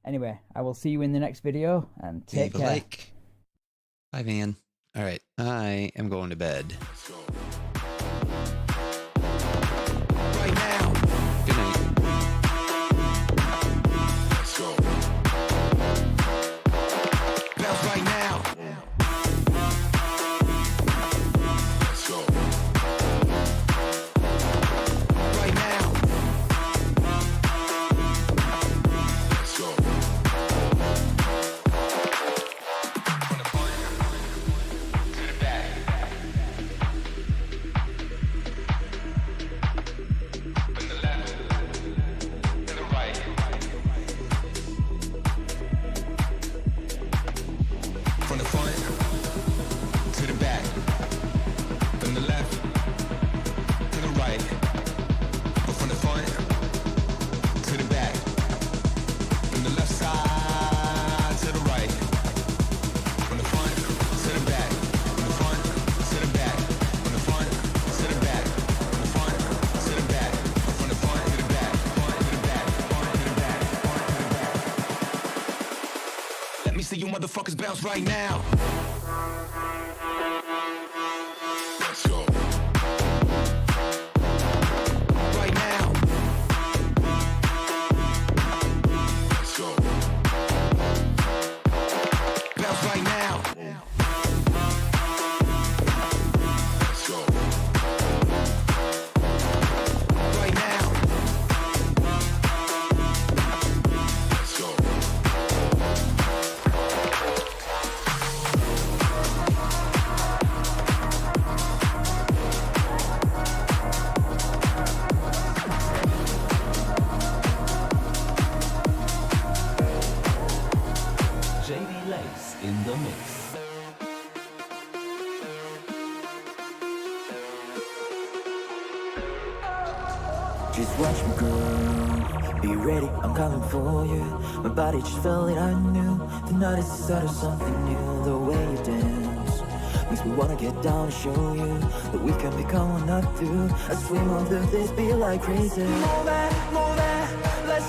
Anyway, I will see you in the next video, and take Leave a care. like. Bye, Van. All right, I am going to bed. Right now. Good night. Let's go. Bounce right now. Let's go. Right now. Let's go. From the front to the back. From the left to the right. From the front to the back. From the left to the right. Or from the front to the back. From the left side to the right. From the front to the back. From the front to the back. From the front to the back. From the front to the back. From the front to the back. Front to the back. Front to the back. Front to the back. Let me see you motherfuckers bounce right now. Let's go. Right now. Let's go. Bounce right now. Let's go. Right now. Let's go. JD Lace in the mix. Just watch me go. Be ready, I'm coming for you. My body just felt it, I knew. Tonight is the start of something new. The way you dance makes me wanna get down and show you that we can become one up through. As we move through this beat like crazy. Move it, let's